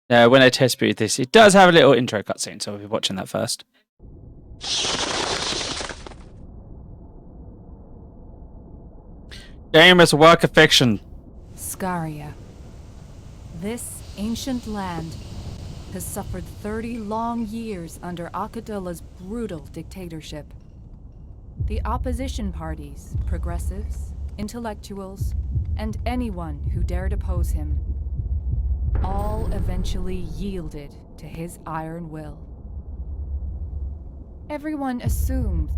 When I test boot this, it does have a little intro cutscene, so we'll be watching that first. Game is a work of fiction. Scaria. This ancient land has suffered 30 long years under Akadola's brutal dictatorship. The opposition parties, progressives, intellectuals, and anyone who dared oppose him, all eventually yielded to his iron will. Everyone assumed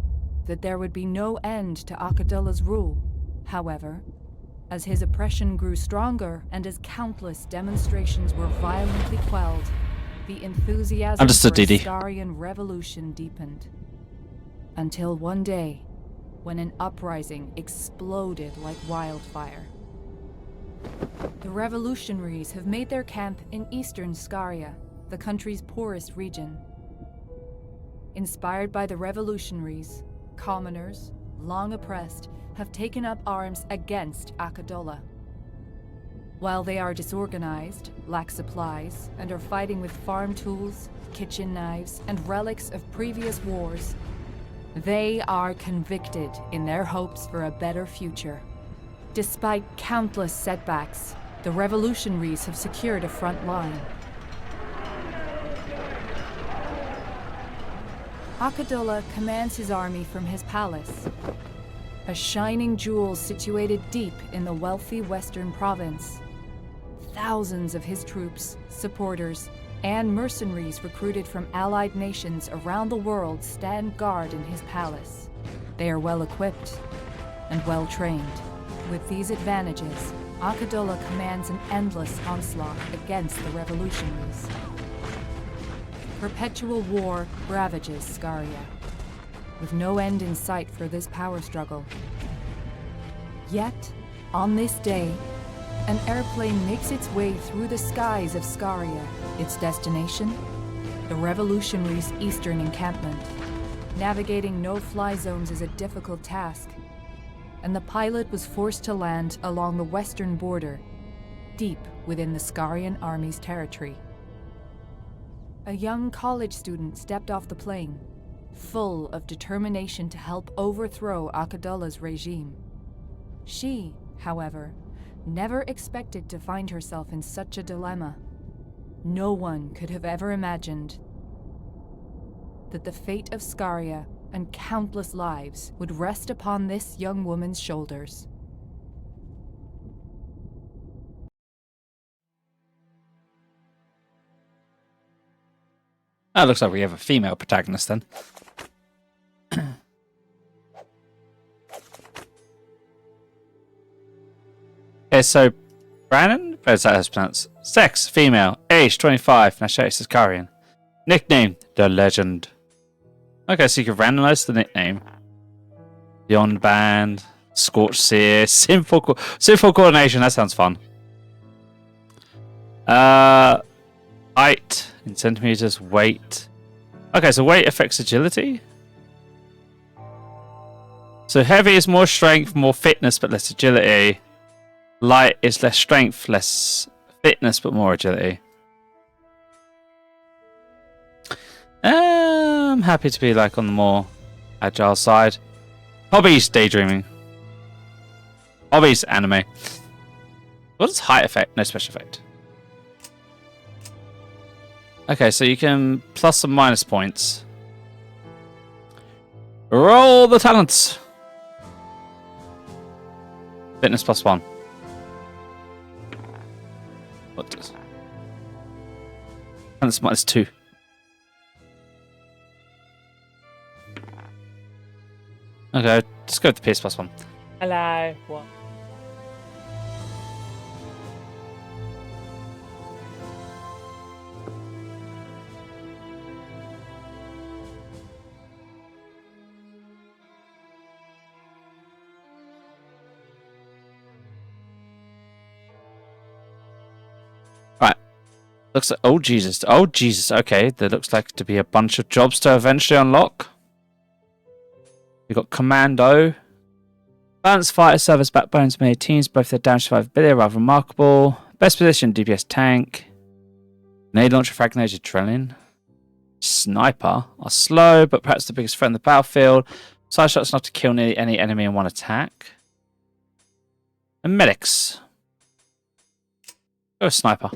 that there would be no end to Akadola's rule. However, as his oppression grew stronger and as countless demonstrations were violently quelled, the enthusiasm for a Scarian revolution deepened. Until one day, when an uprising exploded like wildfire. The revolutionaries have made their camp in eastern Scaria, the country's poorest region. Inspired by the revolutionaries, commoners, long oppressed, have taken up arms against Akadola. While they are disorganized, lack supplies, and are fighting with farm tools, kitchen knives, and relics of previous wars, they are convicted in their hopes for a better future. Despite countless setbacks, the revolutionaries have secured a front line. Akadola commands his army from his palace, a shining jewel situated deep in the wealthy western province. Thousands of his troops, supporters, and mercenaries recruited from allied nations around the world stand guard in his palace. They are well equipped and well trained. With these advantages, Akadola commands an endless onslaught against the revolutionaries. Perpetual war ravages Scaria, with no end in sight for this power struggle. Yet, on this day, an airplane makes its way through the skies of Scaria. Its destination? The revolutionaries' eastern encampment. Navigating no-fly zones is a difficult task, and the pilot was forced to land along the western border, deep within the Scarian army's territory. A young college student stepped off the plane, full of determination to help overthrow Akadola's regime. She, however, never expected to find herself in such a dilemma. No one could have ever imagined that the fate of Scaria and countless lives would rest upon this young woman's shoulders. Oh, looks like we have a female protagonist then. Okay, so Brandon, where's that how it's pronounced? Sex, female, age 25, nationality Sicarian. Nickname, The Legend. Okay, so you can randomize the nickname. Beyond Band, Scorched Seer, Sinful Coordination, that sounds fun. Height in centimeters, weight. Okay, so weight affects agility. So heavy is more strength, more fitness, but less agility. Light is less strength, less fitness, but more agility. I'm happy to be like on the more agile side. Hobbies, daydreaming. Hobbies, anime. What is height effect? No special effect. Okay, so you can plus and minus points. Roll the talents. Fitness +1. What does? Talents -2. Okay, just go with the PS +1. Hello. What? Right. Looks like oh Jesus. Oh Jesus. Okay, there looks like to be a bunch of jobs to eventually unlock. We've got Commando. Balanced fighter service backbones made teams, both their damage survivability are rather remarkable. Best position, DPS tank. Grenade launcher, frag grenade, adrenaline. Sniper are slow, but perhaps the biggest threat on the battlefield. Side shots enough to kill nearly any enemy in one attack. And medics. Go with sniper.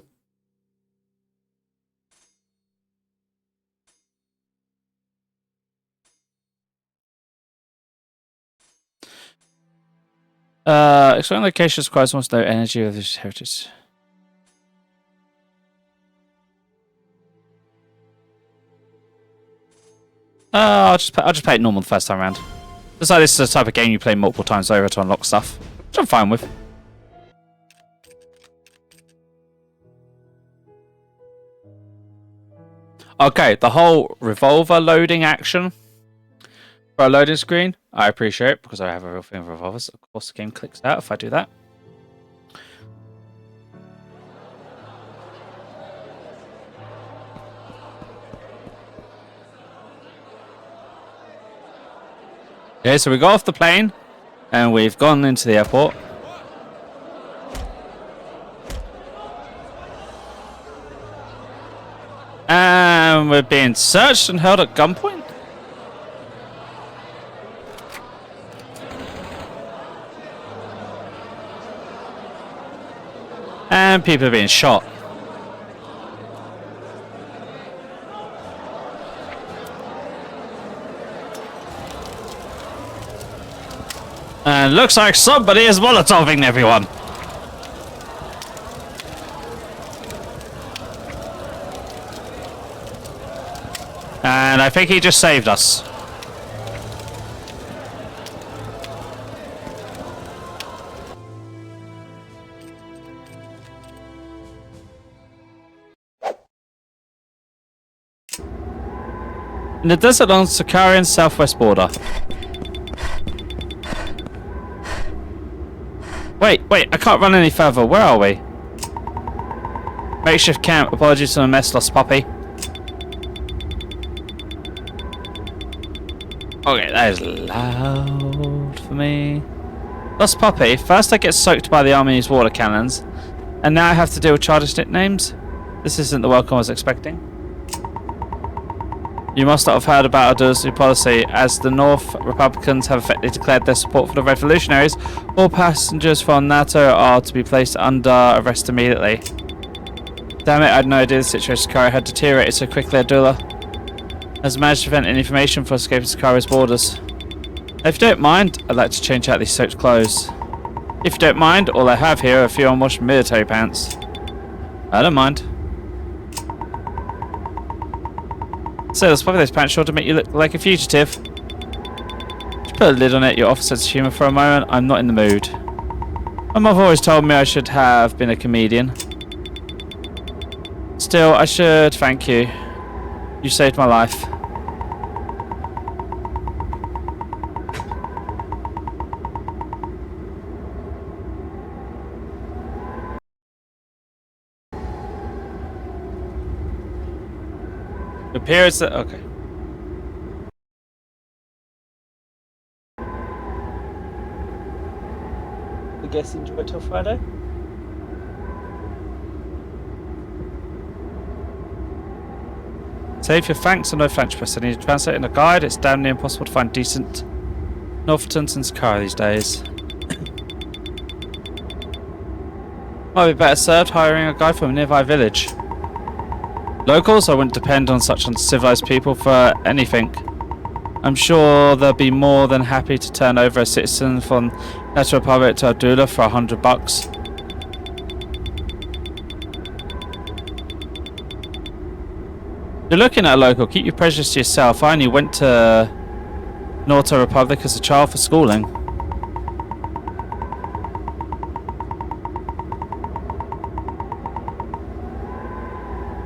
Exploring locations requires almost no energy of this heritage. I'll just play it normal the first time around. Just like this is the type of game you play multiple times over to unlock stuff, which I'm fine with. Okay, the whole revolver loading action for a loading screen, I appreciate because I have a real thing of revolvers. Of course, the game clicks out if I do that. Okay, so we got off the plane and we've gone into the airport. And we're being searched and held at gunpoint. And people are being shot. And looks like somebody is molotoving everyone. And I think he just saved us. In the desert on Sicarian's southwest border. Wait, I can't run any further. Where are we? Makeshift camp. Apologies for the mess, lost puppy. Okay, that is loud for me. Lost puppy. First I get soaked by the Army's water cannons, and now I have to deal with childish nicknames. This isn't the welcome I was expecting. You must not have heard about our duality policy, as the North Republicans have effectively declared their support for the revolutionaries. All passengers from NATO are to be placed under arrest immediately. Damn it, I had no idea the situation in Sicaria had deteriorated so quickly, Abdullah has managed to prevent any information for escaping Sicaria's borders. If you don't mind, I'd like to change out these soaked clothes. If you don't mind, all I have here are a few unwashed military pants. I don't mind. So let's probably those pants sure to make you look like a fugitive. Just put a lid on it, your off sense of humour for a moment. I'm not in the mood. My mother always told me I should have been a comedian. Still, I should thank you. You saved my life. It appears that... okay. I guess enjoy till Friday. Save your thanks and no French press. I need to translate in a guide. It's damn near impossible to find decent Northertons in Sicaria these days. Might be better served hiring a guy from a nearby village. Locals, I wouldn't depend on such uncivilized people for anything. I'm sure they'll be more than happy to turn over a citizen from National Republic to Abdullah for $100. You're looking at a local, keep your prejudice to yourself. I only went to Norta Republic as a child for schooling.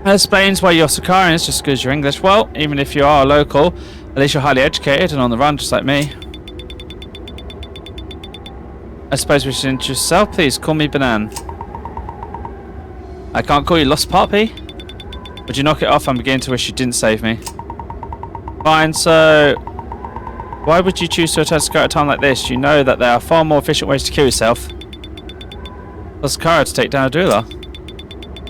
That explains why you're Sicarians just because you're English. Well, even if you are a local, at least you're highly educated and on the run just like me. I suppose we should introduce yourself. Please call me Banan. I can't call you Lost Puppy. Would you knock it off? I'm beginning to wish you didn't save me. Fine, so... why would you choose to return to Sicaria at a time like this? You know that there are far more efficient ways to kill yourself. For Sicaria to take down Abdullah.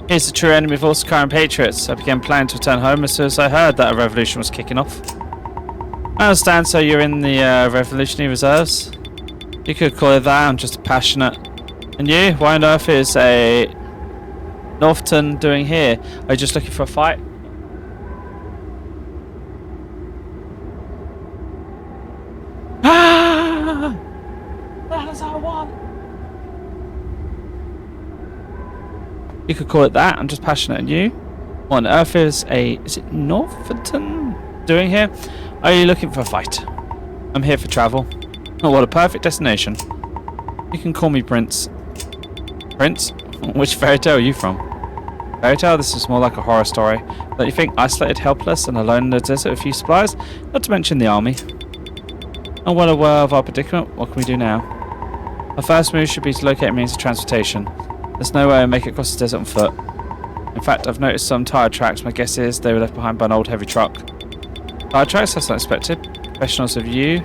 He's the true enemy of all Skyrim patriots. I began planning to return home as soon as I heard that a revolution was kicking off. I understand, so you're in the Revolutionary Reserves? You could call it that, I'm just passionate. And you? Why on earth is a Northerton doing here? Are you just looking for a fight? Ah! That is our one! You could call it that, I'm just passionate. And you? What on earth is it Northerton doing here? Are you looking for a fight? I'm here for travel. Oh, what a perfect destination. You can call me Prince. Prince? Which fairy tale are you from? Fairy tale? This is more like a horror story. Don't you think? Isolated, helpless, and alone in the desert with few supplies? Not to mention the army. I'm well aware of our predicament. What can we do now? Our first move should be to locate a means of transportation. There's no way to make it across the desert on foot. In fact, I've noticed some tyre tracks. My guess is they were left behind by an old heavy truck. Tyre tracks? That's unexpected. Professionals of you.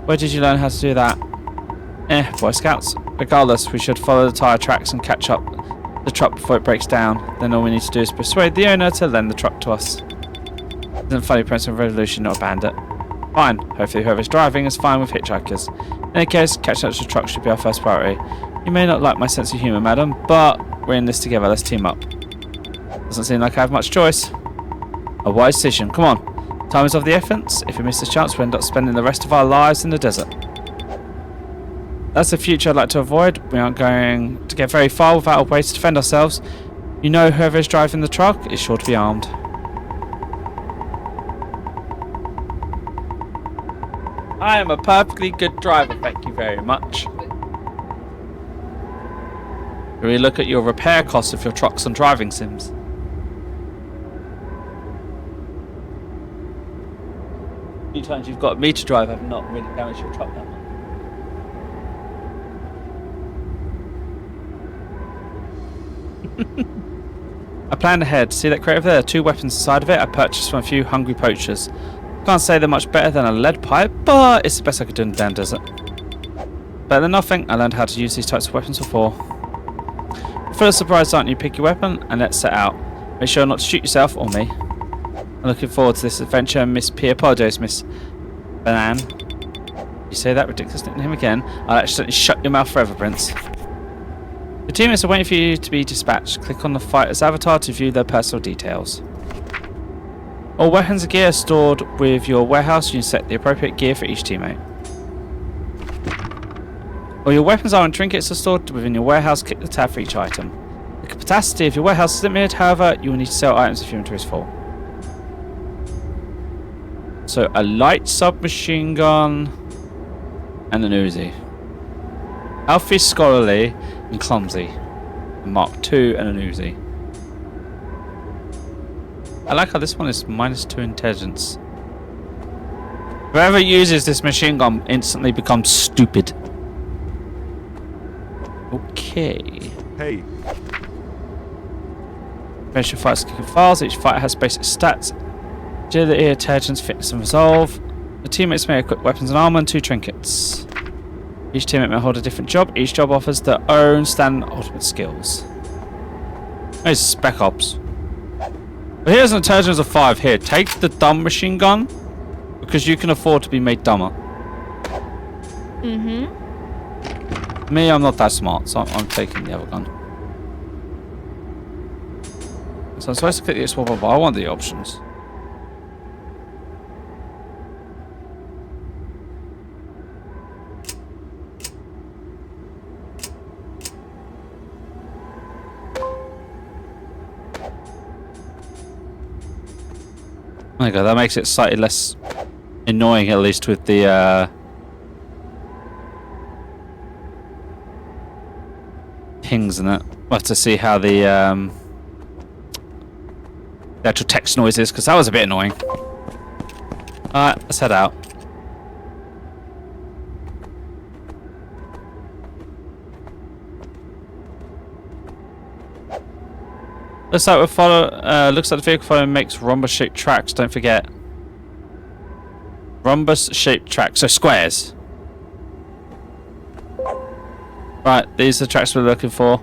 Where did you learn how to do that? Boy Scouts. Regardless, we should follow the tyre tracks and catch up the truck before it breaks down. Then all we need to do is persuade the owner to lend the truck to us. Isn't funny, Prince of Revolution, not a bandit. Fine. Hopefully whoever's driving is fine with hitchhikers. In any case, catching up to the truck should be our first priority. You may not like my sense of humour, madam, but we're in this together. Let's team up. Doesn't seem like I have much choice. A wise decision. Come on. Time is of the essence. If we miss this chance, we'll end up spending the rest of our lives in the desert. That's the future I'd like to avoid. We aren't going to get very far without a way to defend ourselves. You know whoever is driving the truck is sure to be armed. I am a perfectly good driver, thank you very much. Can we look at your repair costs of your trucks and driving sims? A few times you've got me to drive, I've not really damaged your truck that much. I planned ahead. See that crate over there? 2 weapons inside of it I purchased from a few hungry poachers. Can't say they're much better than a lead pipe, but it's the best I could do in the damn desert. Better than nothing. I learned how to use these types of weapons before. Full of surprise, aren't you? Pick your weapon and let's set out. Make sure not to shoot yourself or me. I'm looking forward to this adventure, Miss P. Apologies, Miss Banan. You say that ridiculous nickname again, I'll accidentally shut your mouth forever, Prince. The teammates are waiting for you to be dispatched. Click on the fighter's avatar to view their personal details. All weapons and gear are stored with your warehouse. You can set the appropriate gear for each teammate. All your weapons and trinkets are stored within your warehouse. Click the tab for each item. The capacity of your warehouse is limited, however, you will need to sell items if your inventory is full. So, a light submachine gun and an Uzi. Healthy, scholarly, and clumsy. A Mark II and an Uzi. I like how this one is -2 intelligence. Whoever uses this machine gun instantly becomes stupid. Okay. Hey. Finish your fights clicking files. Each fighter has basic stats. Agility, intelligence, fitness, and resolve. The teammates may equip weapons and armor and 2 trinkets. Each teammate may hold a different job. Each job offers their own standard ultimate skills. There's Spec Ops. But here's an intelligence of 5 here. Take the dumb machine gun because you can afford to be made dumber. Me, I'm not that smart, so I'm taking the other gun. So I'm supposed to click the swap, but I want the options. Oh my god, that makes it slightly less annoying, at least with the pings in it. We'll have to see how the actual text noise is, because that was a bit annoying. Alright, let's head out. Looks like the vehicle following makes rhombus-shaped tracks. Don't forget, rhombus-shaped tracks, so squares. Right, these are the tracks we're looking for.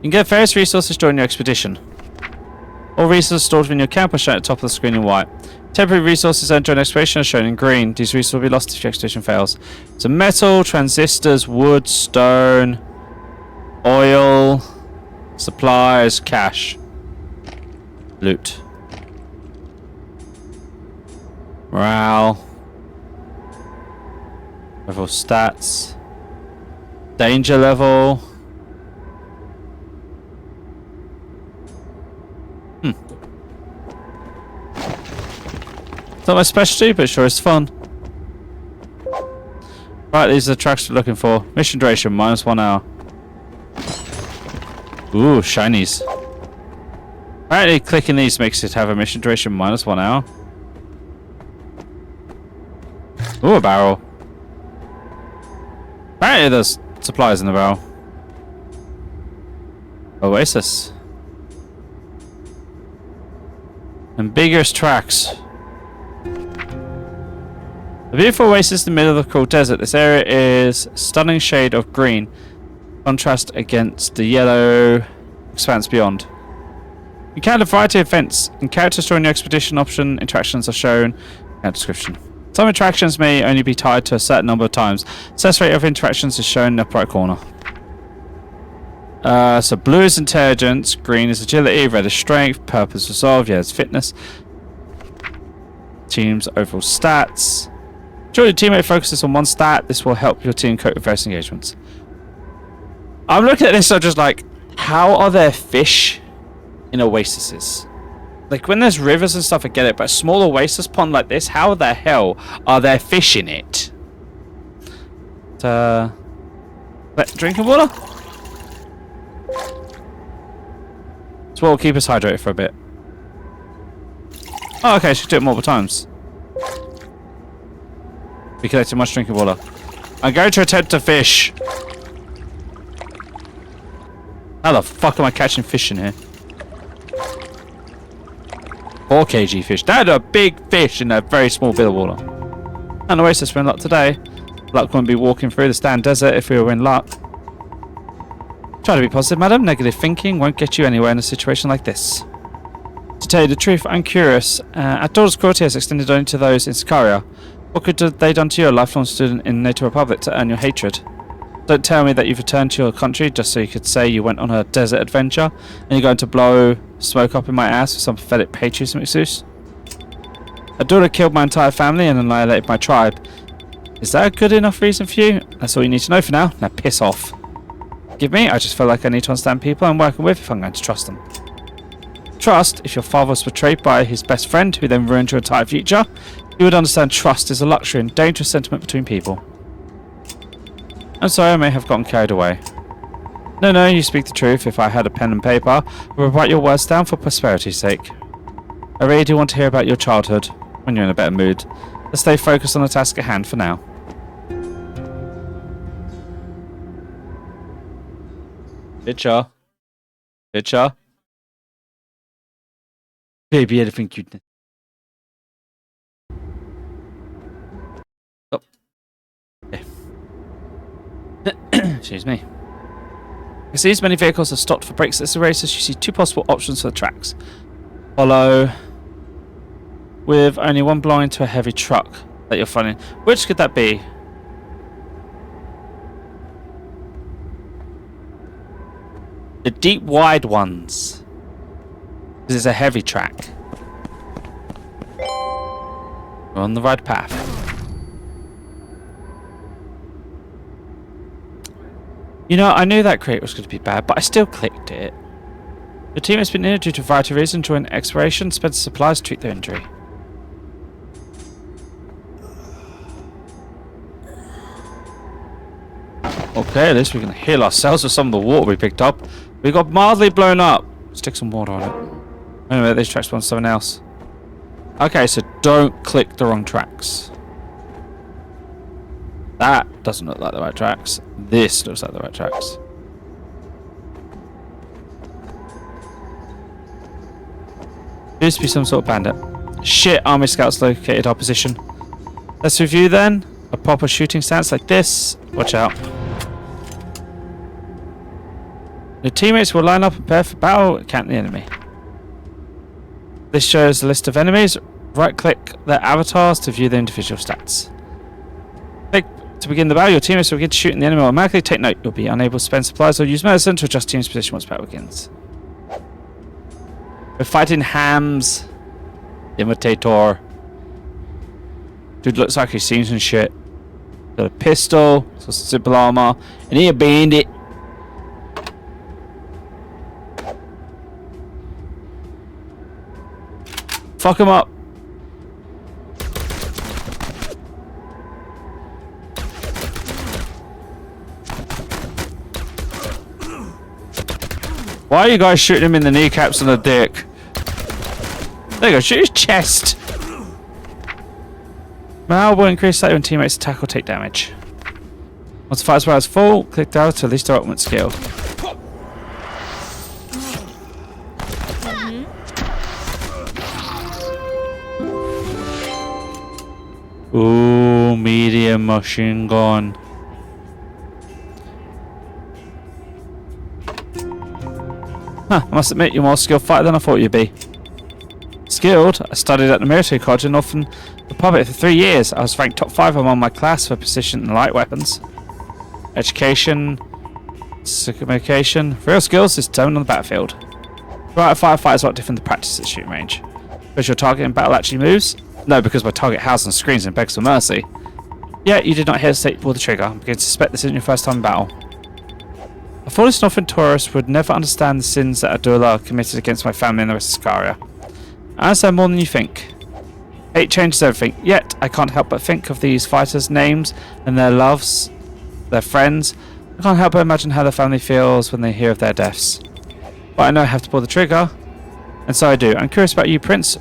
You can get various resources during your expedition. All resources stored within your camp are shown at the top of the screen in white. Temporary resources earned during exploration are shown in green. These resources will be lost if your expedition fails. So metal, transistors, wood, stone, oil, supplies, cash, loot, morale, level stats, danger level. It's not my specialty, but sure it's fun. Right, these are the tracks we're looking for. Mission duration, -1 hour. Ooh, shinies. Apparently clicking these makes it have a mission duration -1 hour. Ooh, a barrel. Apparently there's supplies in the barrel. Oasis. Ambiguous tracks. A beautiful oasis in the middle of the cool desert. This area is a stunning shade of green. Contrast against the yellow expanse beyond. You encounter a variety of events, and characters during your expedition option interactions are shown in the description. Some interactions may only be tied to a certain number of times. Success rate of interactions is shown in the upper right corner. So blue is intelligence, green is agility, red is strength, purple is resolve, yellow is fitness. Team's overall stats. Ensure your teammate focuses on one stat. This will help your team cope with various engagements. I'm looking at this, so just like, how are there fish in oases? Like, when there's rivers and stuff, I get it, but a small oasis pond like this, how the hell are there fish in it? Drinking water? So we'll keep us hydrated for a bit. Oh, okay, she do it multiple times. We collected much drinking water. I'm going to attempt to fish. How the fuck am I catching fish in here? 4 kg fish. That's a big fish in a very small bit of water. And oasis, we're in luck today. Luck won't be walking through the Stand Desert if we were in luck. Try to be positive, madam. Negative thinking won't get you anywhere in a situation like this. To tell you the truth, I'm curious. Outdoors cruelty has extended only to those in Scaria. What could they done to you, a lifelong student in the NATO Republic, to earn your hatred? Don't tell me that you've returned to your country just so you could say you went on a desert adventure and you're going to blow smoke up in my ass with some pathetic patriotism excuse. A daughter killed my entire family and annihilated my tribe. Is that a good enough reason for you? That's all you need to know for now. Now piss off. Forgive me, I just feel like I need to understand people I'm working with if I'm going to trust them. Trust, if your father was betrayed by his best friend who then ruined your entire future, you would understand trust is a luxury and dangerous sentiment between people. I'm sorry, I may have gotten carried away. No, you speak the truth. If I had a pen and paper, I would write your words down for prosperity's sake. I really do want to hear about your childhood, when you're in a better mood. Let's stay focused on the task at hand for now. Picture. Baby elephant cuteness. Oh. Okay. Excuse me. As these many vehicles are stopped for brakes at this oasis, you see 2 possible options for the tracks. Follow with only one belonging to a heavy truck that you're finding. Which could that be? The deep wide ones. This is a heavy track. We're on the right path. You know, I knew that crate was going to be bad, but I still clicked it. Your team has been injured due to a variety of reasons. During exploration, spend supplies to treat their injury. Okay, at least we can heal ourselves with some of the water we picked up. We got mildly blown up. Stick some water on it. Anyway, these tracks want something else. Okay, so don't click the wrong tracks. That doesn't look like the right tracks. This looks like the right tracks. Appears to be some sort of bandit. Shit, army scouts located our position. Let's review then. A proper shooting stance like this. Watch out. The teammates will line up and prepare for battle and count the enemy. This shows a list of enemies. Right-click their avatars to view their individual stats. Click to begin the battle. Your teammates will begin shooting the enemy automatically. Take note, you'll be unable to spend supplies or use medicine to adjust team's position once battle begins. We're fighting Hams. Imitator. Dude looks like he's seen some shit. Got a pistol, some simple armor, and he a bandit. Fuck him up. Why are you guys shooting him in the kneecaps and the dick? There you go, shoot his chest. Morale will increase slightly when teammates attack or take damage. Once the fire's is full, click down to release their ultimate skill. Ooh, medium machine gun. Huh, I must admit you're more skilled fighter than I thought you'd be. Skilled? I studied at the military college in Northern Republic for 3 years. I was ranked top 5 among my class for precision and light weapons. Education, communication, real skills is determined on the battlefield. Right, firefighter is a lot different than practice at shooting range. Because your target in battle actually moves? No, because my target howls and screams and begs for mercy. Yet you did not hesitate to pull the trigger. I'm beginning to suspect this isn't your first time in battle. A foolish Northern tourist would never understand the sins that Abdullah committed against my family and the rest of Scaria. I understand more than you think. Hate changes everything, yet I can't help but think of these fighters' names and their loves, their friends. I can't help but imagine how their family feels when they hear of their deaths. But I know I have to pull the trigger, and so I do. I'm curious about you, Prince.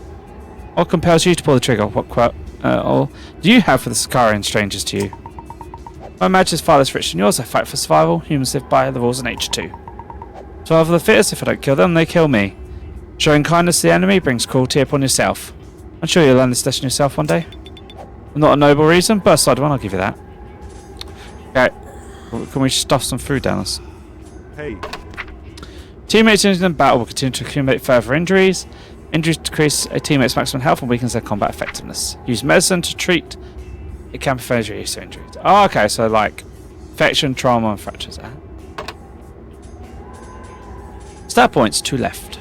What compels you to pull the trigger? What do you have for the Sicarian strangers to you? My match is far less rich than yours. I fight for survival. Humans live by the rules of nature too. Survival of the fittest. If I don't kill them, they kill me. Showing kindness to the enemy brings cruelty upon yourself. I'm sure you'll learn this lesson yourself one day. Not a noble reason, but a side one, I'll give you that. Okay. Can we stuff some food down us? Hey. Teammates in the battle will continue to accumulate further injuries. Injuries decrease a teammate's maximum health and weakens their combat effectiveness. Use medicine to treat. It can prevent injuries to injuries. Oh, okay, so like infection, trauma, and fractures. Stat points, 2 left.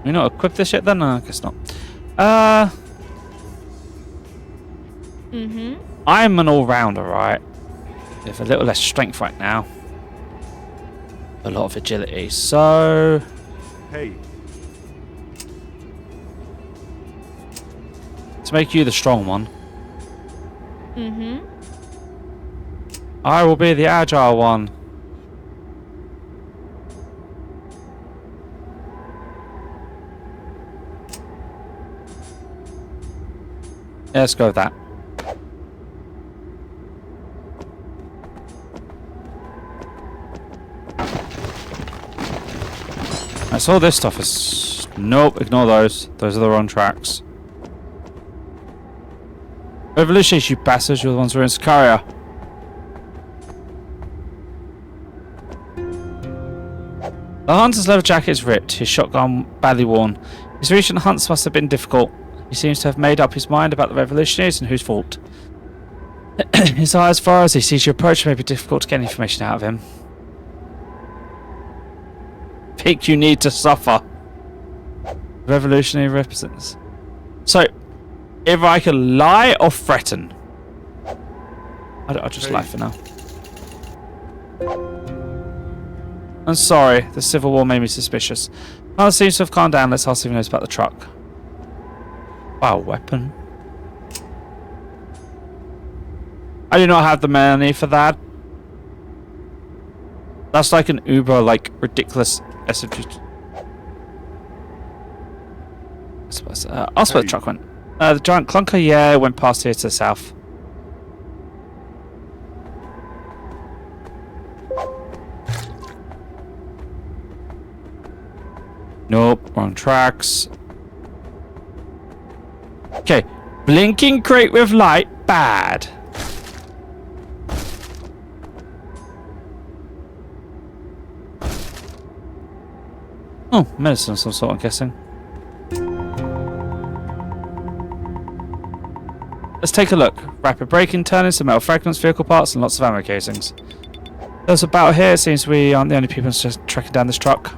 We not equipped this yet then? No, I guess not. I'm an all-rounder, right? With a little less strength right now. A lot of agility, so... Hey. To make you the strong one. I will be the agile one. Yeah, let's go with that. That's all this stuff is... Nope, ignore those. Those are the wrong tracks. Revolutionists, you bastards. You're the ones who are in Scaria. The hunter's leather jacket is ripped, his shotgun badly worn. His recent hunts must have been difficult. He seems to have made up his mind about the revolutionaries and whose fault. His eye, as far as he sees you approach, may be difficult to get information out of him. Think you need to suffer. Revolutionary represents. So, if I can lie or threaten, I'll just lie for now. I'm sorry, the Civil War made me suspicious. Well, it seems to have calmed down. Let's ask if he knows about the truck. Wow, weapon. I do not have the money for that. That's like an uber, like, ridiculous SMG. I'll split the truck went. The giant clunker, yeah, it went past here to the south. Nope, wrong tracks. Okay. Blinking crate with light, bad. Oh, medicine of some sort, I'm guessing. Let's take a look. Rapid braking, turning, some metal fragments, vehicle parts, and lots of ammo casings. There's about here. It seems we aren't the only people just tracking down this truck.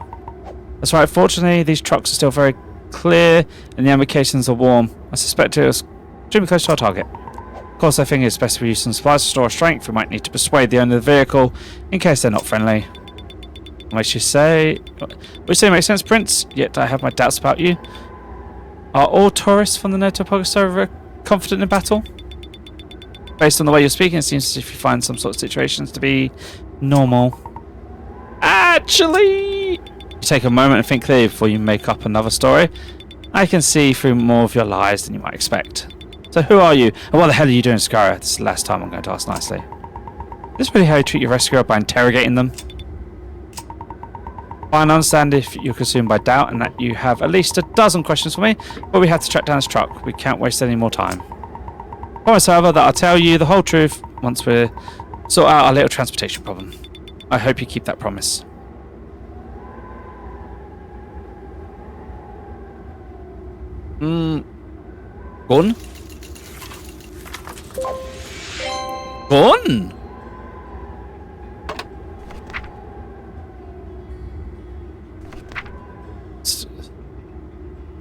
That's right. Fortunately, these trucks are still very clear, and the ammo casings are warm. I suspect it was extremely close to our target. Of course, I think it's best we use some supplies to store our strength. We might need to persuade the owner of the vehicle in case they're not friendly. What you say? Which say makes sense, Prince. Yet I have my doubts about you. Are all tourists from the Notopogoso confident in battle? Based on the way you're speaking, it seems as if you find some sort of situations to be normal. Actually, you take a moment and think clearly before you make up another story. I can see through more of your lies than you might expect. So who are you, and what the hell are you doing, Scaria? This is the last time I'm going to ask nicely. Is this really how you treat your rescuer by interrogating them? I understand if you're consumed by doubt and that you have at least a dozen questions for me, but we have to track down this truck. We can't waste any more time. Promise, however, that I'll tell you the whole truth once we sort out our little transportation problem. I hope you keep that promise. Gun? Gun?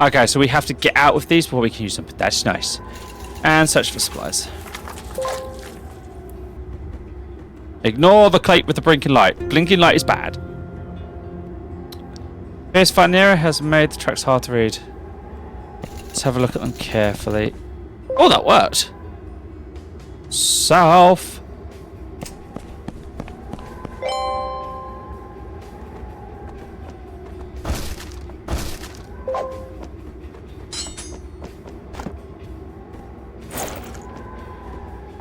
Okay, so we have to get out with these before we can use them. That's nice. And search for supplies. Ignore the crate with the blinking light. Blinking light is bad. Fierce Vanera has made the tracks hard to read. Let's have a look at them carefully. Oh, that worked. South.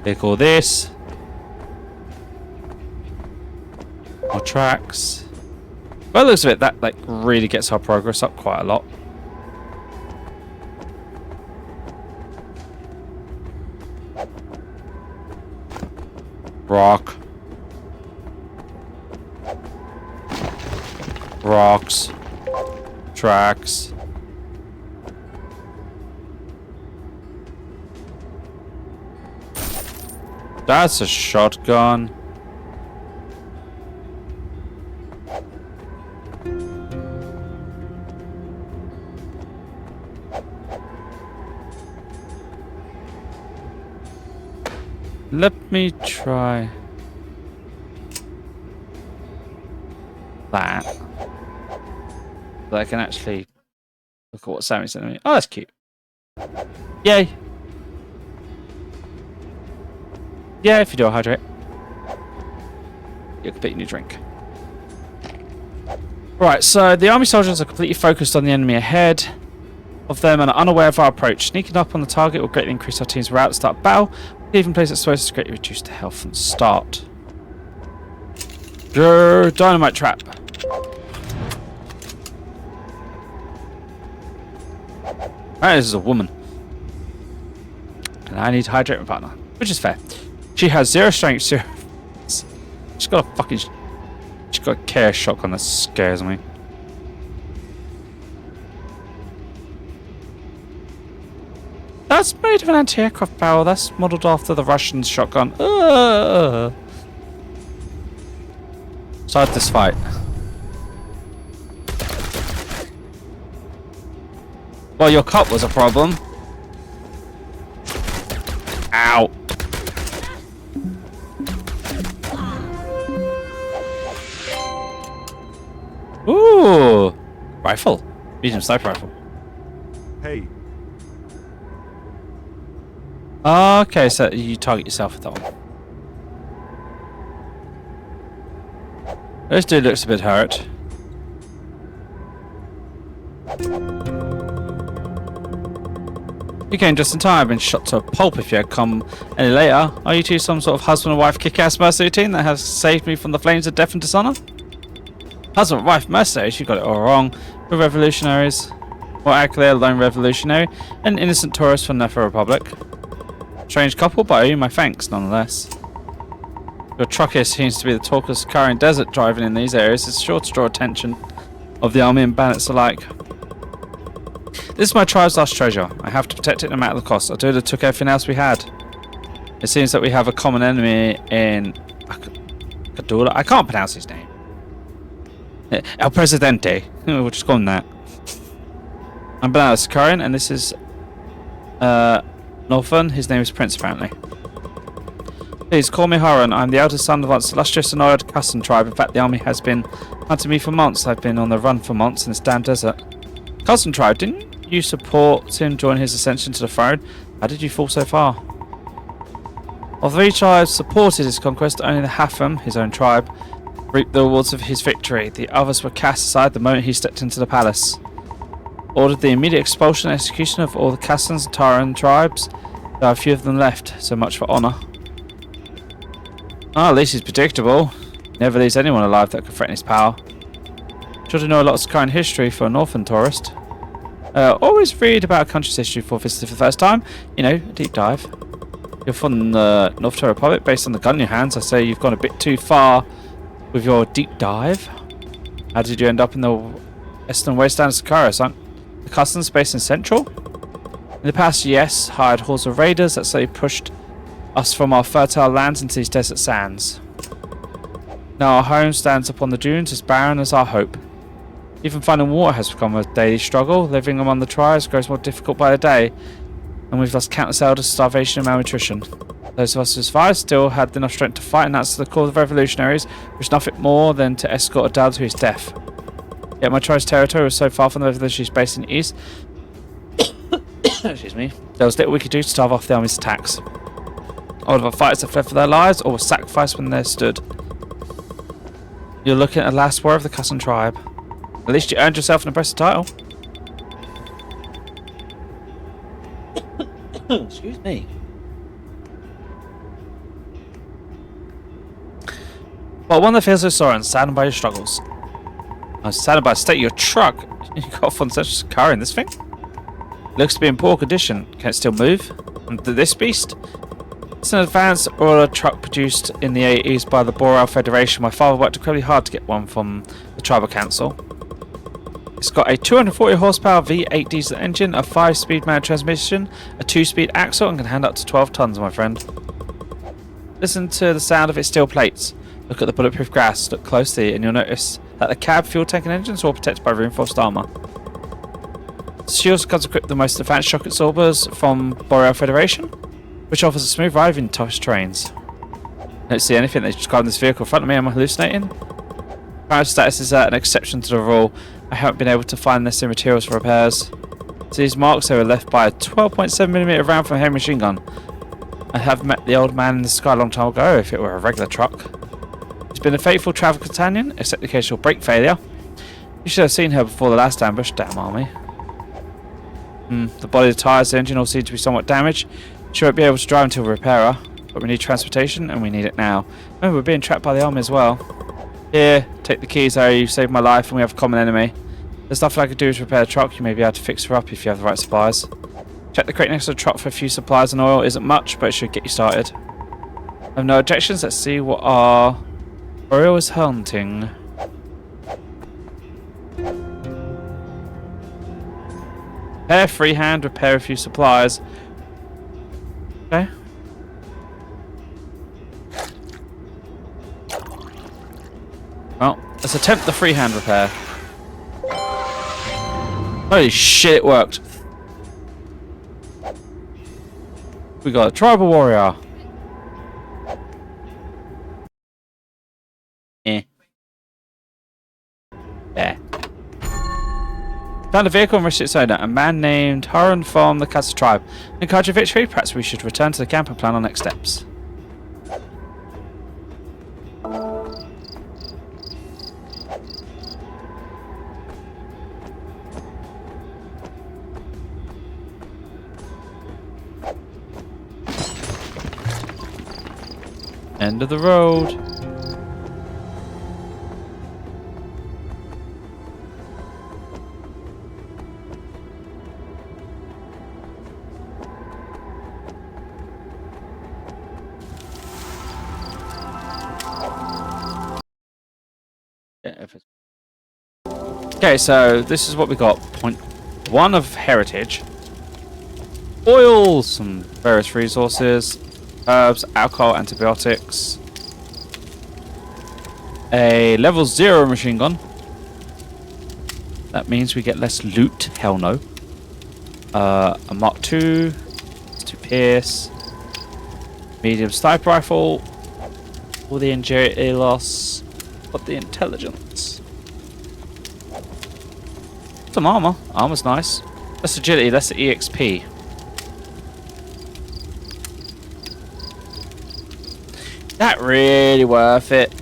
Take all this. More tracks. Well, looks of it, that like really gets our progress up quite a lot. Rock. Rocks. Tracks. That's a shotgun. Let me try that. So I can actually look at what Sammy sent me. Oh, that's cute. Yay. Yeah, if you do a hydrate, you can pick a new drink. Right, so the army soldiers are completely focused on the enemy ahead of them and are unaware of our approach. Sneaking up on the target will greatly increase our team's route to start battle. Even place explosives to greatly reduce the health and start. Grrr, dynamite trap. Alright, this is a woman. And I need to hydrate my partner, which is fair. She has 0 strength, 0. She's got a fucking. She's got a care shotgun that scares me. That's made of an anti-aircraft barrel. That's modelled after the Russian shotgun. Start this fight. Well, your cup was a problem. Ow. Ooh, rifle, medium sniper rifle. Hey. Okay, so you target yourself with that one. This dude looks a bit hurt. You came just in time. I've been shot to a pulp. If you had come any later, are you two some sort of husband and wife kick-ass mercenary team that has saved me from the flames of death and dishonor? Husband and wife mercenaries? You got it all wrong. We're revolutionaries. Or accurately, a lone revolutionary, an innocent tourist from Nefer Republic. Strange couple, but I owe you my thanks nonetheless. Your trucker seems to be the talk of Sakarian desert driving in these areas. It's sure to draw attention of the army and bandits alike. This is my tribe's last treasure. I have to protect it no matter the cost. Adula took everything else we had. It seems that we have a common enemy in Adula. I can't pronounce his name. El Presidente. We'll just call him that. I'm Bernardo Sakarian, and this is Northern. His name is Prince, apparently. Please call me Harun. I'm the eldest son of once illustrious and loyal Custom tribe. In fact, the army has been hunting me for months. I've been on the run for months in this damn desert. Custom tribe, didn't you support him during his ascension to the throne? How did you fall so far? Of 3 tribes supported his conquest, only the Hatham, his own tribe, reaped the rewards of his victory. The others were cast aside the moment he stepped into the palace. Ordered the immediate expulsion and execution of all the Cassans and Taran tribes. There are a few of them left, so much for honour. Ah, at least he's predictable. Never leaves anyone alive that could threaten his power. Sure to know a lot of Sakarian history for a northern tourist. Always read about a country's history before visiting for the first time. You know, a deep dive. You're from the North Terra Republic. Based on the gun in your hands, I say you've gone a bit too far with your deep dive. How did you end up in the western wasteland of Sakaria, son? The customs based in Central? In the past, yes, hired hordes of raiders that say pushed us from our fertile lands into these desert sands. Now our home stands upon the dunes as barren as our hope. Even finding water has become a daily struggle. Living among the tribes grows more difficult by the day, and we've lost countless elders to starvation and malnutrition. Those of us who survived still had enough strength to fight and answer the call of the revolutionaries, which nothing more than to escort Adal to his death. Yet my tribe's territory was so far from the revolutionaries based in the east. Excuse me. There was little we could do to stave off the army's attacks. All of our fighters have fled for their lives or were sacrificed when they stood. You're looking at the last war of the Custom tribe. At least you earned yourself an impressive title. Excuse me. Well, one that feels so sorry and saddened by your struggles. I'm saddened by the state of your truck. You got off on such a car in this thing? Looks to be in poor condition. Can it still move? And this beast? It's an advanced oiler truck produced in the 80s by the Boreal Federation. My father worked incredibly hard to get one from the Tribal Council. It's got a 240 horsepower V8 diesel engine, a 5-speed manual transmission, a 2-speed axle, and can handle up to 12 tons, my friend. Listen to the sound of its steel plates. Look at the bulletproof glass. Look closely, and you'll notice that the cab, fuel tank, and engines are all protected by reinforced armour. She also comes equipped with the most advanced shock absorbers from Boreal Federation, which offers a smooth ride in toughest terrains. I don't see anything that's describing this vehicle in front of me. Am I hallucinating? Current status is an exception to the rule. I haven't been able to find necessary materials for repairs. To these marks, they were left by a 12.7mm round from a heavy machine gun. I have met the old man in the sky a long time ago, if it were a regular truck. He's been a faithful travel companion, except the occasional brake failure. You should have seen her before the last ambush, damn army. The body, the tyres, the engine all seem to be somewhat damaged. She won't be able to drive until we repair her, but we need transportation and we need it now. Remember, we're being trapped by the army as well. Here, take the keys, Harry. You saved my life and we have a common enemy. There's nothing I could do to repair the truck. You may be able to fix her up if you have the right supplies. Check the crate next to the truck for a few supplies and oil. Isn't much, but it should get you started. I have no objections. Let's see what our Oriole is hunting. Repair freehand, repair a few supplies. Okay. Well, let's attempt the freehand repair. Holy shit, it worked. We got a tribal warrior. There. Found a vehicle and rescued its owner, a man named Harun from the Kasa tribe. Encourage a victory, perhaps we should return to the camp and plan our next steps. End of the road. Okay, so this is what we got. Point 1 of heritage. Oil, some various resources, herbs, alcohol, antibiotics. A level 0 machine gun. That means we get less loot. Hell no. A Mark II. 2 Pierce. Medium sniper rifle. All the agility loss. But the intelligence. Some armor. Armor's nice. Less agility, less EXP. That really worth it.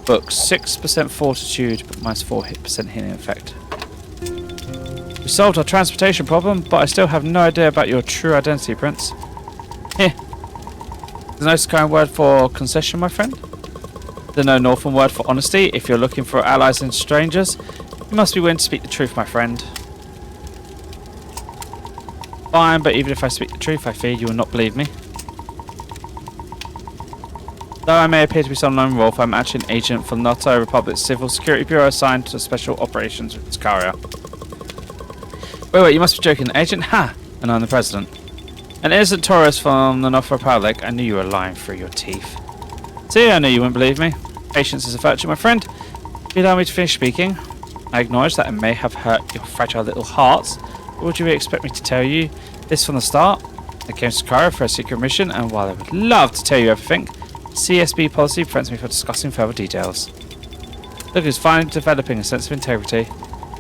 Books 6% fortitude, but minus 4% healing effect. We solved our transportation problem, but I still have no idea about your true identity, Prince. Here. There's no Skyrim word for concession, my friend. There's no Northern word for honesty. If you're looking for allies and strangers, you must be willing to speak the truth, my friend. Fine, but even if I speak the truth, I fear you will not believe me. Though I may appear to be some lone wolf, I'm actually an agent from the Nato Republic's Civil Security Bureau assigned to Special Operations with Scaria. Wait, you must be joking. Agent? Ha! And I'm the President. An innocent tourist from the North Republic. I knew you were lying through your teeth. See, I knew you wouldn't believe me. Patience is a virtue, my friend. If you allow me to finish speaking, I acknowledge that it may have hurt your fragile little hearts, but would you really expect me to tell you this from the start? I came to Scaria for a secret mission, and while I would love to tell you everything, CSB policy prevents me from discussing further details. Look, it's finally developing a sense of integrity.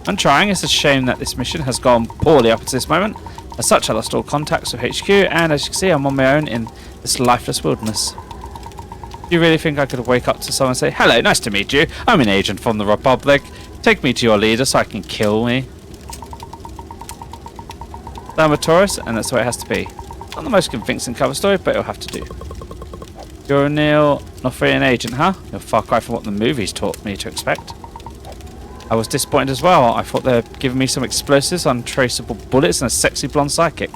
I'm trying. It's a shame that this mission has gone poorly up to this moment. As such, I lost all contacts with HQ, and as you can see, I'm on my own in this lifeless wilderness. Do you really think I could wake up to someone and say, "Hello, nice to meet you. I'm an agent from the Republic. Take me to your leader so I can kill me"? I'm a tourist, and that's the way it has to be. Not the most convincing cover story, but it'll have to do. You're a Northern agent, huh? You're a far cry from what the movies taught me to expect. I was disappointed as well. I thought they'd given me some explosives, untraceable bullets, and a sexy blonde sidekick.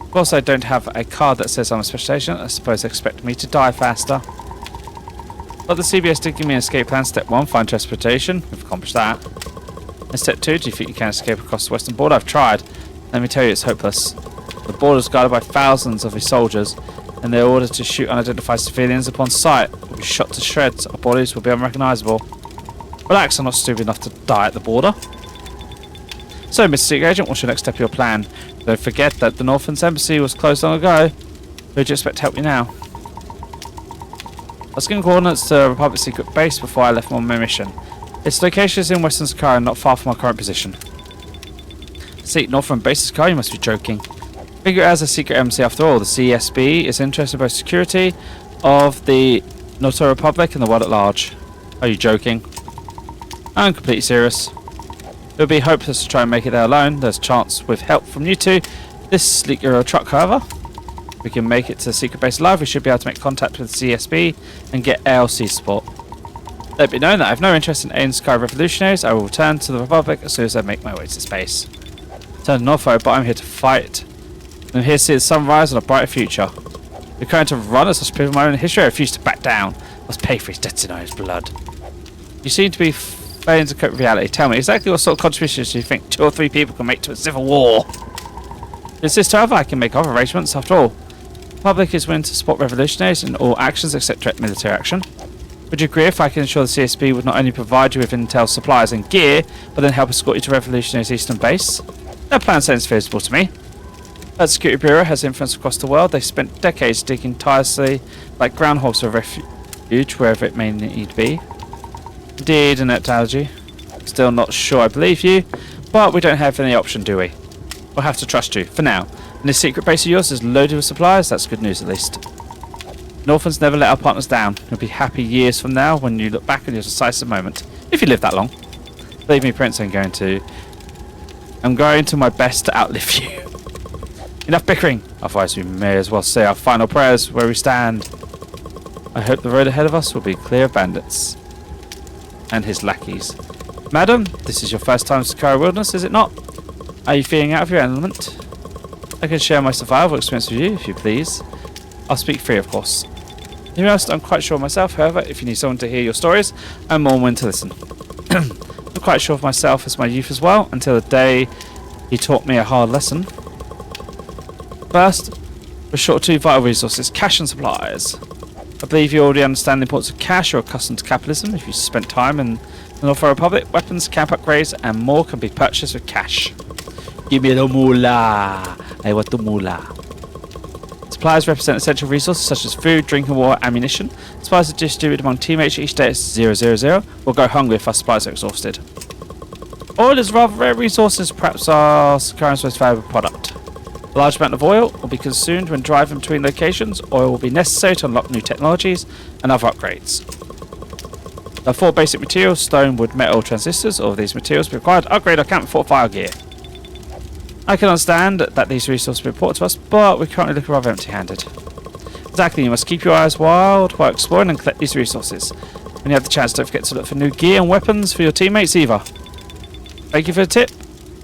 Of course, I don't have a card that says I'm a special agent. I suppose they expect me to die faster. But the CBS did give me an escape plan. Step 1, find transportation. We've accomplished that. And step 2, do you think you can escape across the western border? I've tried. Let me tell you, it's hopeless. The border is guarded by thousands of his soldiers, and they're ordered to shoot unidentified civilians upon sight. We'll be shot to shreds. Our bodies will be unrecognisable. Relax, I'm not stupid enough to die at the border. So, Mr. Secret Agent, what's your next step of your plan? Don't forget that the Northern's embassy was closed long ago. Who do you expect to help you now? I was given coordinates to a Republic secret base before I left on my mission. Its location is in Western Sky, not far from our current position. See, Northern base is Sky? You must be joking. Figure it as a secret embassy after all. The CSB is interested in both security of the Nato Republic and the world at large. Are you joking? I'm completely serious. It would be hopeless to try and make it there alone. There's a chance with help from you two. This sleek Euro truck, however. If we can make it to the secret base alive, we should be able to make contact with the CSB and get ALC support. Let it be known that I have no interest in aiding Sky revolutionaries. I will return to the Republic as soon as I make my way to space. Turn to Norfolk, but I'm here to fight. I'm here to see the sunrise and a brighter future. You're going to run as I prove my own history. I refuse to back down. I must pay for his debts in his blood. You seem to be failing to cope with reality. Tell me, exactly what sort of contributions do you think 2 or 3 people can make to a civil war? Insist, however, I can make other arrangements. After all, the public is willing to support revolutionaries in all actions except direct military action. Would you agree if I can ensure the CSB would not only provide you with intel supplies and gear, but then help escort you to revolutionaries' eastern base? That plan sounds feasible to me. The Security Bureau has influence across the world. They spent decades digging tirelessly like groundhogs for refuge wherever it may need to be. Indeed, an analogy. Still not sure I believe you, but we don't have any option, do we? We'll have to trust you, for now. And this secret base of yours is loaded with supplies. That's good news, at least. Northern's never let our partners down. You'll be happy years from now when you look back on your decisive moment. If you live that long. Believe me, Prince, I'm going to my best to outlive you. Enough bickering. Otherwise, we may as well say our final prayers where we stand. I hope the road ahead of us will be clear of bandits and his lackeys. Madam, this is your first time to Sky Wilderness, is it not? Are you feeling out of your element? I can share my survival experience with you, if you please. I'll speak free, of course. To be honest, I'm quite sure myself. However, if you need someone to hear your stories, I'm more willing to listen. I'm quite sure of myself as my youth as well, until the day he taught me a hard lesson. First, we're short of two vital resources, cash and supplies. I believe you already understand the importance of cash or accustomed to capitalism. If you spent time in the North Republic, weapons, camp upgrades, and more can be purchased with cash. Give me the moolah. I want the moolah. Supplies represent essential resources such as food, drinking water, ammunition. Supplies are distributed among teammates each day at 000. We'll go hungry if our supplies are exhausted. Oil is a rather rare resource, perhaps our current most valuable product. A large amount of oil will be consumed when driving between locations. Oil will be necessary to unlock new technologies and other upgrades. There are 4 basic materials: stone, wood, metal, transistors. All of these materials will be required to upgrade our camp fortifier gear. I can understand that these resources are important to us, but we currently look rather empty-handed. Exactly, you must keep your eyes wild while exploring and collect these resources. When you have the chance, don't forget to look for new gear and weapons for your teammates either. Thank you for the tip.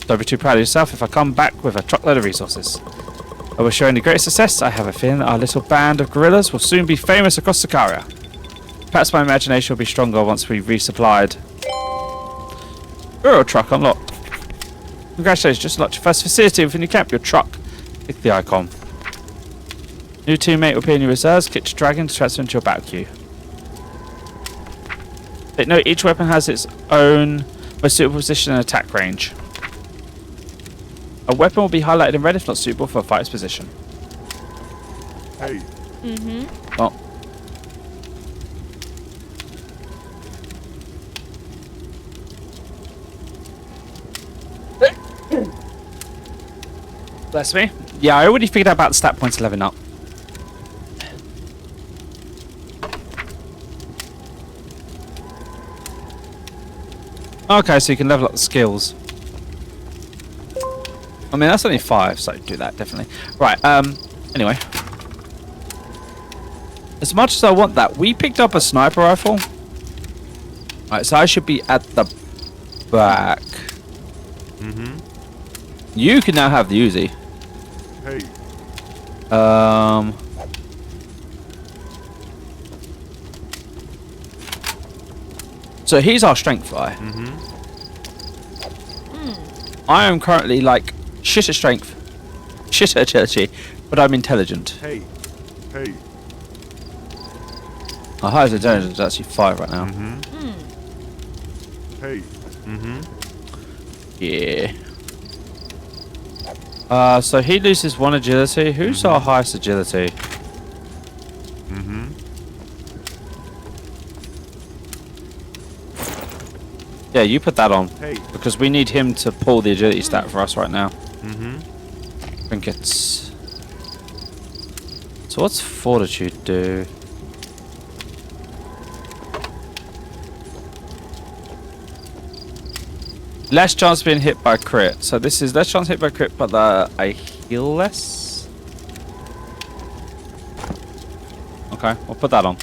Don't be too proud of yourself if I come back with a truckload of resources. I wish you only great success. I have a feeling that our little band of guerrillas will soon be famous across Sakaria. Perhaps my imagination will be stronger once we've resupplied. Euro truck unlocked. Congratulations, just unlocked your first facility within your camp, your truck. Click the icon. New teammate will appear in your reserves. Click to dragon to transfer into your battle queue. Take note, each weapon has its own most suitable position and attack range. A weapon will be highlighted in red if not suitable for a fighter's position. Hey. Well. Bless me. Yeah, I already figured out about the stat points leveling up. Okay, so you can level up the skills. I mean, that's only 5, so do that, definitely. Right, anyway. As much as I want that, we picked up a sniper rifle. Right, so I should be at the back. You can now have the Uzi. Hey. So he's our strength guy. I am currently like shit at strength, shit at agility, but I'm intelligent. Hey. Hey. Our highest intelligence is actually 5 right now. Hey. Yeah. So he loses 1 agility. Who's our highest agility? Yeah, you put that on. Hey. Because we need him to pull the agility stat for us right now. I think it's... So what's fortitude do? Less chance of being hit by crit. So this is less chance hit by crit, but I heal less. Okay, we'll put that on.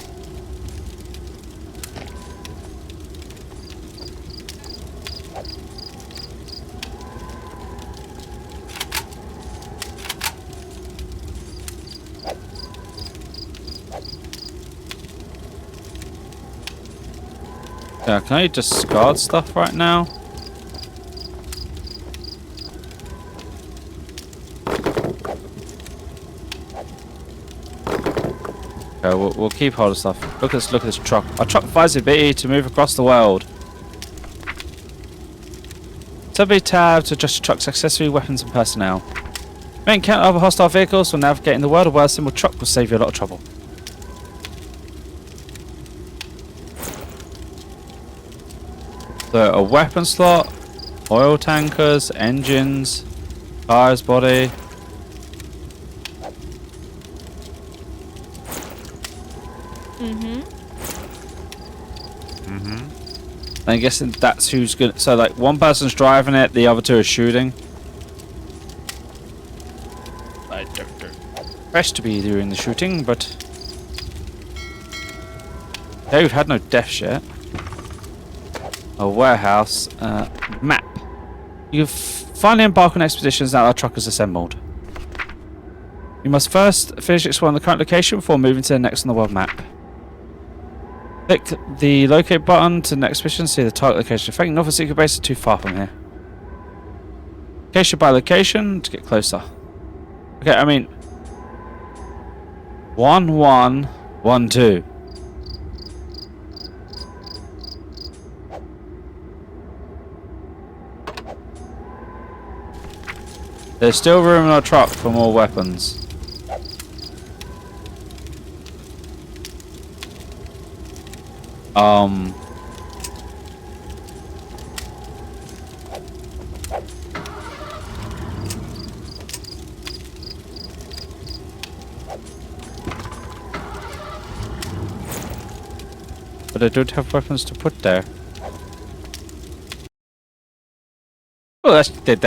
Yeah, can I discard stuff right now? Okay, we'll keep hold of stuff. Look at this truck. Our truck provides the ability to move across the world. Subway tab to adjust your truck's accessory, weapons, and personnel. May encounter other hostile vehicles when navigating the world. A well-assembled truck will save you a lot of trouble. So a weapon slot, oil tankers, engines, tires, body. I'm guessing that's who's good. So like one person's driving it, the other 2 are shooting. I don't know. Best to be doing the shooting, but yeah, we've had no deaths yet. A warehouse map. You've finally embarked on expeditions now our truck is assembled. You must first finish exploring the current location before moving to the next on the world map. Click the locate button to the next mission. See the target location. I think North Secret Base is too far from here. Location by location to get closer. Okay, I mean 1112. There's still room in our truck for more weapons. But I don't have weapons to put there. Oh, that's cute.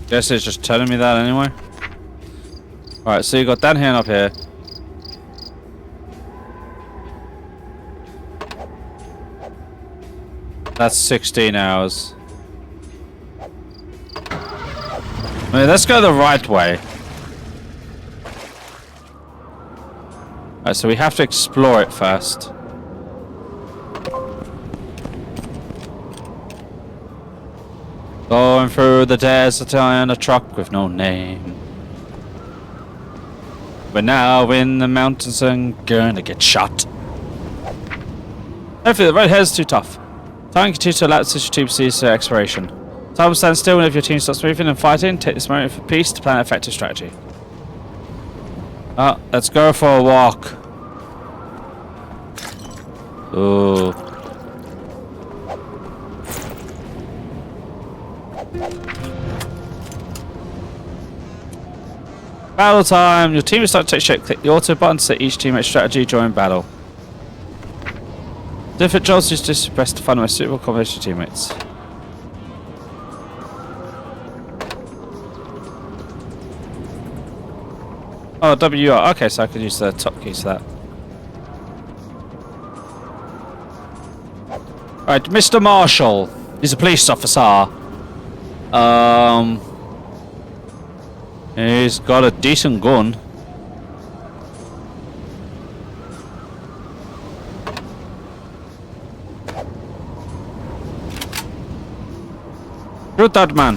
Guess it's just telling me that anyway. Alright, so you got that hand up here. That's 16 hours. I mean, let's go the right way. Alright, so we have to explore it first. Going through the desert in a truck with no name. We're now in the mountains and gonna get shot. Hopefully the road here's too tough. Time continue to allow such tube sees to exploration. Time will stand still whenever your team stops moving and fighting. Take this moment for peace to plan an effective strategy. Let's go for a walk. Ooh. Battle time! Your team is starting to take shape. Click the auto button to set each teammate's strategy during battle. Different jobs use to press to find the most suitable combination of teammates. Oh, WR. Okay, so I can use the top keys for that. Alright, Mr. Marshall. He's a police officer. He's got a decent gun. Shoot that man.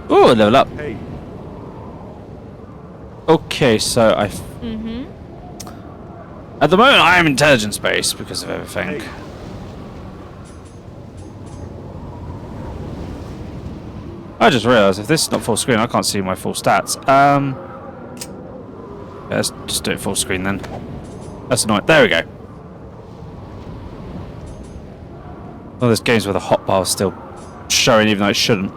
Ooh, level up. Hey. Okay, so at the moment I am intelligence based because of everything. Hey. I just realised if this is not full screen, I can't see my full stats. Yeah, let's just do it full screen then. That's annoying. There we go. Well, there's games where the hotbar is still showing even though it shouldn't.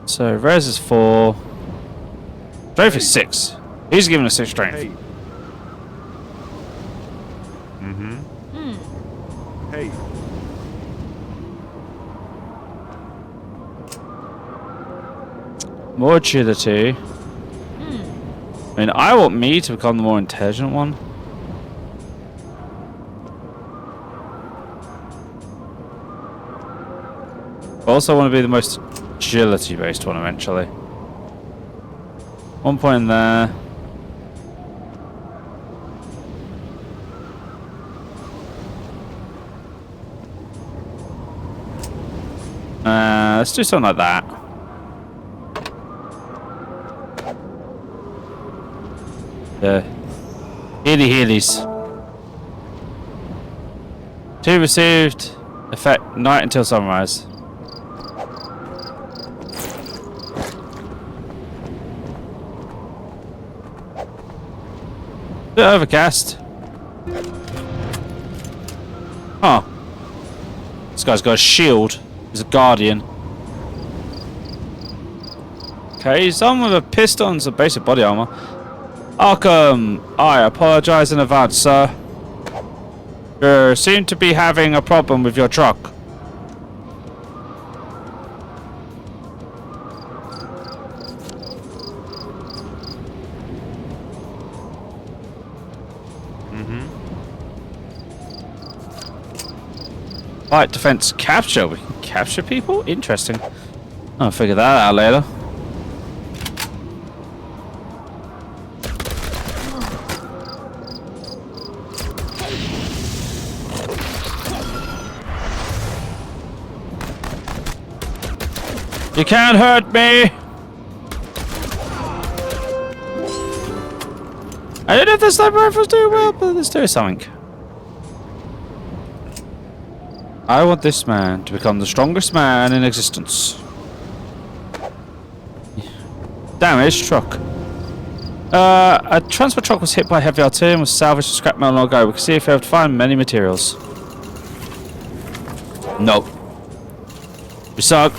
So Rez is 4. Strength is 6. He's giving us 6 strength. Hey. Hey. More agility. I mean, I want me to become the more intelligent one. I also want to be the most agility based one eventually. 1 point in there. Let's do something like that. Yeah. Healies. 2 received. Effect night until sunrise. Bit overcast. Oh. This guy's got a shield. He's a guardian. Okay, he's on with a pistol and some basic body armor. Arkham, I apologize in advance, sir. You seem to be having a problem with your truck. Light defense capture. We can capture people? Interesting. I'll figure that out later. You can't hurt me! I don't know if the sniper rifle's doing well, but let's do something. I want this man to become the strongest man in existence. Damaged truck. A transport truck was hit by heavy artillery and was salvaged to scrap metal and go. We can see if we have to find many materials. No. You suck.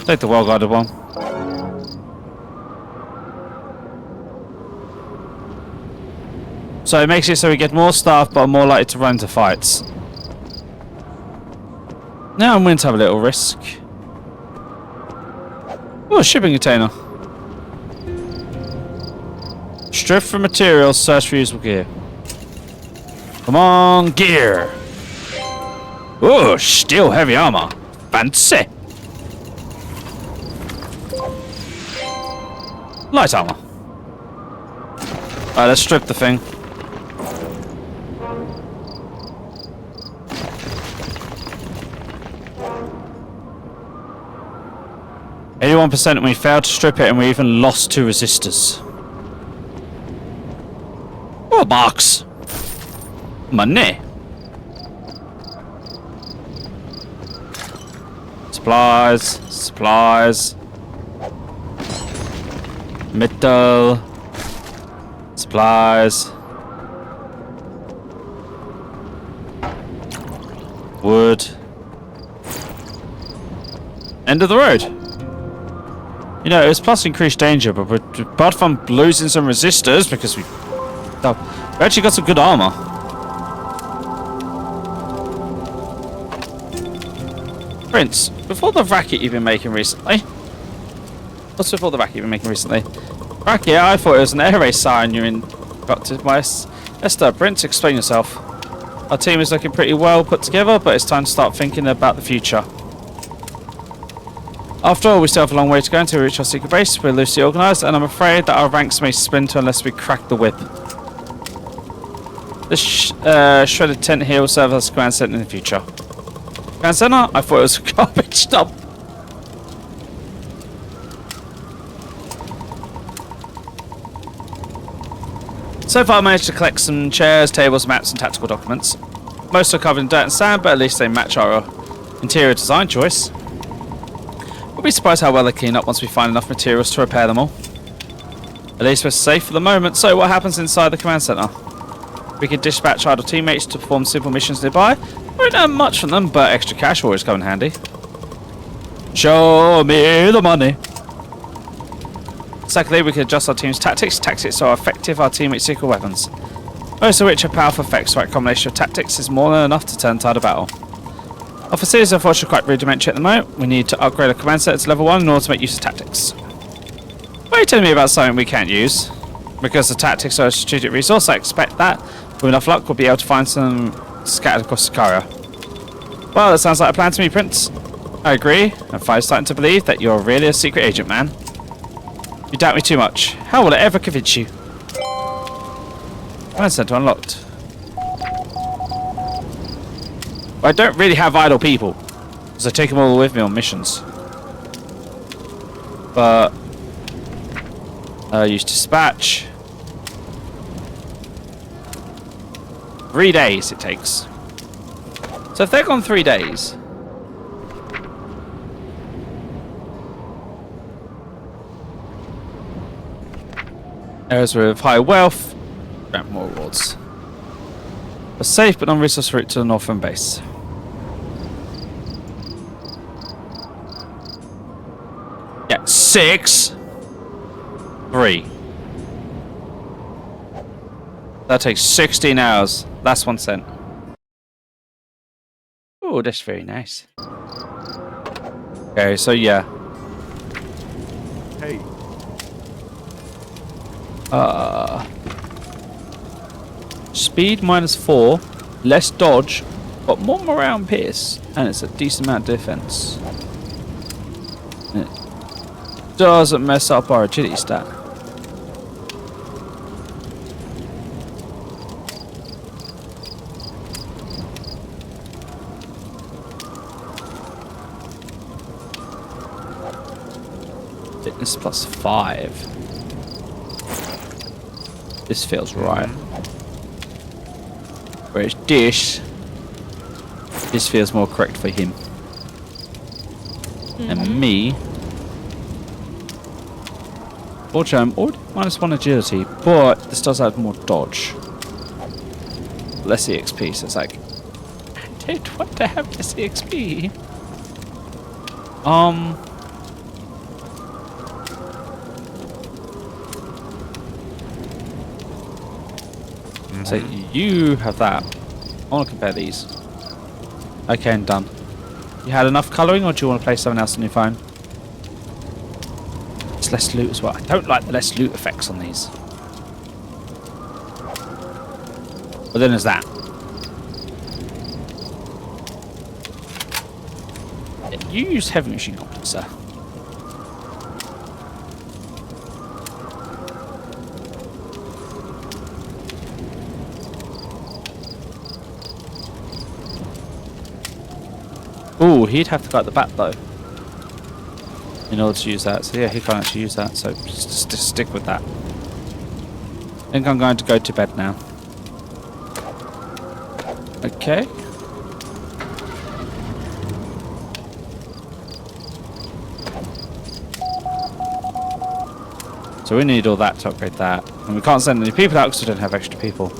Take the well-guarded one. So it makes it so we get more staff but are more likely to run into fights. Now I'm willing to have a little risk. Oh, a shipping container. Strip for materials, search for usable gear. Come on, gear! Oh, steel heavy armor. Fancy! Light armor. Alright, let's strip the thing. %, and we failed to strip it, and we even lost 2 resistors. Power box. Money. Supplies. Metal. Supplies. Wood. End of the road. You know, it was plus increased danger, but apart from losing some resistors, because we actually got some good armor. Prince, before the racket you've been making recently. What's before the racket you've been making recently? Racket, I thought it was an air race siren you got to my Esther. Prince, explain yourself. Our team is looking pretty well put together, but it's time to start thinking about the future. After all, we still have a long way to go until we reach our secret base. We're loosely organised, and I'm afraid that our ranks may splinter unless we crack the whip. This shredded tent here will serve as a command centre in the future. Command centre? I thought it was a garbage dump. So far I managed to collect some chairs, tables, maps and tactical documents. Most are covered in dirt and sand, but at least they match our interior design choice. We'll be surprised how well they clean up once we find enough materials to repair them all. At least we're safe for the moment. So what happens inside the command centre? We can dispatch idle teammates to perform simple missions nearby. We don't have much from them, but extra cash will always come in handy. Show me the money. Secondly, we can adjust our team's tactics. Tactics are effective, our teammates' secret weapons. Most of which are powerful effects, so a combination of tactics is more than enough to turn tide of battle. Our facilities are unfortunately quite rudimentary at the moment. We need to upgrade our command center to level 1 in order to make use of tactics. Why are you telling me about something we can't use? Because the tactics are a strategic resource, I expect that, with enough luck, we'll be able to find some scattered across Sicaria. Well, that sounds like a plan to me, Prince. I agree. I'm finally starting to believe that you're really a secret agent, man. You doubt me too much. How will I ever convince you? Command center unlocked. I don't really have idle people, because I take them all with me on missions. But use dispatch. 3 days it takes. So if they're gone 3 days. Areas with high wealth, grant more rewards. A safe but non-resource route to the northern base. Yeah, 6. 3. That takes 16 hours. That's 1 cent. Oh, that's very nice. Okay, so yeah. Hey. Speed -4, less dodge, but more morale and pierce, and it's a decent amount of defense. And it doesn't mess up our agility stat. Fitness +5. This feels right. Whereas this feels more correct for him. And me. Fortunately, I'm already -1 agility, but this does add more dodge. Less EXP, so it's like, I don't want to have less EXP. So you have that. I want to compare these. Okay, and done. You had enough colouring, or do you want to play something else on your phone? It's less loot as well. I don't like the less loot effects on these. But then there's that. You use heavy machine gun, sir. Ooh, he'd have to go at the back though, in order to use that. So yeah, he can't actually use that. So just stick with that. I think I'm going to go to bed now. Okay. So we need all that to upgrade that. And we can't send any people out because we don't have extra people.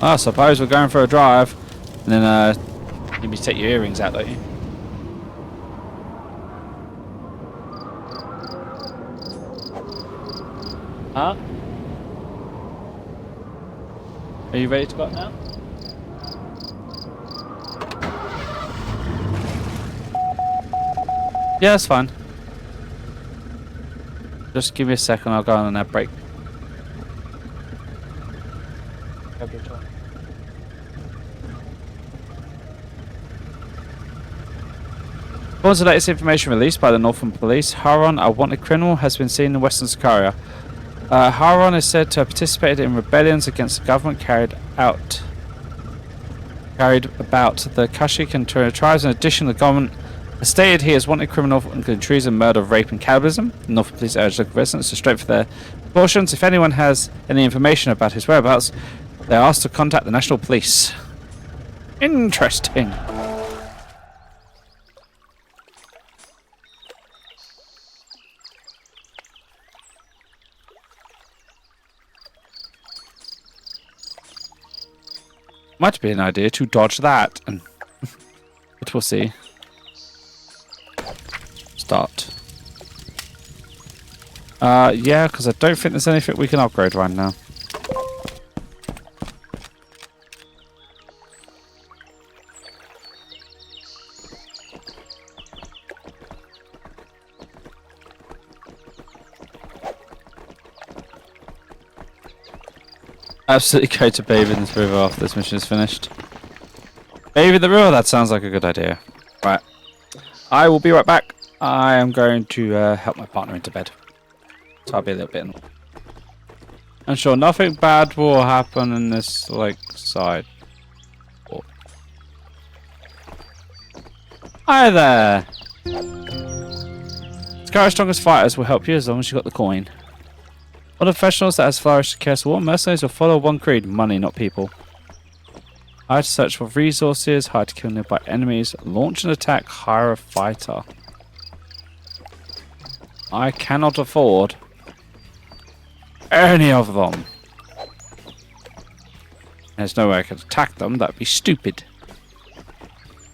I suppose we're going for a drive. And then you need to take your earrings out, don't you? Huh? Are you ready to go up now? Yeah, that's fine. Just give me a second, I'll go on an ad break. According to the latest information released by the Northern Police, Haron, a wanted criminal, has been seen in Western Sicaria. Haron is said to have participated in rebellions against the government carried about the Kashik and Tuareg tribes. In addition, the government has stated he is wanted criminal including treason, murder, rape and cannibalism. The Northern Police urge local residents to straight for their precautions. If anyone has any information about his whereabouts, they are asked to contact the National Police. Interesting. Might be an idea to dodge that, and but we'll see. Start. Yeah, because I don't think there's anything we can upgrade right now. Absolutely go to bathe in this river after this mission is finished. Bathe in the river? That sounds like a good idea. Right. I will be right back. I am going to help my partner into bed. So I'll be a little bit annoyed. And sure, nothing bad will happen in this, like, side. Oh. Hi there! Scaria's strongest fighters will help you as long as you got the coin. All the professionals that has flourished in Chaos War, mercenaries will follow one creed, money, not people. Hire to search for resources, hire to kill nearby enemies, launch an attack, hire a fighter. I cannot afford any of them. There's no way I could attack them, that'd be stupid.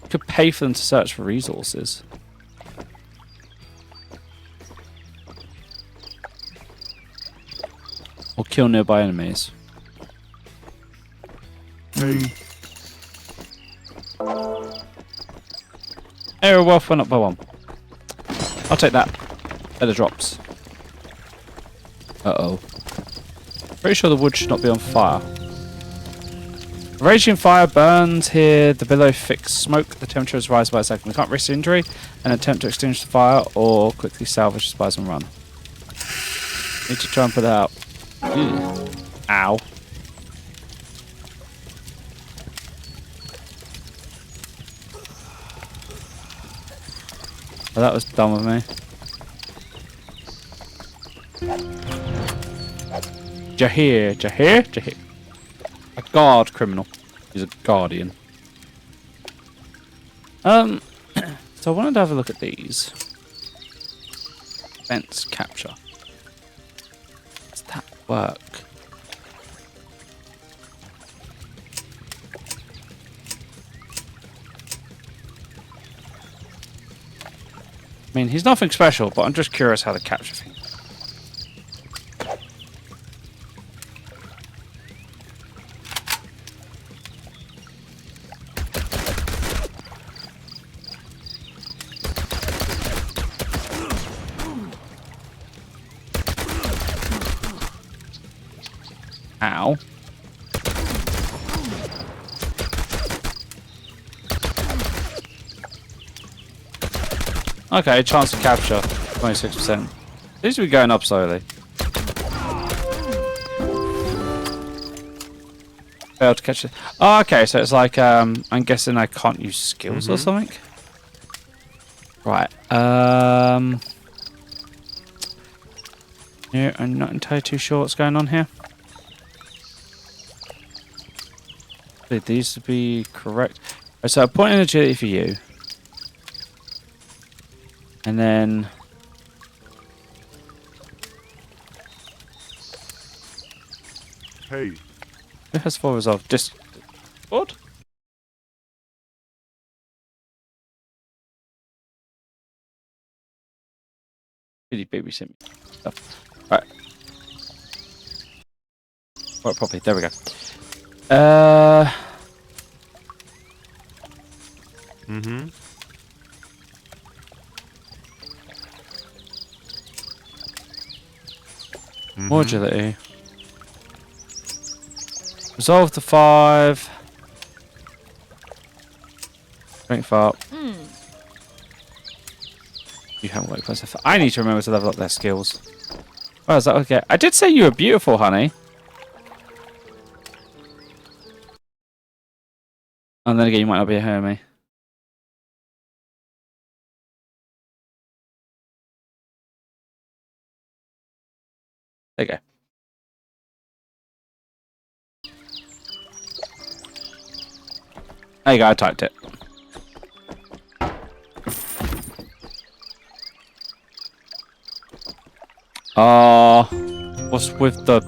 I could pay for them to search for resources. Or kill nearby enemies. Hey, Area wealth went up by 1. I'll take that. Better drops. Uh-oh. Pretty sure the wood should not be on fire. Raging fire burns here. The billow thick smoke. The temperature has risen by a second. We can't risk injury and attempt to extinguish the fire or quickly salvage the spies and run. Need to try and put it out. Ew. Ow. Oh, that was dumb of me. Jahir. A guard criminal. He's a guardian. So I wanted to have a look at these. Fence capture. Does that work? I mean, he's nothing special, but I'm just curious how to capture things. Ow. Okay, chance to capture, 26%. These will be going up slowly. Failed to catch it. Oh, okay, so it's like, I'm guessing I can't use skills or something? Right, Yeah, I'm not entirely too sure what's going on here. These to be correct. Right, so a point in agility for you. And then... Hey, Who has 4 resolve? Discord? Did he babysit me? Stuff. Right. Right, properly. There we go. mm-hmm. More agility. Resolve to 5. Strength up. You haven't worked close enough. I need to remember to level up their skills. Oh, is that okay? I did say you were beautiful, honey. And then again, you might not be a Hermie. There you go. There you go, I typed it. What's with the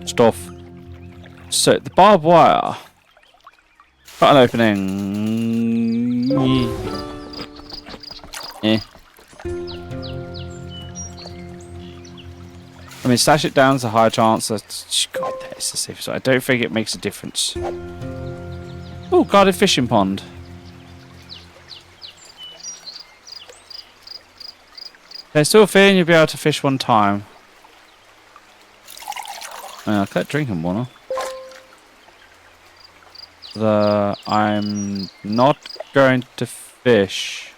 stuff? So, the barbed wire. Got an opening. Yeah. I mean, stash it down to a higher chance. God, that's the safe side. I don't think it makes a difference. Oh, guarded fishing pond. There's still a feeling you'll be able to fish one time. I collect drinking water. I'm not going to fish.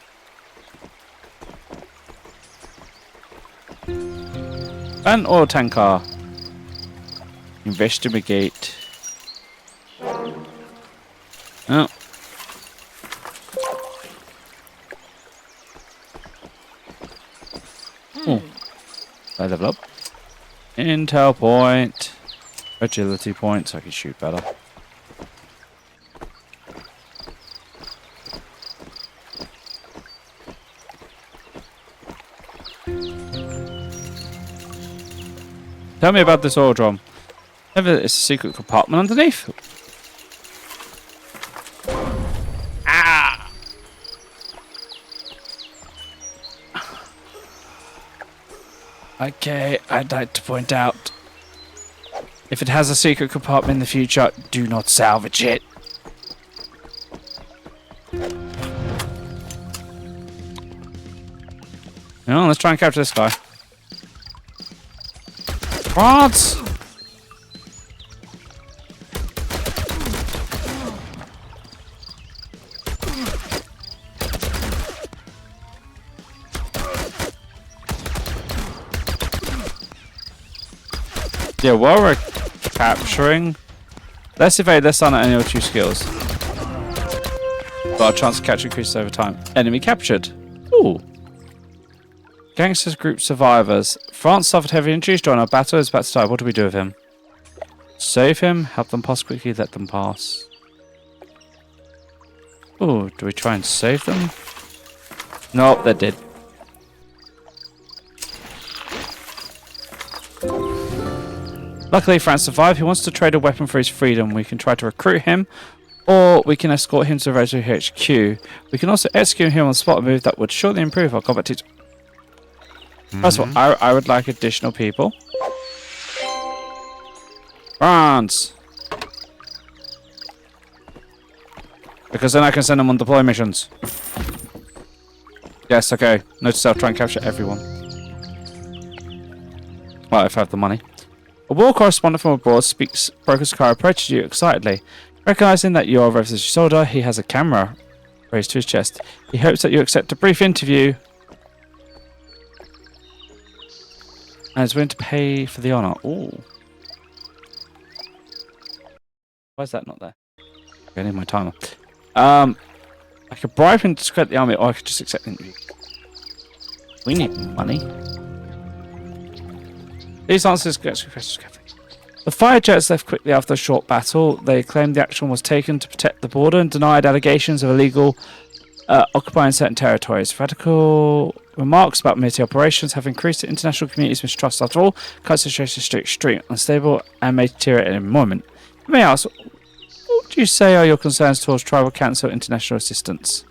An oil tanker. Investigate. Oh. Oh. I level up. Intel point. Agility point so I can shoot better. Tell me about this oil drum. Maybe it's a secret compartment underneath. Ah! Okay, I'd like to point out, if it has a secret compartment in the future, do not salvage it. Now, let's try and capture this guy. What? Yeah, while we're capturing, let's evade this on any of 2 skills. But our chance to catch increases over time. Enemy captured. Ooh. Gangsters group survivors. France suffered heavy injuries during our battle. Is about to die. What do we do with him? Save him. Help them pass quickly. Let them pass. Oh, do we try and save them? Nope, they're dead. Luckily, France survived. He wants to trade a weapon for his freedom. We can try to recruit him, or we can escort him to Rezo HQ. We can also execute him on the spot, a move that would surely improve our combat teach. First of all, I would like additional people. France! Because then I can send them on deploy missions. Yes, okay. Note to self, try and capture everyone. Well, if I have the money. A war correspondent from abroad speaks. Broker Sakara approaches you excitedly. Recognizing that you are a revolutionary soldier, he has a camera raised to his chest. He hopes that you accept a brief interview. And is willing to pay for the honor. Ooh. Why is that not there? I need my timer. I could bribe him to discredit the army, or I could just accept the interview. We need money. These answers get questions carefully. The fire jets left quickly after a short battle. They claimed the action was taken to protect the border and denied allegations of illegal occupying certain territories. Radical remarks about military operations have increased the international community's mistrust. After all, current situation is extreme, unstable, and may deteriorate at any moment. May I ask, what would you say are your concerns towards tribal council international assistance?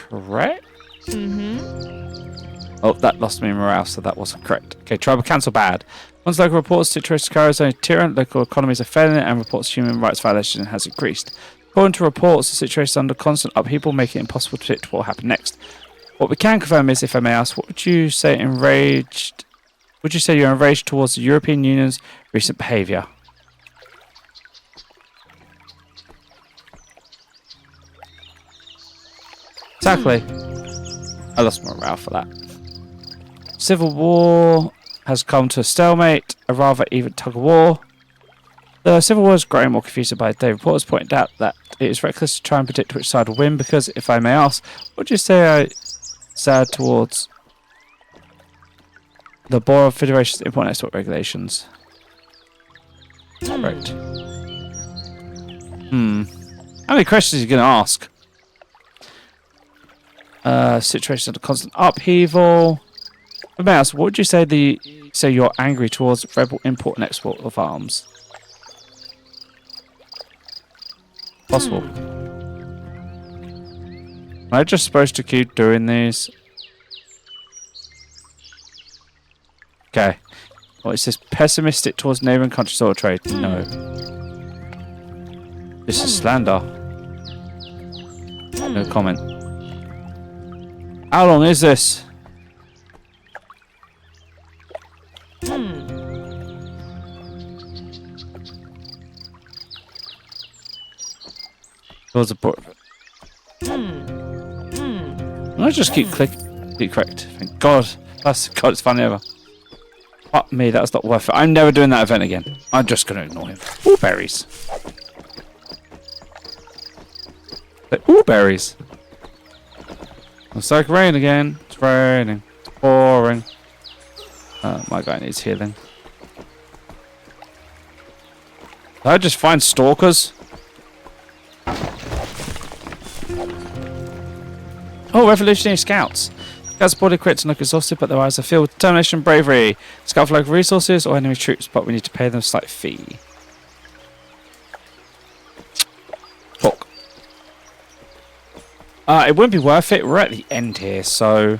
Correct? Oh, that lost me morale, so that wasn't correct. Okay, tribal council bad. Once local reports situation Sakaria is only tyrant, local economies are failing, and reports of human rights violation has increased. According to reports, the situation is under constant upheaval, making it impossible to predict what will happen next. What we can confirm is, if I may ask, what would you say enraged? Would you say you're enraged towards the European Union's recent behaviour? Exactly. I lost morale for that. Civil war has come to a stalemate, a rather even tug of war. The civil war is growing more confusing by the day. Reporters pointed out that it is reckless to try and predict which side will win because, if I may ask, would you say I sad towards the Board of Federation's import and export regulations? Right. How many questions are you going to ask? Situation under constant upheaval. May I ask, what would you say you're angry towards rebel import and export of arms? Possible. Am I just supposed to keep doing these? Okay. What is this? Pessimistic towards neighbouring countries or trade? No. This is slander. No comment. How long is this? Towards the board. I just keep clicking. Keep correct. Thank God. God, it's funny ever. Fuck me, that's not worth it. I'm never doing that event again. I'm just going to ignore him. Ooh, berries. Ooh, berries. It's like rain again. It's raining. It's pouring. My guy needs healing. Did I just find stalkers? Oh, revolutionary scouts. Scouts boarded crits and look exhausted, but their eyes are filled with determination and bravery. Scout for local resources or enemy troops, but we need to pay them a slight fee. Fuck. It wouldn't be worth it. We're at the end here, so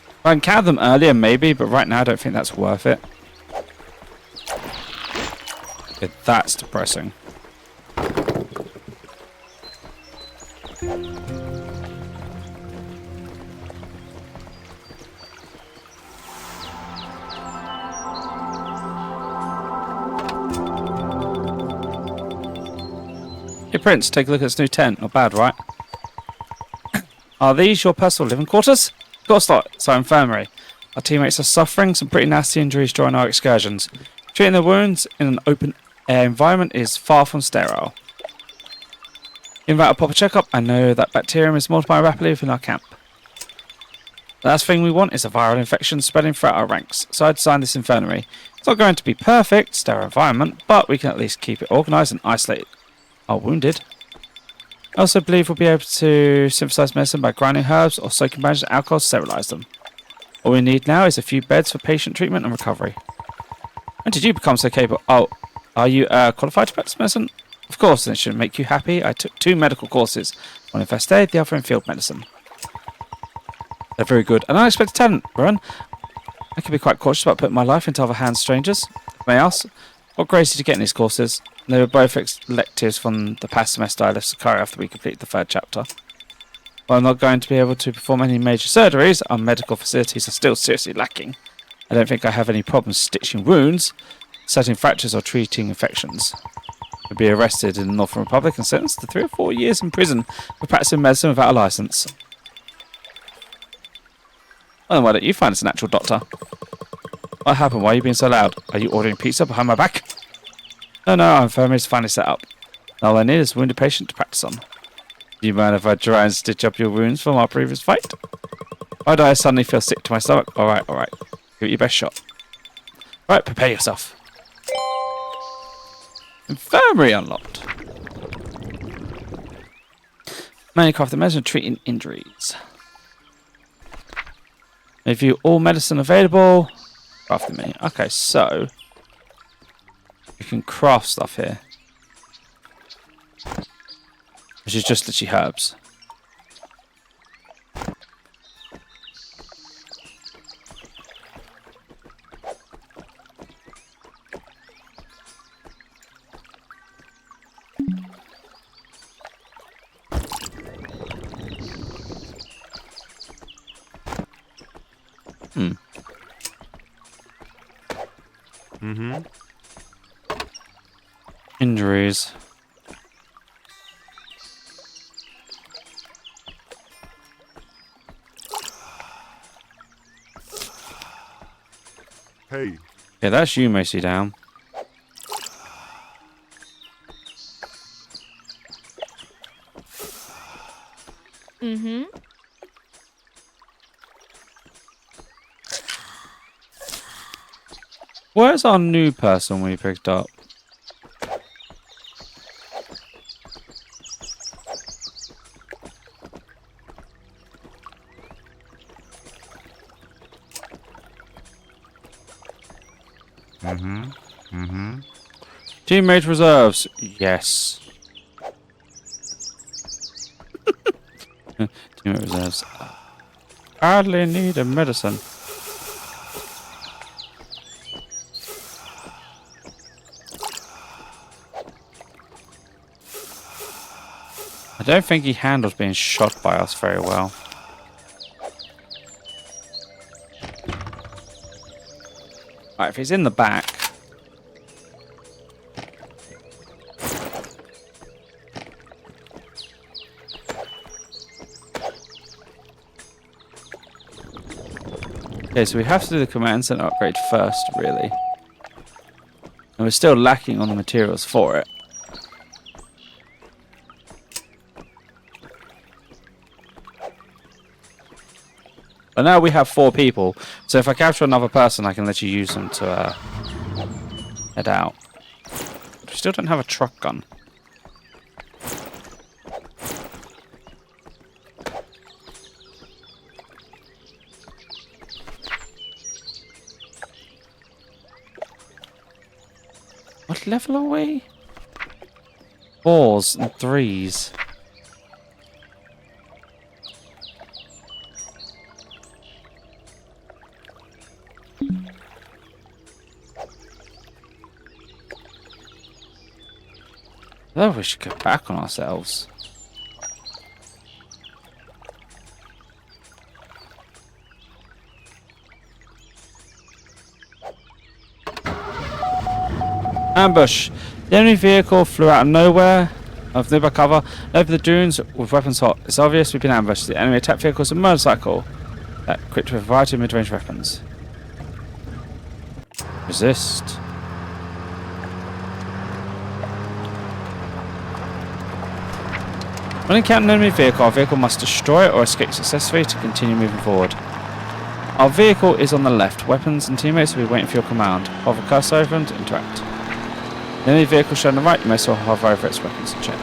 if I can count them earlier, maybe, but right now I don't think that's worth it. Yeah, that's depressing. Hey Prince, take a look at this new tent. Not bad, right? Are these your personal living quarters? Of course not. It's our infirmary. Our teammates are suffering some pretty nasty injuries during our excursions. Treating their wounds in an open air environment is far from sterile. Even without a proper checkup, I know that bacterium is multiplying rapidly within our camp. The last thing we want is a viral infection spreading throughout our ranks, so I designed this infirmary. It's not going to be perfect, sterile environment, but we can at least keep it organised and isolated. Are wounded. I also believe we'll be able to synthesize medicine by grinding herbs or soaking bandages in alcohol to sterilize them. All we need now is a few beds for patient treatment and recovery. When did you become so capable? Oh, are you qualified to practice medicine? Of course, and it should make you happy. I took 2 medical courses, one in first aid, the other in field medicine. They're very good. An unexpected talent, Baron. I can be quite cautious about putting my life into other hands, strangers. May I ask, what grades did you get in these courses? They were both electives from the past semester. I left Sakaria after we completed the 3rd chapter. While I'm not going to be able to perform any major surgeries, our medical facilities are still seriously lacking. I don't think I have any problems stitching wounds, setting fractures or treating infections. I'll be arrested in the Northern Republic and sentenced to 3 or 4 years in prison for practicing medicine without a license. Well, then why don't you find us an actual doctor? What happened? Why are you being so loud? Are you ordering pizza behind my back? No, our infirmary is finally set up. All I need is a wounded patient to practice on. Do you mind if I try and stitch up your wounds from our previous fight? Why do I suddenly feel sick to my stomach? Alright. Give it your best shot. Right, prepare yourself. Infirmary unlocked. Manufacture the medicine treating injuries. Review all medicine available. Craft the menu. Okay, so you can craft stuff here. Which is just literally herbs. Injuries. Hey, Yeah, that's you mostly down. Mm-hmm. Where's our new person we picked up? Teammate reserves. Yes. Teammate reserves. Hardly need a medicine. I don't think he handles being shot by us very well. Right, if he's in the back. Okay, so we have to do the command center upgrade first, really. And we're still lacking on the materials for it. But now we have 4 people, so if I capture another person, I can let you use them to head out. We still don't have a truck gun. What level are we? 4s and 3s. I think we should get back on ourselves. Ambush. The enemy vehicle flew out of nowhere, of nearby cover, over the dunes with weapons hot. It's obvious we've been ambushed. The enemy attack vehicle is a motorcycle that equipped with a variety of mid-range weapons. Resist. When encountering an enemy vehicle, our vehicle must destroy it or escape successfully to continue moving forward. Our vehicle is on the left. Weapons and teammates will be waiting for your command. Hover cursor over and interact. The enemy vehicle shown on the right, you may still hover over its weapons and check.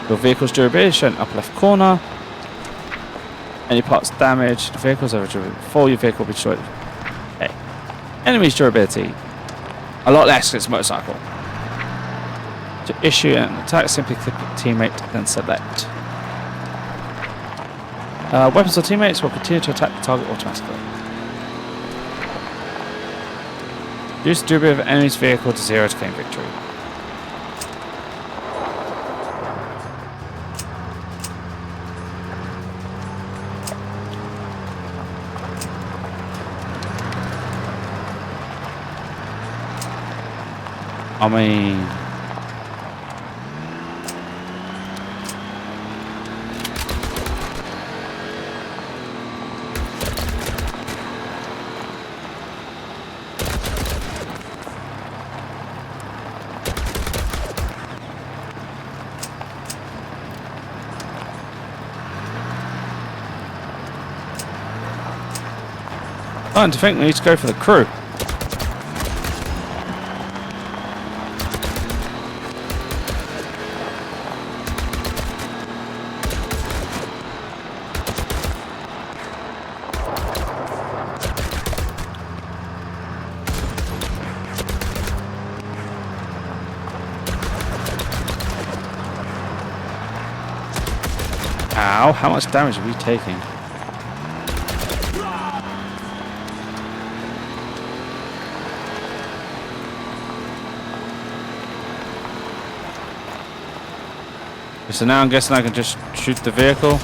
Your vehicle's durability is shown upper left corner. Any parts damaged, the vehicle's over durability before your vehicle will be destroyed. Okay. Enemy's durability. A lot less because it's a motorcycle. To issue an attack, simply click teammate, then select. Weapons or teammates will continue to attack the target automatically. Use the durability of an enemy's vehicle to 0 to claim victory. I mean... Starting to think we need to go for the crew. Ow, how much damage are we taking? So now I'm guessing I can just shoot the vehicle.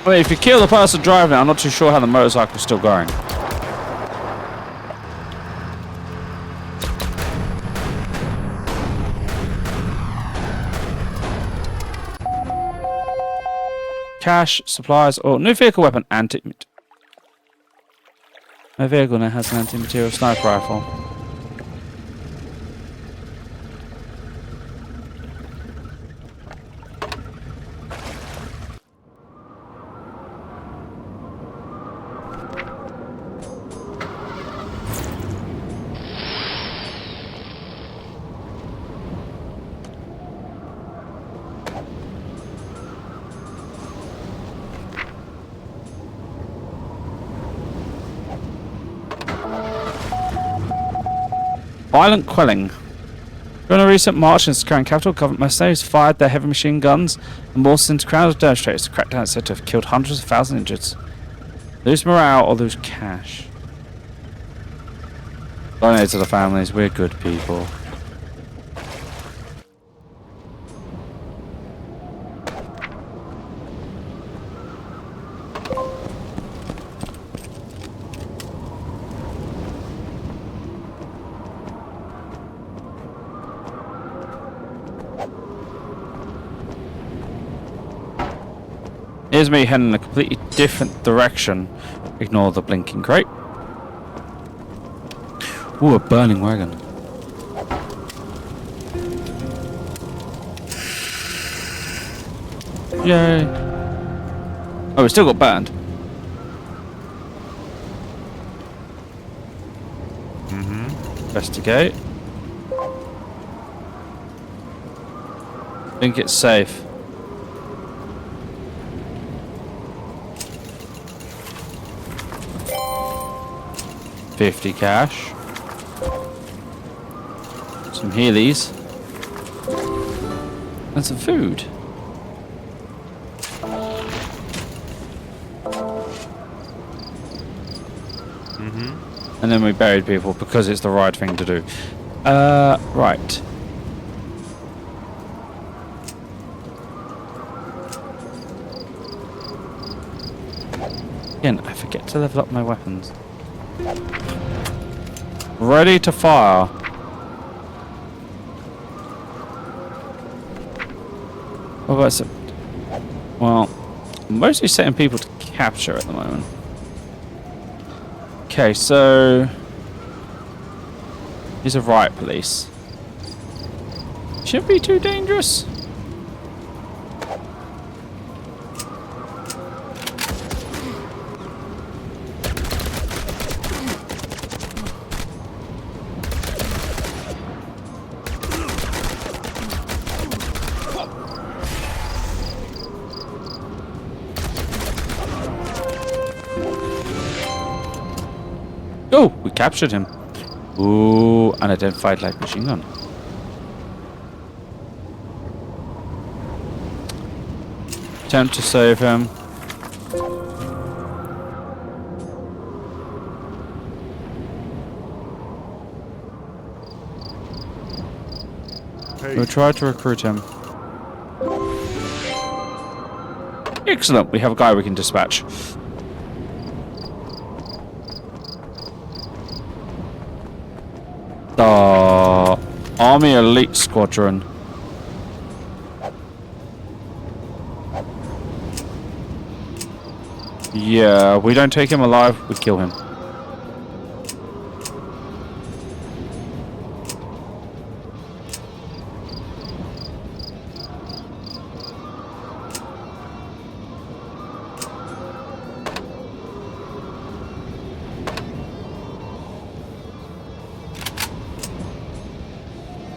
I mean, if you kill the person driving it, I'm not too sure how the motorcycle's still going. Cash, supplies, or new vehicle weapon, anti... My vehicle now has an anti-material sniper rifle. Violent quelling. During a recent march in the Sakarian capital, government mercenaries fired their heavy machine guns and mortars into crowds of demonstrators. The crackdown is said to have killed hundreds of thousands injured. Lose morale or lose cash. Donate to the families, we're good people. Here's me heading in a completely different direction. Ignore the blinking crate. Ooh, a burning wagon. Yay. Oh, we still got burned. Investigate. Think it's safe. $50 cash. Some Heelys. And some food. And then we buried people because it's the right thing to do. Right. Again, I forget to level up my weapons. Ready to fire. What about it? Well, I'm mostly setting people to capture at the moment. Okay, so these are riot police. Shouldn't be too dangerous. Oh, we captured him. Ooh, unidentified light machine gun. Attempt to save him. Hey, We'll try to recruit him. Excellent, we have a guy we can dispatch. The Army Elite Squadron. Yeah, we don't take him alive, we kill him.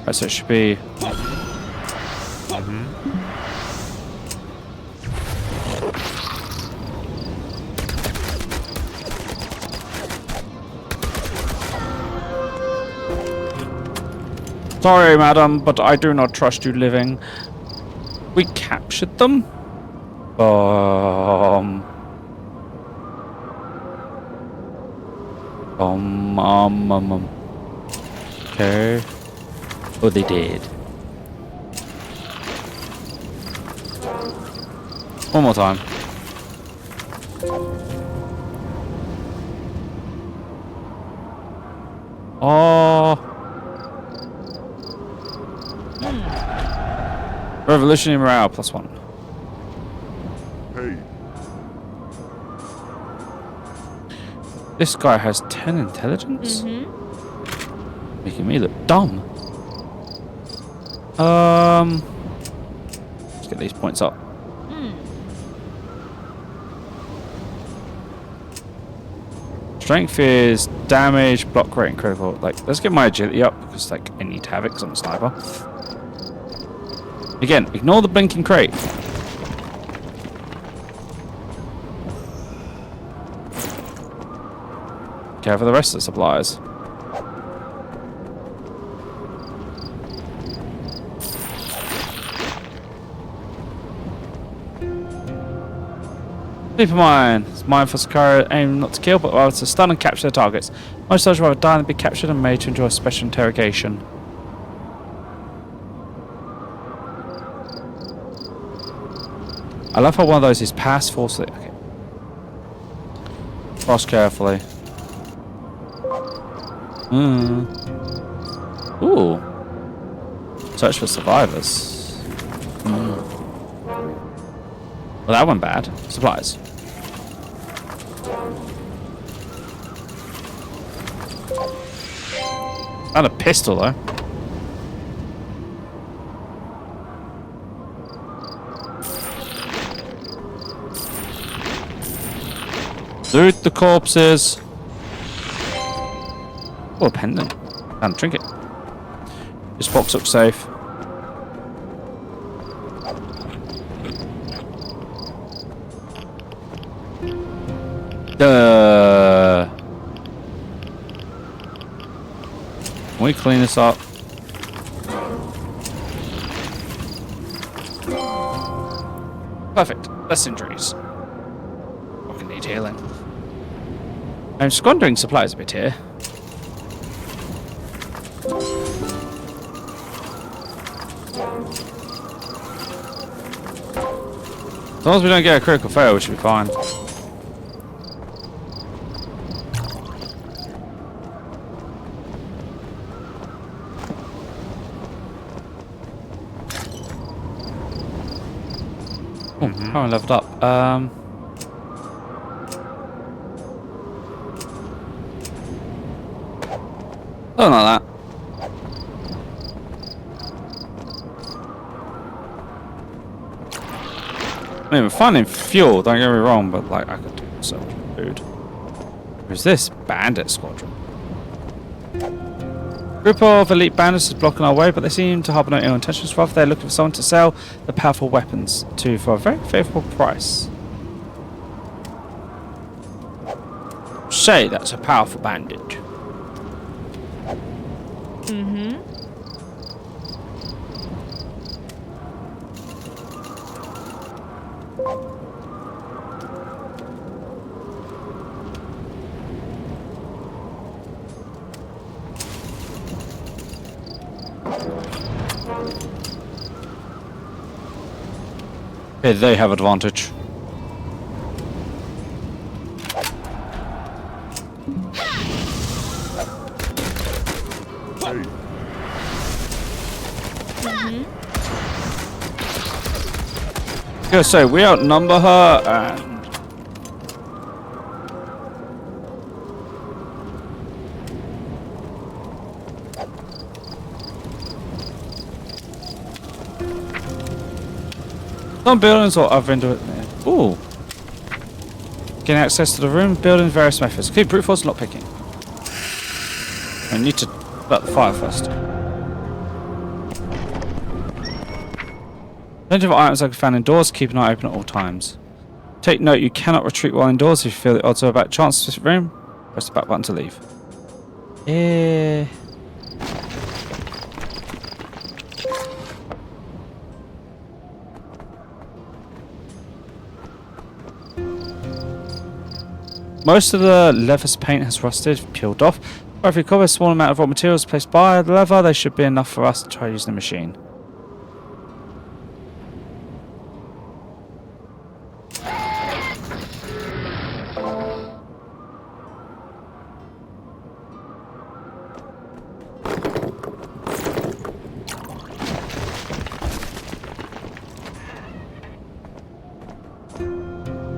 Right, so it should be... Sorry, madam, but I do not trust you living. We captured them? Okay. Oh, they did. One more time. Oh. Revolutionary morale +1. Hey, This guy has 10 intelligence? Mm-hmm. Making me look dumb. Let's get these points up. Strength is damage, block rate, and critical. Like, let's get my agility up because, like, I need to have it because I'm a sniper. Again, ignore the blinking crate. Care for the rest of the supplies. Keep in mind, it's mine for Sicario, aim not to kill, but rather to stun and capture their targets. Most soldiers rather die than be captured and made to enjoy special interrogation. I love how one of those is pass forcefully. Okay. Cross carefully. Ooh. Search for survivors. Well, that went bad. Supplies. Not a pistol, though. Loot the corpses. Oh, a pendant. And a trinket. This box looks safe. Can we clean this up? Perfect. Less injuries. Fucking need healing. I'm squandering supplies a bit here. As long as we don't get a critical fail, we should be fine. Oh, I leveled up. Something like that. I mean, we're finding fuel, don't get me wrong, but like I could do so much food. Who's this? Bandit squadron. Group of elite bandits is blocking our way, but they seem to harbour no ill intentions. Rather, they're looking for someone to sell the powerful weapons to for a very favourable price. Say that's a powerful bandit. Mm-hmm. Okay, they have advantage. hey, Yeah, so we outnumber her and Some buildings or other indoor. Ooh. Gain access to the room, building various methods. Okay, brute force lock picking. I need to put the fire first. Plenty of items I can find indoors. Keep an eye open at all times. Take note: you cannot retreat while indoors. If you feel the odds are about chance to specific room, press the back button to leave. Most of the leather's paint has rusted, peeled off. But if we cover a small amount of raw materials placed by the leather, they should be enough for us to try using the machine.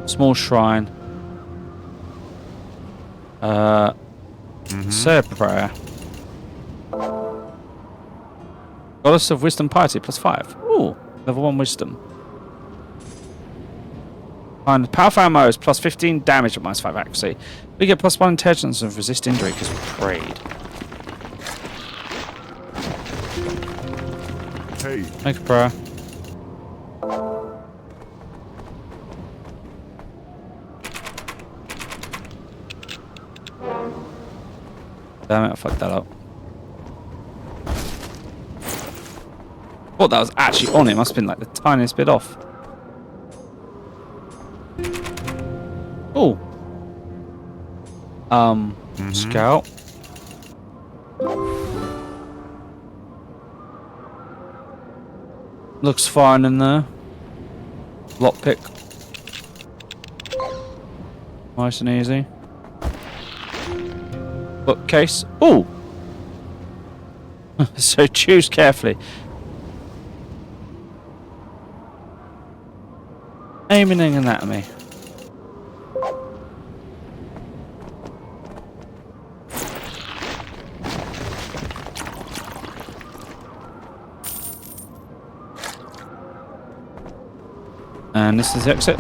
Small shrine. Prayer. Goddess of Wisdom Piety +5. Ooh, level 1 wisdom. And powerful ammo is +15 damage at -5 accuracy. We get +1 intelligence and resist injury because we prayed. Hey, Make a prayer. Damn it, I fucked that up. Thought that was actually on it. Must have been like the tiniest bit off. Oh. Scout. Looks fine in there. Lockpick. Nice and easy. Bookcase. Oh! So choose carefully. Aiming and anatomy. And this is the exit.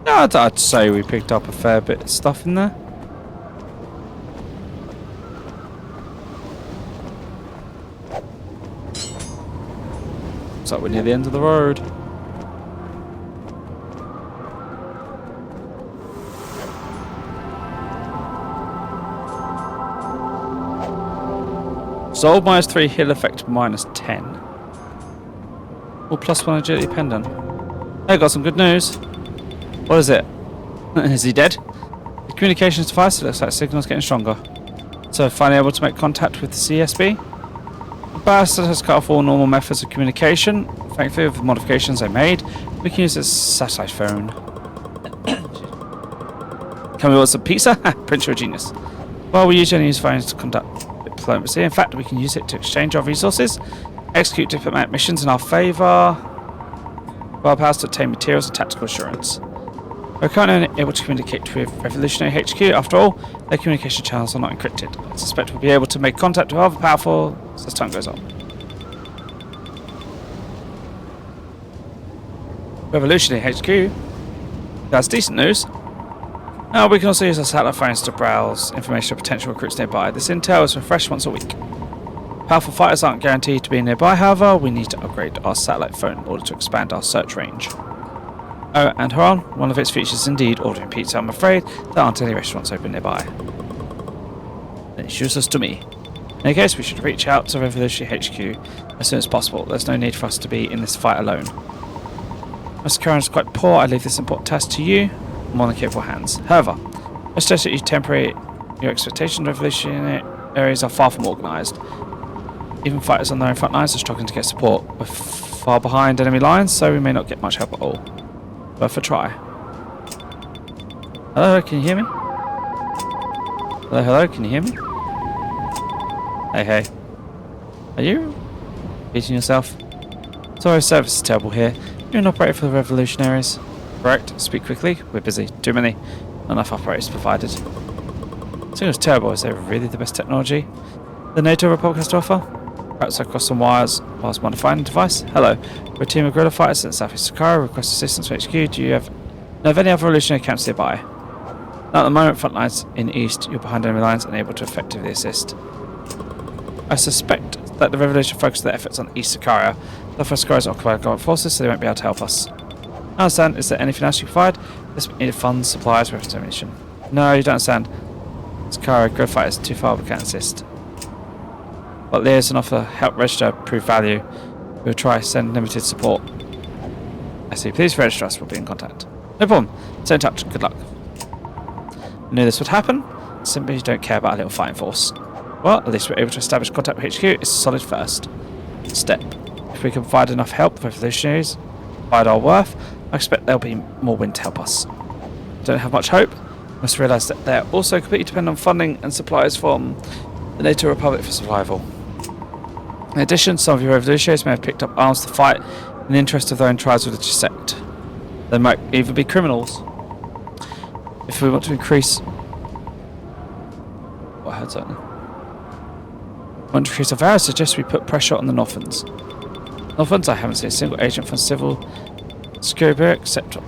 I'd say we picked up a fair bit of stuff in there. Looks like we're near the end of the road. Resolve -3, heal effect -10. Or +1 agility pendant. Hey, got some good news. What is it? Is he dead? The communications device looks like the signal's getting stronger. So finally able to make contact with the CSB. The bastard has cut off all normal methods of communication. Thankfully, with the modifications I made, we can use this satellite phone. Can we order some pizza? Prince, you're a genius. Well, we usually use phones to conduct diplomacy. In fact, we can use it to exchange our resources, execute diplomatic missions in our favour, while powers to obtain materials and tactical assurance. We're currently able to communicate with Revolutionary HQ. After all, their communication channels are not encrypted. I suspect we'll be able to make contact with other powerful as time goes on. Revolutionary HQ? That's decent news. Now we can also use our satellite phones to browse information of potential recruits nearby. This intel is refreshed once a week. Powerful fighters aren't guaranteed to be nearby, however, we need to upgrade our satellite phone in order to expand our search range. Oh, and hold on, one of its features is indeed ordering pizza. I'm afraid there aren't any restaurants open nearby. Then it's useless to me. In any case, we should reach out to Revolutionary HQ as soon as possible. There's no need for us to be in this fight alone. Mr. Curran is quite poor. I leave this important task to you. More than capable hands. However, I suggest that you temper your expectations. Revolutionary areas are far from organised. Even fighters on their own front lines are struggling to get support. We're far behind enemy lines, so we may not get much help at all. Worth a try. Hello, can you hear me? Hello, can you hear me? Hey. Are you beating yourself? Sorry, service is terrible here. You're an operator for the Revolutionaries. Correct. Speak quickly. We're busy. Too many. Not enough operators provided. Signal's terrible. Is there really the best technology the NATO Republic has to offer? Perhaps across some wires whilst modifying the device. Hello. We're a team of guerrilla fighters in Southeast Sakara. Request assistance from HQ. Do you know of any other revolutionary camps nearby? Now, at the moment, front lines in the east. You're behind enemy lines and able to effectively assist. I suspect that the revolution focused their efforts on East Sakaria. Southwest Sakaria is occupied by government forces, so they won't be able to help us. I understand. Is there anything else you provide? This needed funds, supplies, weapons, ammunition. No, you don't understand. Sakaria, guerrilla fighters too far, we can't assist. But liaison offer help register, prove value. We'll try send limited support. I see. Please register us. We'll be in contact. No problem. Stay in touch. Good luck. I knew this would happen. Simply don't care about a little fighting force. Well, at least we're able to establish contact with HQ. It's a solid first step. If we can provide enough help for revolutionaries, provide our worth, I expect there'll be more wind to help us. Don't have much hope. Must realise that they're also completely dependent on funding and supplies from the NATO Republic for survival. In addition, some of your revolutionaries may have picked up arms to fight in the interest of their own tribes or religious sect. They might even be criminals. If we want to increase... Oh, I heard something. Want to increase our value, I suggest we put pressure on the Northlands. Northlands, I haven't seen a single agent from civil security except...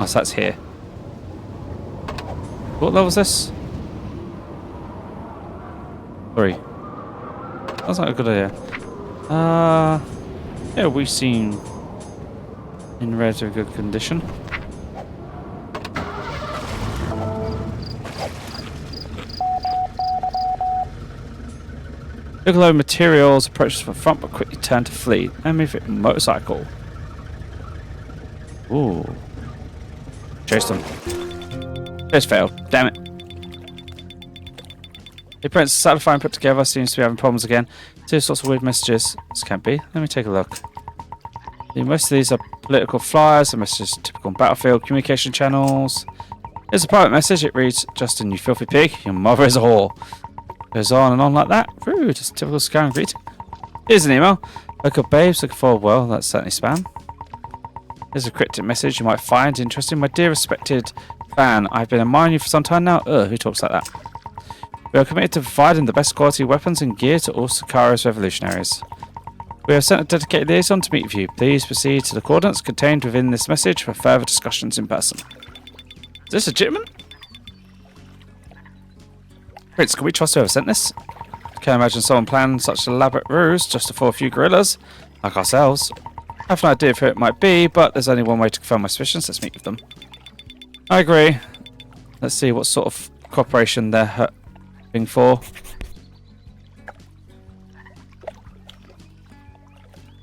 Oh, so that's here. What level is this? 3. That's not a good idea. Yeah, we seem in relatively good condition. Bigelow materials approaches from front but quickly turn to flee. Enemy motorcycle. Ooh. Chase them. Chase failed. Damn it. The apprentice satisfying put together seems to be having problems again. Two sorts of weird messages. This can't be. Let me take a look. Most of these are political flyers. The messages are typical battlefield communication channels. Here's a private message. It reads, Justin, you filthy pig. Your mother is a whore. Goes on and on like that. Rude. Just typical scam greeting. Here's an email. Local babes looking forward. Well, that's certainly spam. Here's a cryptic message you might find interesting. My dear respected fan, I've been admiring you for some time now. Ugh, who talks like that? We are committed to providing the best quality weapons and gear to all Sicaria's revolutionaries. We have sent a dedicated liaison to meet with you. Please proceed to the coordinates contained within this message for further discussions in person. Is this legitimate? Prince, can we trust whoever sent this? Can't imagine someone planned such an elaborate ruse just to fool a few guerrillas like ourselves. I have an idea of who it might be, but there's only one way to confirm my suspicions. Let's meet with them. I agree. Let's see what sort of cooperation they're hoping for.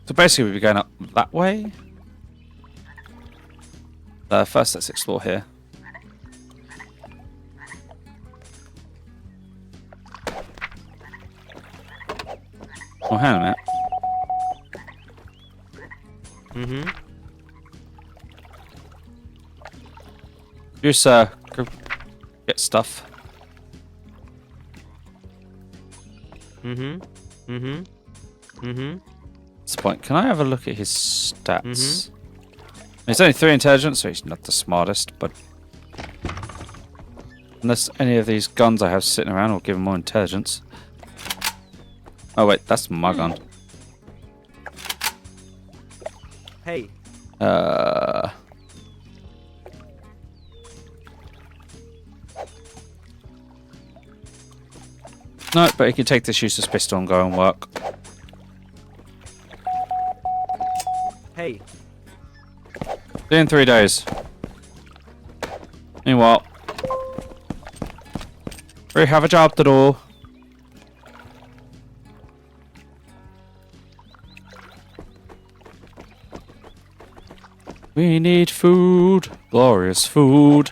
So basically we'll be going up that way. First let's explore here. Oh, hang on a minute. Mm-hmm. You, sir, go get stuff. Mm-hmm. Mm-hmm. Mm-hmm. What's the point? Can I have a look at his stats? He's only 3 intelligence, so he's not the smartest, but unless any of these guns I have sitting around will give him more intelligence. Oh wait, that's my gun. Hey. No, but he can take this useless pistol and go and work. Hey. See you in 3 days. Meanwhile, we have a job to do. We need food, glorious food.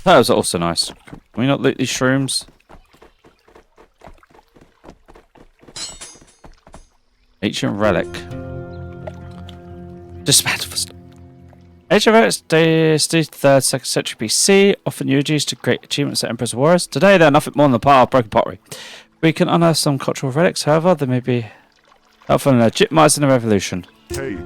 That was also nice. Can we not loot these shrooms? Ancient relic. Dismantle for stuff. Ancient relics dates the 3rd, 2nd century BC, often used to great achievements at Emperor's Warriors. Today they are nothing more than a pile of broken pottery. We can unearth some cultural relics, however, they may be helpful in legitimizing the revolution. Hey.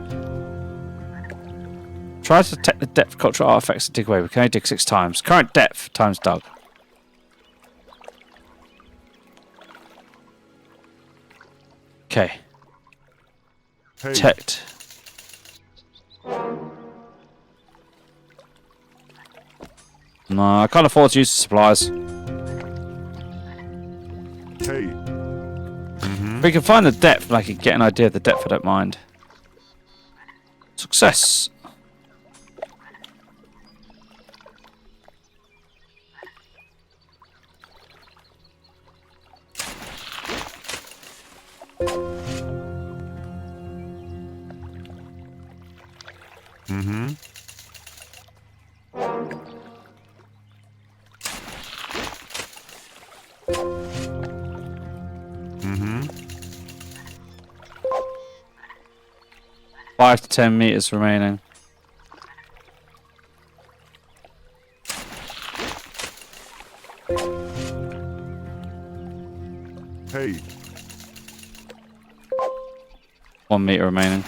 Try to detect the depth of cultural artifacts and dig away. We can only dig 6 times. Current depth times dug. Okay. Hey. Detect. No, I can't afford to use the supplies. Hey. If we can find the depth and I can get an idea of the depth, I don't mind. Success. Mm-hmm. Mm-hmm. 5 to 10 meters remaining. Hey. 1 meter remaining.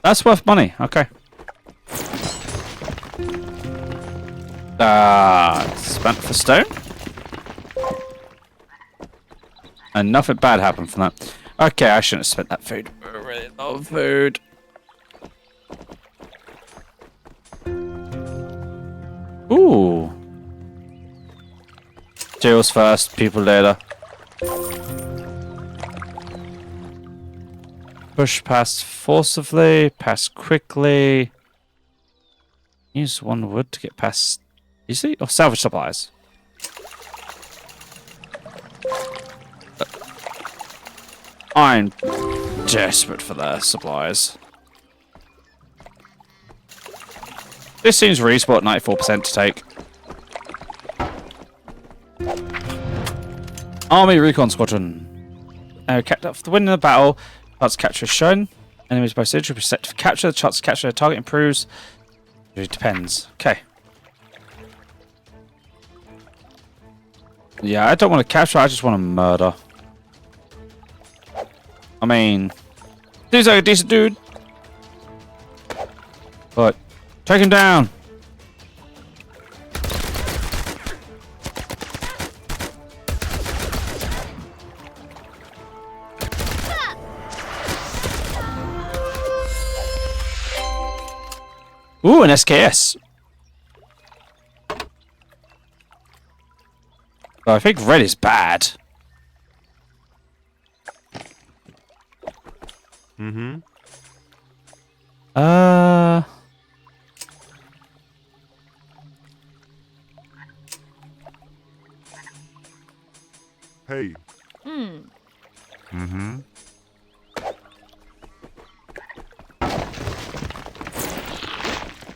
That's worth money. Okay. Spent for stone. And nothing bad happened from that. Okay, I shouldn't have spent that food. I really love food. Ooh. Deals first, people later. Push past forcibly, pass quickly. Use one wood to get past easily, or salvage supplies. I'm desperate for the supplies. This seems reasonable at 94% to take. Army Recon Squadron. Kept up for the win in the battle. Chance to capture is shown. Enemies posted will be set to capture. The chance to capture a target improves. It depends. Okay. Yeah, I don't want to capture, I just want to murder. I mean, he's like a decent dude. But, take him down. Ooh, an SKS. Well, I think red is bad. Mm-hmm. Hey. Mm-hmm.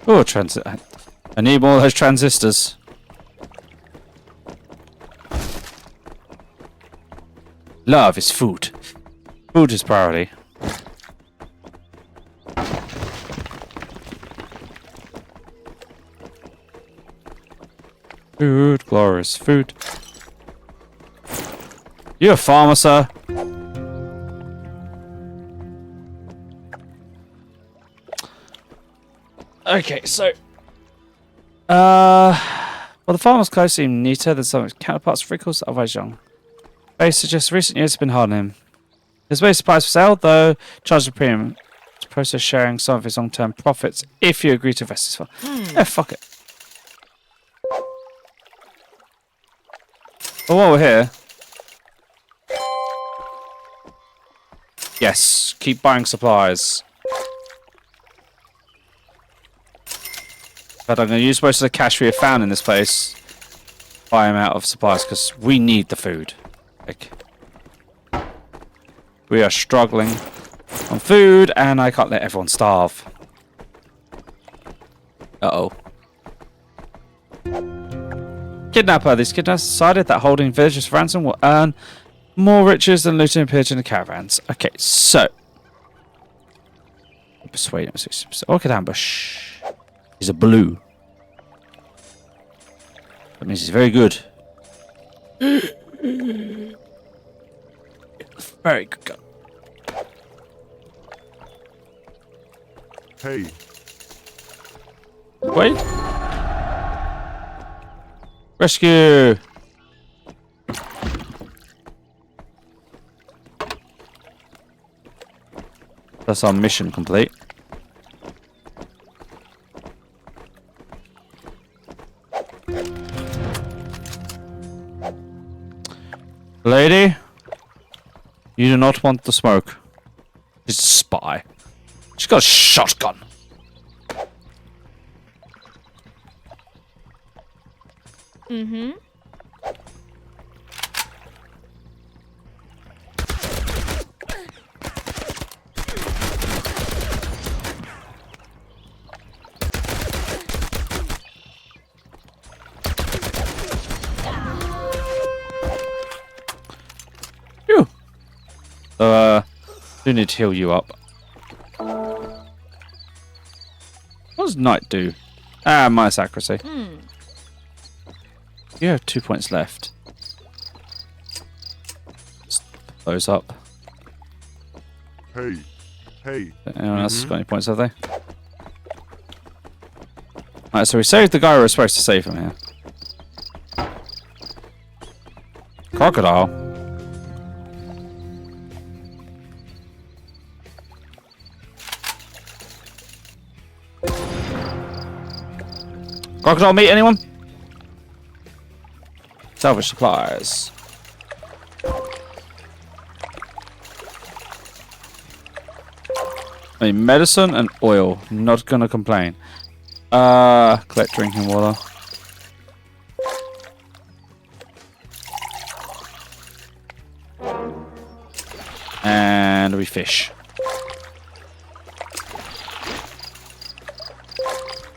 Oh, I need more of those transistors. Love is food. Food is priority. Food, glorious food. You're a farmer, sir. Okay, so well, the farmer's clothes seem neater than some of his counterparts. Freckles, otherwise young. Base suggests recent years have been hardening him. His base supplies for sale, though charges a premium to process sharing some of his long-term profits if you agree to invest his fund. Yeah, fuck it. Well, while we're here, yes, keep buying supplies. But I'm going to use most of the cash we have found in this place. Buy him out of supplies because we need the food. Like, we are struggling on food and I can't let everyone starve. Uh-oh. Kidnapper. These kidnappers decided that holding villagers for ransom will earn more riches than looting and pillaging the caravans. Okay, so. Persuade him. Orchid ambush. He's a blue. That means he's very good. Very good gun. Hey. Wait. Rescue. That's our mission complete. Lady, you do not want the smoke. She's a spy. She's got a shotgun. Mm-hmm. Phew. Do need to heal you up. What does Knight do? Ah, minus accuracy. You have 2 points left. Just put those up. Hey. Hey. Anyone else got any points, have they? Alright, so we saved the guy we were supposed to save from here. Crocodile. Crocodile meat, anyone? Salvage supplies. I mean, medicine and oil. Not gonna complain. Collect drinking water. And we fish.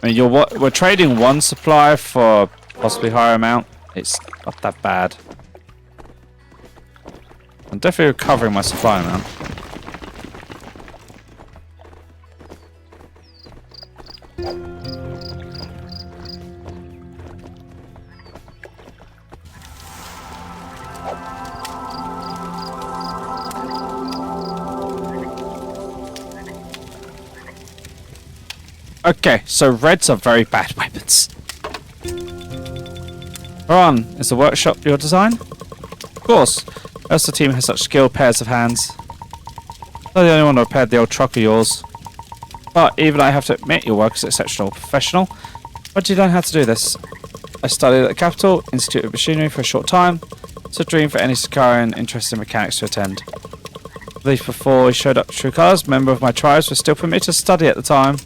I mean, we're trading one supply for possibly higher amount. It's not that bad. I'm definitely recovering my supply amount. Okay, so reds are very bad weapons. Haran, is the workshop your design? Of course. Most of the team has such skilled pairs of hands. Not the only one who repaired the old truck of yours. But even I have to admit your work is exceptional. Professional. Why did you learn how to do this? I studied at the Capital Institute of Machinery for a short time. It's a dream for any Sicarian interested in mechanics to attend. At least before we showed up to True Colours, member of my tribes was still permitted to study at the time.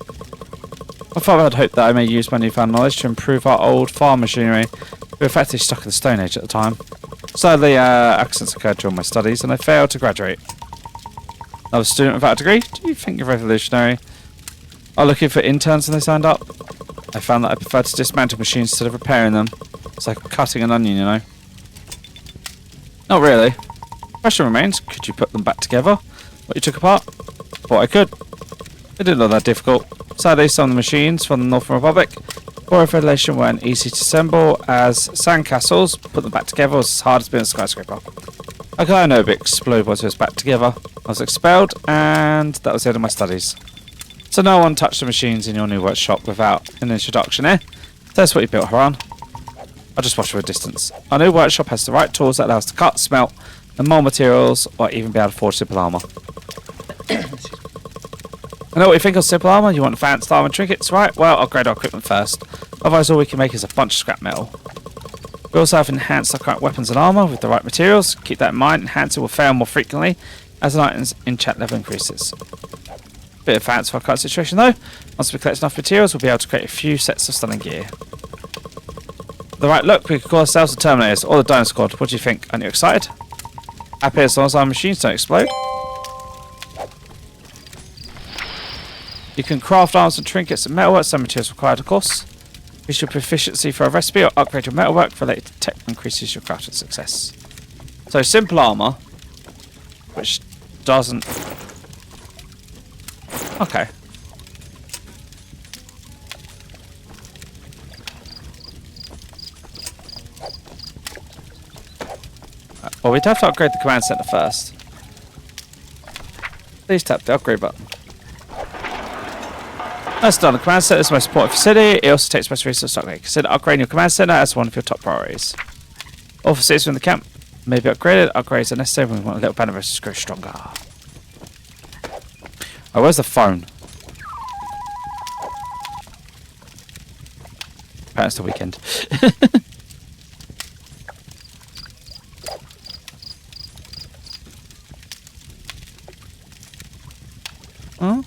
My father had hoped that I may use my newfound knowledge to improve our old farm machinery. We were effectively stuck in the Stone Age at the time. Sadly, accidents occurred during my studies and I failed to graduate. Another student without a degree? Do you think you're revolutionary? I'm looking for interns when they signed up. I found that I preferred to dismantle machines instead of repairing them. It's like cutting an onion, you know. Not really. The question remains, could you put them back together? What you took apart? Thought I could. It didn't look that difficult. Sadly, some of the machines from the Northern Republic or Federation weren't easy to assemble as sandcastles. Put them back together was as hard as building a skyscraper. I could know a bit explode once it was back together. I was expelled and that was the end of my studies. So no one touched the machines in your new workshop without an introduction, eh? That's what you built, Haran. I'll just watch from a distance. Our new workshop has the right tools that allow us to cut, smelt, and mold materials, or even be able to forge simple armor. I know what you think of simple armor. You want advanced armor trinkets, right? Well, upgrade our equipment first. Otherwise, all we can make is a bunch of scrap metal. We also have enhanced our current weapons and armor with the right materials. Keep that in mind. Enhancing will fail more frequently as an item's enchant level increases. Bit advanced for our current situation though. Once we collect enough materials, we'll be able to create a few sets of stunning gear. The right look, we could call ourselves the Terminators or the Dino Squad. What do you think? Aren't you excited? Happy as long as our machines don't explode. You can craft arms and trinkets and metalwork, some materials required of course. Increase your proficiency for a recipe or upgrade your metalwork related to tech increases your crafting success. So simple armor, which doesn't... Okay. Well, we'd have to upgrade the command center first. Please tap the upgrade button. That's done. The command center is the most important facility. It also takes most resources to upgrade. Consider upgrading your command center as one of your top priorities. All facilities within the camp may be upgraded. Upgrades are necessary when we want a little band of us to grow stronger. Oh, where's the phone? Apparently it's the weekend. Huh?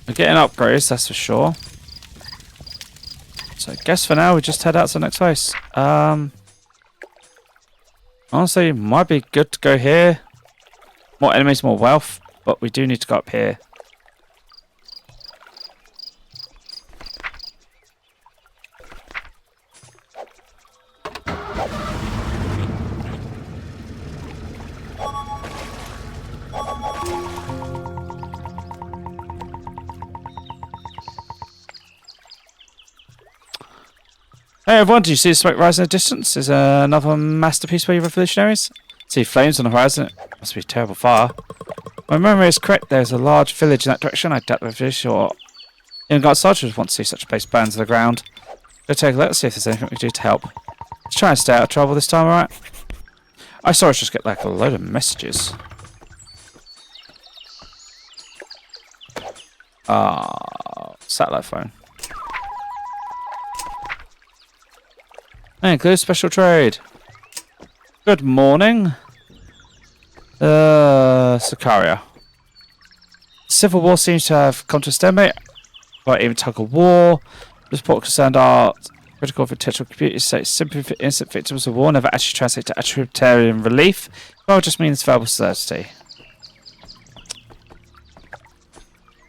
We're getting upgrades, that's for sure. So I guess for now we just head out to the next place. Honestly, might be good to go here. More enemies, more wealth, but we do need to go up here. Hey everyone, do you see the smoke rising in the distance? Is another masterpiece by you revolutionaries? See flames on the horizon? It must be a terrible fire. My memory is correct, there's a large village in that direction. I doubt the village or even Guard Sergeant would want to see such a place burned to the ground. Go take a look, see if there's anything we can do to help. Let's try and stay out of trouble this time, alright? I saw us just get like a load of messages. Satellite phone. Include special trade. Good morning. Sicaria. Civil war seems to have come to a stalemate. But even tug of war. The report concerned are critical of intentional computer states simply for innocent victims of war never actually translate to authoritarian relief. Well, just means verbal certainty.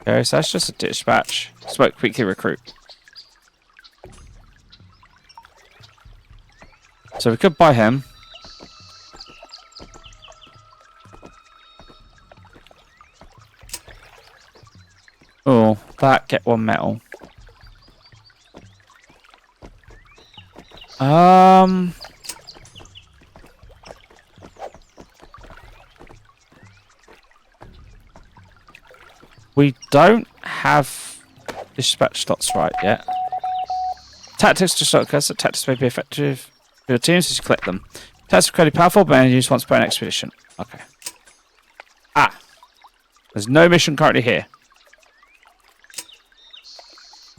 Okay, so that's just a dispatch. Smoke quickly recruit. So we could buy him. Oh, that get 1 metal. We don't have dispatch slots right yet. Tactics to shortcuts. So tactics may be effective for your teams as you collect them. Tactics are incredibly powerful, but only used once per an expedition. Okay. Ah. There's no mission currently here.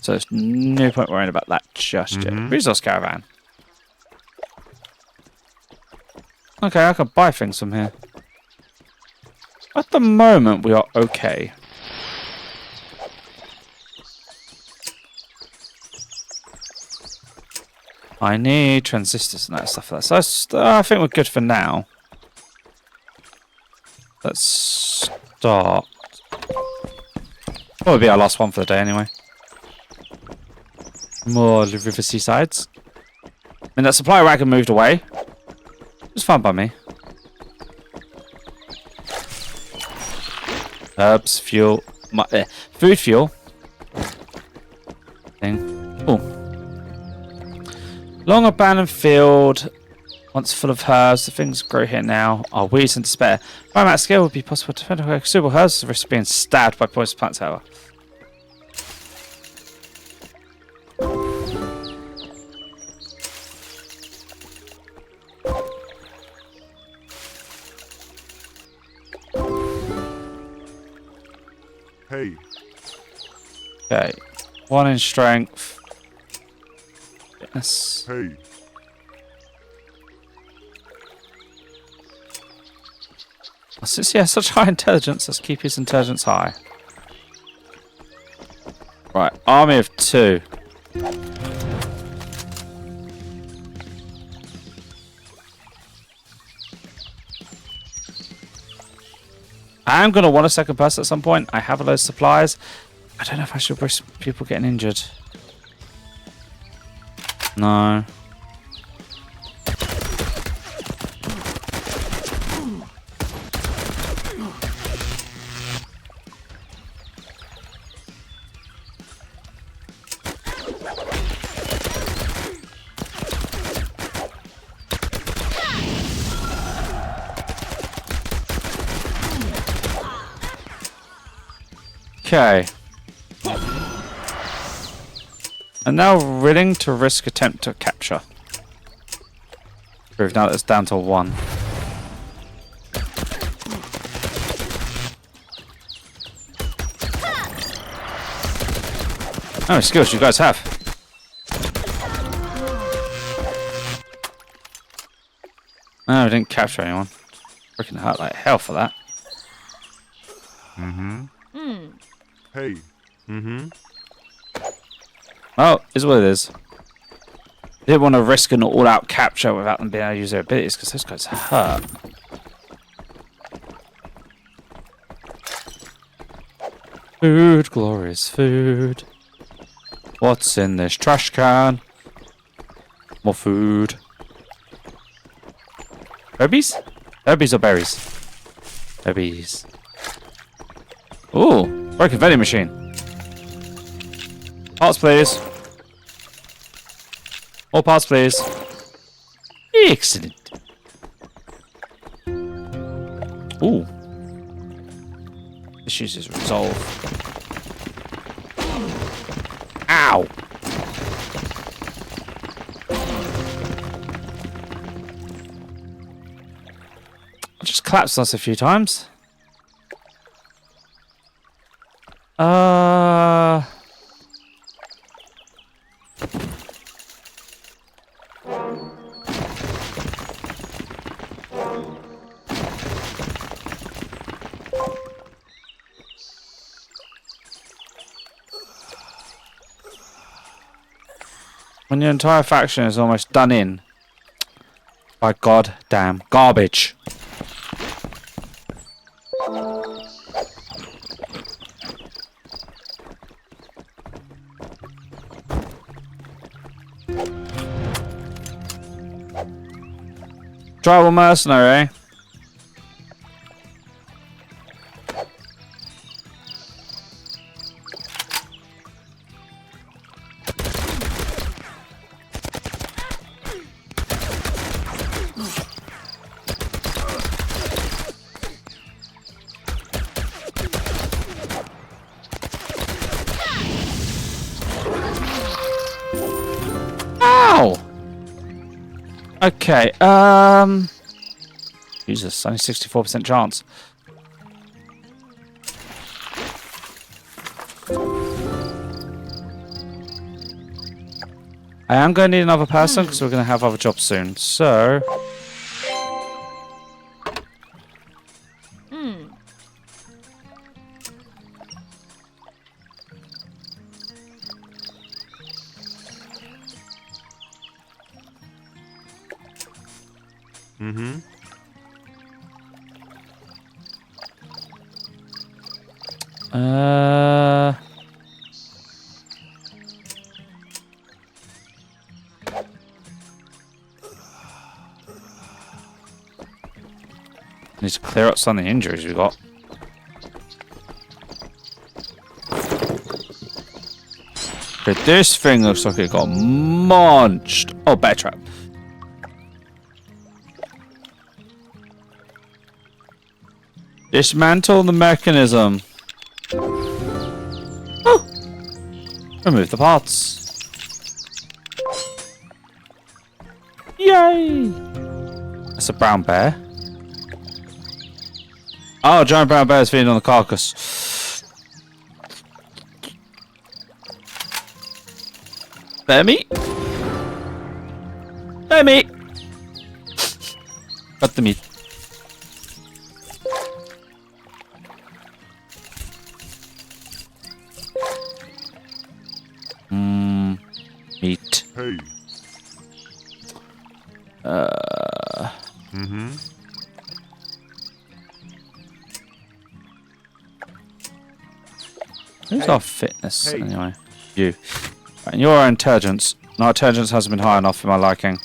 So there's no point worrying about that just yet. Resource caravan. Okay, I can buy things from here. At the moment, we are okay. I need transistors and that stuff. So I think we're good for now. Let's start. Probably be our last one for the day anyway. More river seasides. I mean, that supply wagon moved away. It's fine by me. Herbs, fuel, food fuel. Thing. Oh. Long abandoned field. Once full of herbs, the things grow here now are weeds and despair. By that scale, it would be possible to defend suitable herbs the risk of being stabbed by poisonous plants, however. Hey. Okay. 1 in strength. Fitness. Hey. Since he has such high intelligence, let's keep his intelligence high. Right, army of 2. I'm going to want a second person at some point. I have a load of supplies. I don't know if I should risk people getting injured. No. Okay. And now willing to risk attempt to capture. Prove now that it's down to 1. How many skills you guys have? No, we didn't capture anyone. Freaking hurt like hell for that. Hey. Oh, is what it is. Didn't want to risk an all-out capture without them being able to use their abilities because those guys hurt. Food, glorious food. What's in this trash can? More food. Herbies? Herbies or berries? Herbies. Ooh, broken vending machine. Parts, please. More parts, please. Excellent. Ooh. Issues is resolved. Ow! I just collapsed us a few times. When your entire faction is almost done in by goddamn garbage. Tribal mercenary, eh? Ow! Okay, Jesus, only 64% chance. I am going to need another person because we're going to have other jobs soon. So, Mm-hmm. Need to clear up some of the injuries we got. Okay, this thing looks like it got munched. Oh, bear trap. Dismantle the mechanism. Oh! Remove the parts. Yay! That's a brown bear. Oh, giant brown bear is feeding on the carcass. Bear meat? Bear meat! Cut the meat. Meat. Hey. Mm-hmm. Who's our fitness, anyway? You. Right, and your intelligence. My intelligence hasn't been high enough for my liking.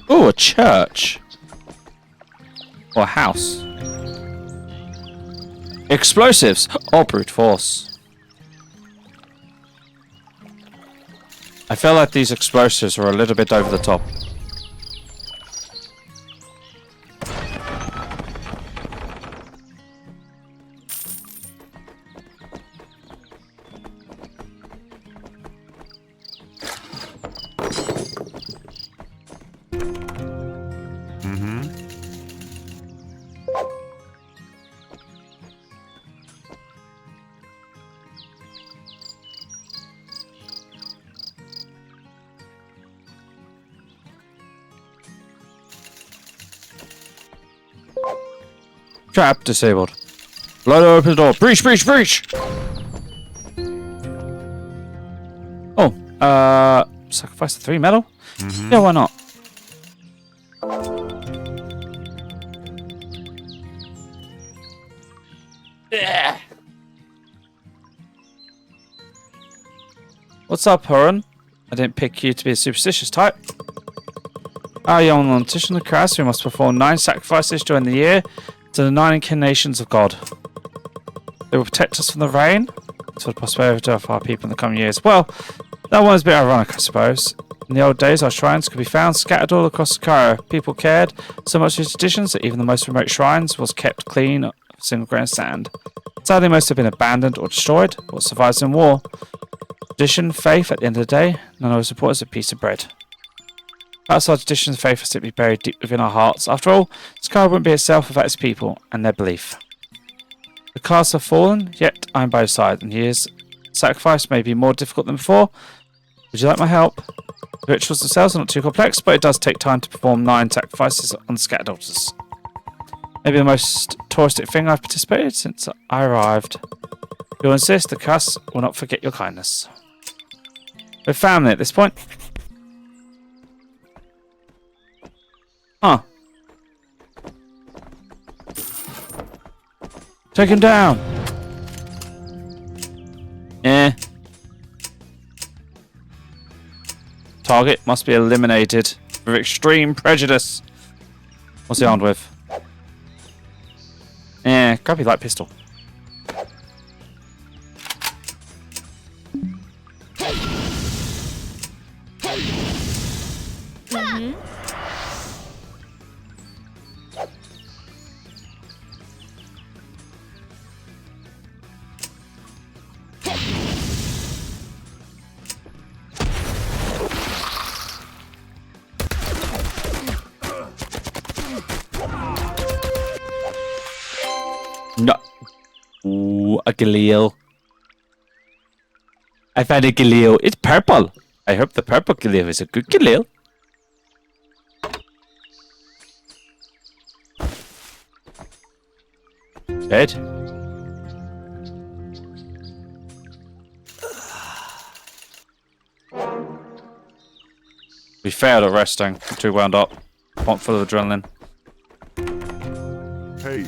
Oh, a church. Or a house. Explosives. Or brute force. I feel like these explosives are a little bit over the top. Trap disabled. Blood open the door. Breach, breach, breach! Oh, sacrifice the 3 metal? Yeah, why not? Yeah. What's up, Huron? I didn't pick you to be a superstitious type. Our young politician, the Kras, who must perform 9 sacrifices during the year to the 9 incarnations of God. They will protect us from the rain, for the prosperity of our people in the coming years. Well, that one is a bit ironic, I suppose. In the old days, our shrines could be found scattered all across Sakaria. People cared so much for traditions that even the most remote shrines was kept clean of single grain of sand. Sadly, most have been abandoned or destroyed. What survives in war? Tradition, faith, at the end of the day, none of us support as a piece of bread. Outside traditions, faith is simply buried deep within our hearts. After all, Sakaria wouldn't be itself without its people and their belief. The casts have fallen, yet I am by your side, and years sacrifice may be more difficult than before. Would you like my help? The rituals themselves are not too complex, but it does take time to perform 9 sacrifices on scattered altars. Maybe the most touristic thing I've participated since I arrived. If you'll insist, the Kras will not forget your kindness. We're family at this point. Huh. Take him down. Yeah. Target must be eliminated with extreme prejudice. What's he armed with? Yeah, crappy light pistol. No. Ooh, a Galil. I found a Galil. It's purple. I hope the purple Galil is a good Galil. Dead. We failed at resting. I'm too wound up. Pump full of adrenaline. Hey.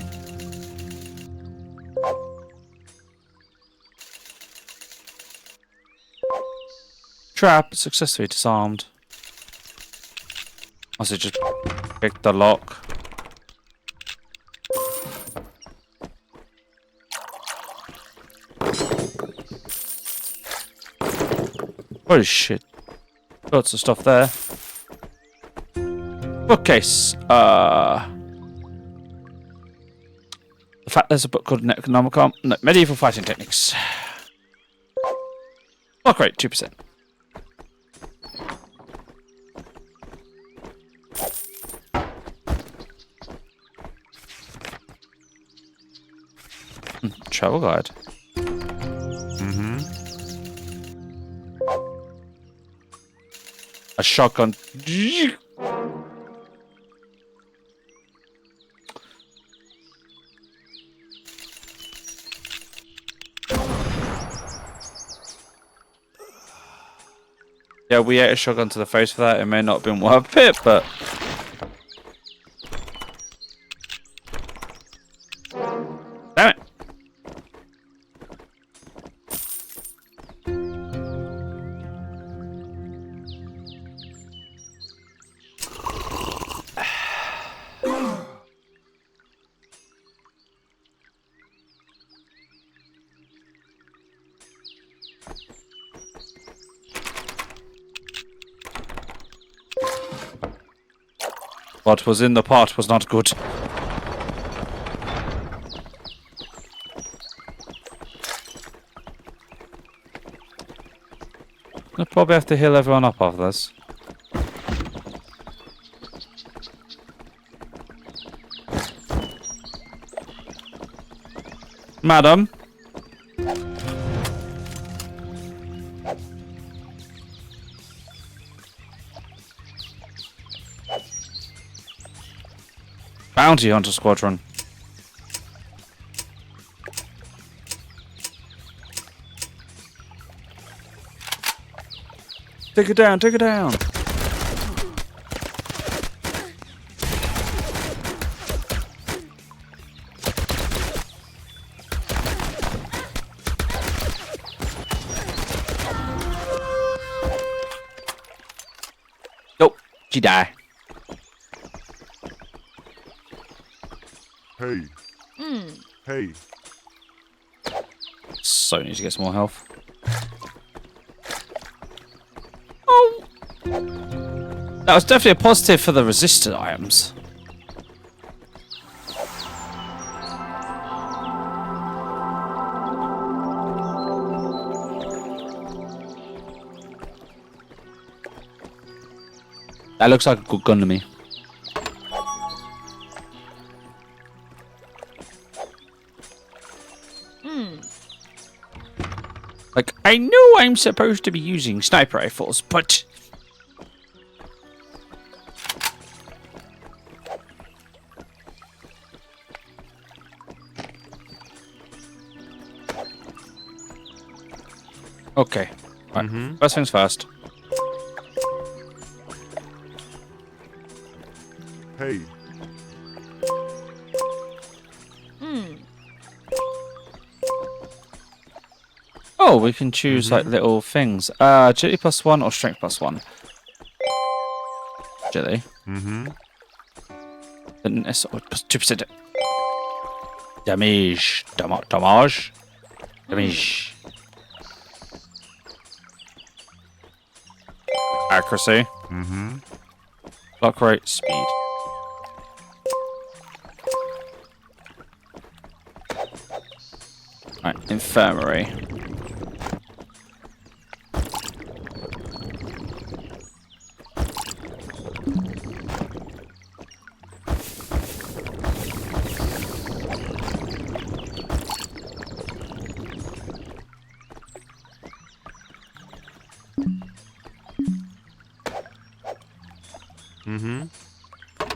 Trap successfully disarmed. Must have just picked the lock. Holy shit. Lots of stuff there. Bookcase. The fact there's a book called Necronomicon. No, Medieval Fighting Techniques. Lock rate 2%. Travel guide. A shotgun. Yeah, we ate a shotgun to the face for that. It may not have been worth it, but... Damn it. What was in the pot was not good. I'll probably have to heal everyone up after this. Madam. Bounty Hunter Squadron. Take it down, take it down. Nope, she died. Hey. Hey. So need to get some more health. Oh, that was definitely a positive for the resisted items. That looks like a good gun to me. Like, I know I'm supposed to be using sniper rifles, but... Okay. Right. First things first. Hey. Oh, we can choose like little things. Agility +1 or strength +1. Agility. Then it's 2%. Damage. Damage. Damage. Accuracy. Block rate. Speed. Right, infirmary.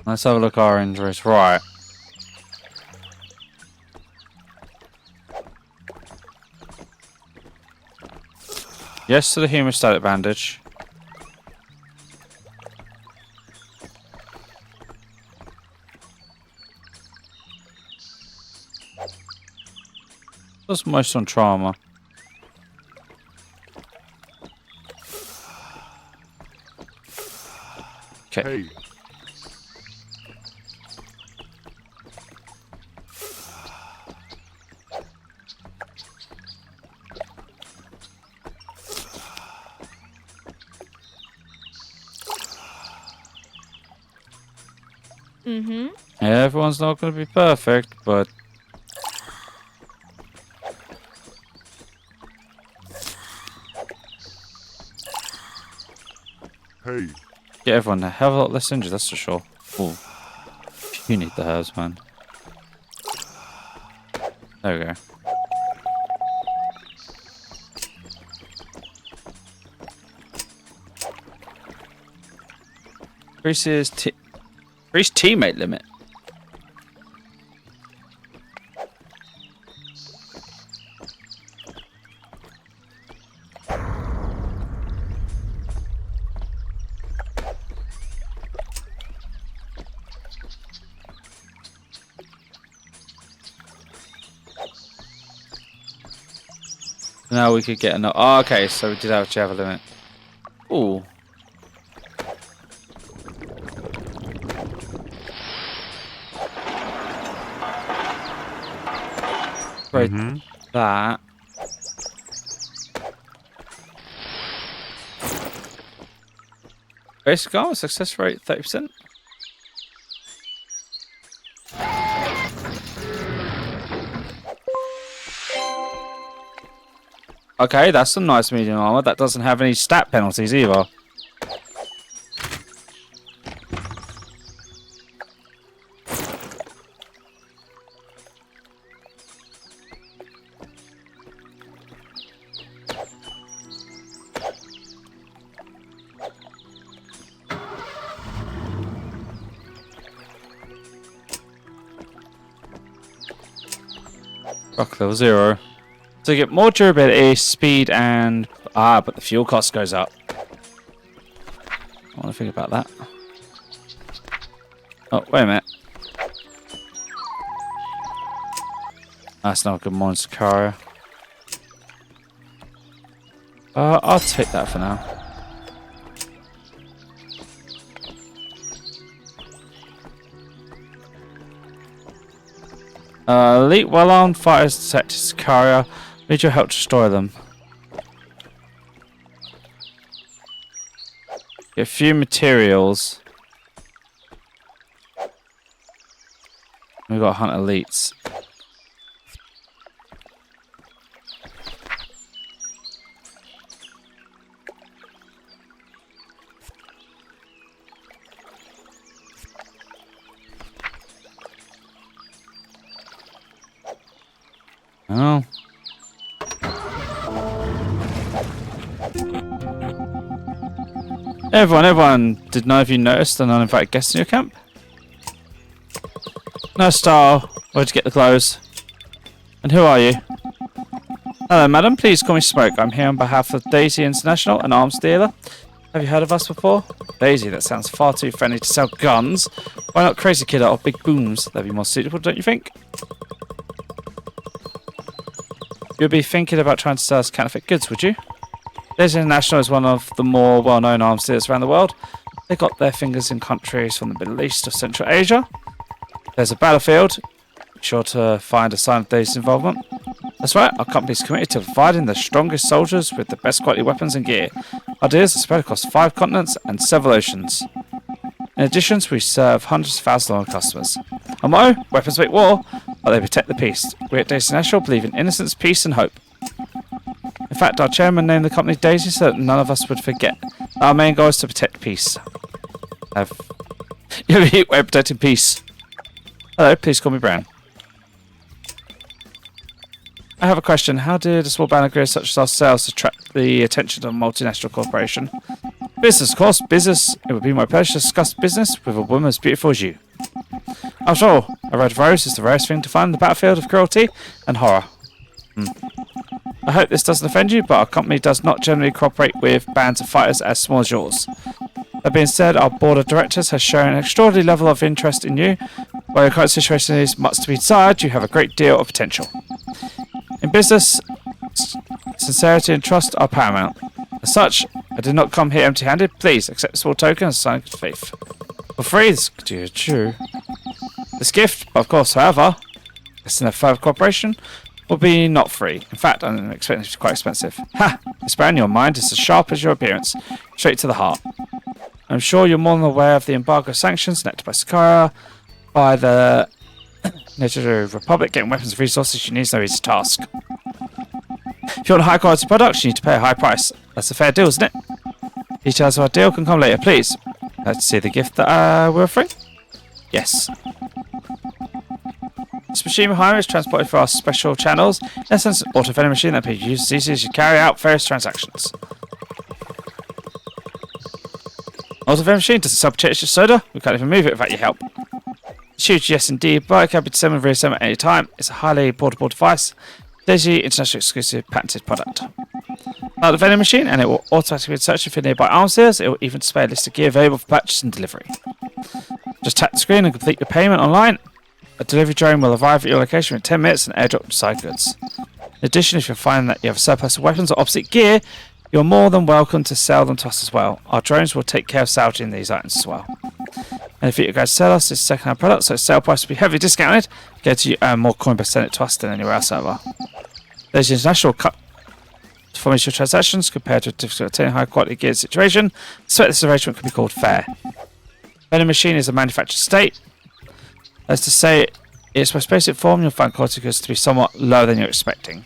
Let's have a look at our injuries. Right. Yes to the hemostatic bandage. That's most on trauma. Okay. Hey. Everyone's not going to be perfect, but Hey. get everyone a hell of a lot less injured, that's for sure. Ooh. You need the herbs, man. There we go. Increase teammate limit. Now we could get another. Oh, okay, so we did have a limit. Ooh. Right. That. Basic armor success rate 30%. Okay, that's some nice medium armor. That doesn't have any stat penalties either. Rock level 0. So you get more durability, speed, and... Ah, but the fuel cost goes up. I want to think about that. Oh, wait a minute. That's not a good monster car. I'll take that for now. Elite well-armed fighters detect Sicaria. Need your help to destroy them. Get a few materials. We've got to hunt elites. Oh. Everyone, did none of you notice the uninvited guests in your camp? No, Star. Where'd you get the clothes? And who are you? Hello, madam. Please call me Smoke. I'm here on behalf of Daisy International, an arms dealer. Have you heard of us before? Daisy, that sounds far too friendly to sell guns. Why not Crazy Kid or Big Booms? That'd be more suitable, don't you think? You'd be thinking about trying to sell us counterfeit goods, would you? Daisy International is one of the more well-known arms dealers around the world. They got their fingers in countries from the Middle East or Central Asia. There's a battlefield. Be sure to find a sign of Daisy's involvement. That's right, our company is committed to providing the strongest soldiers with the best quality weapons and gear. Our deals are spread across 5 continents and several oceans. In addition, we serve hundreds of thousands of loyal customers. And weapons make war, but they protect the peace. We at Daisy National believe in innocence, peace and hope. In fact, our chairman named the company Daisy so that none of us would forget. Our main goal is to protect peace. We're protecting peace. Hello, please call me Brown. I have a question. How did a small band of guerrillas such as ourselves attract the attention of a multinational corporation? Business, of course. Business. It would be my pleasure to discuss business with a woman as beautiful as you. After all, a red rose is the rarest thing to find in the battlefield of cruelty and horror. I hope this doesn't offend you, but our company does not generally cooperate with bands of fighters as small as yours. That being said, our board of directors has shown an extraordinary level of interest in you. While your current situation is much to be desired, you have a great deal of potential. In business, sincerity and trust are paramount. As such, I did not come here empty-handed. Please accept this small token as a sign of faith. For free, this is true. This gift, of course, however, in a further cooperation, will be not free. In fact, I'm expecting it to be quite expensive. Ha! Miss Brown, your mind is as sharp as your appearance. Straight to the heart. I'm sure you're more than aware of the embargo sanctions enacted by Sakaria by the Nigeria Republic. Getting weapons and resources you need is no easy task. If you want high quality products, you need to pay a high price. That's a fair deal, isn't it? Details of our deal can come later, please. Let's see the gift that we're offering. Yes. This machine behind me is transported through our special channels. In essence, an auto vending machine that can be used as easy as you carry out various transactions. Auto vending machine doesn't sell potato soda. We can't even move it without your help. It's huge, yes indeed, but it can be disassembled and reassembled at any time. It's a highly portable device. Daisy International exclusive patented product. Like the vending machine, and it will automatically search for nearby arms dealers. It will even display a list of gear available for purchase and delivery. Just tap the screen and complete your payment online. A delivery drone will arrive at your location in 10 minutes and airdrop side goods. In addition, if you find that you have a surplus of weapons or obsolete gear, you're more than welcome to sell them to us as well. Our drones will take care of salvaging these items as well. And if you guys sell us this second-hand product, so sale price will be heavily discounted, get you earn more coin per send it to us than anywhere else ever. There's international cut for initial transactions compared to a difficult obtaining high quality gear situation. So this arrangement can be called fair. Vending machine is a manufactured state. As to say, in its most basic form, you'll find quality goods to be somewhat lower than you're expecting.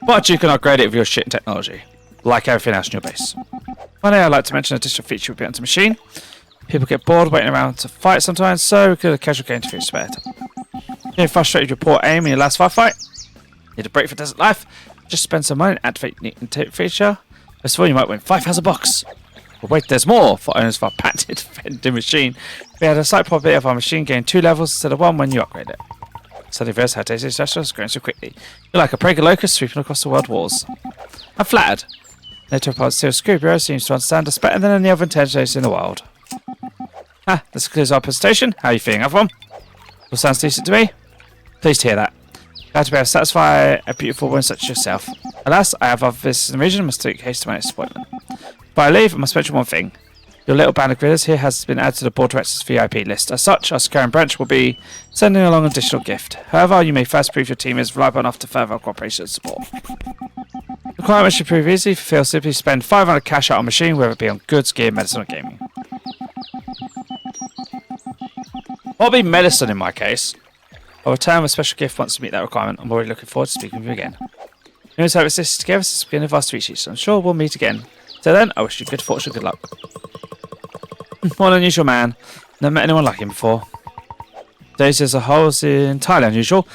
But you can upgrade it with your shit and technology, like everything else in your base. Finally, I'd like to mention an additional feature with the machine. People get bored waiting around to fight sometimes, so we could have a casual game to feel spared. You're frustrated with your poor aim in your last firefight? Need a break for desert life? Just spend some money and activate the neat feature. First of all, you might win 5,000 bucks. But wait, there's more for owners of our patented vending machine. We had a slight probability of our machine gaining 2 levels instead of 1 when you upgrade it. Suddenly reveals how Daisy International is growing so quickly. You're like a Prager locust sweeping across the world wars. I'm flattered. NATO Pilot Steel Screw Bureau seems to understand us better than any other intelligence in the world. Ah, this concludes our presentation. How are you feeling, everyone? All sounds decent to me. Pleased to hear that. Glad to be able to satisfy a beautiful woman such as yourself. Alas, I have other visitors in the region and must take haste to my next appointment. Before I leave, I must mention one thing. Your little band of guerrillas here has been added to the board directors VIP list. As such, our Sakaran branch will be sending along an additional gift. However, you may first prove your team is reliable enough to further our cooperation and support. Requirements should prove easy. Fulfill simply spend 500 cash out on machine, whether it be on goods, gear, medicine, or gaming. I'll be medicine in my case. I'll return with a special gift once to meet that requirement. I'm already looking forward to speaking with you again. We must have this together since the beginning of our species, so I'm sure we'll meet again. Till then, I wish you good fortune, good luck. What an unusual man. Never met anyone like him before. Daisy as a whole is entirely unusual.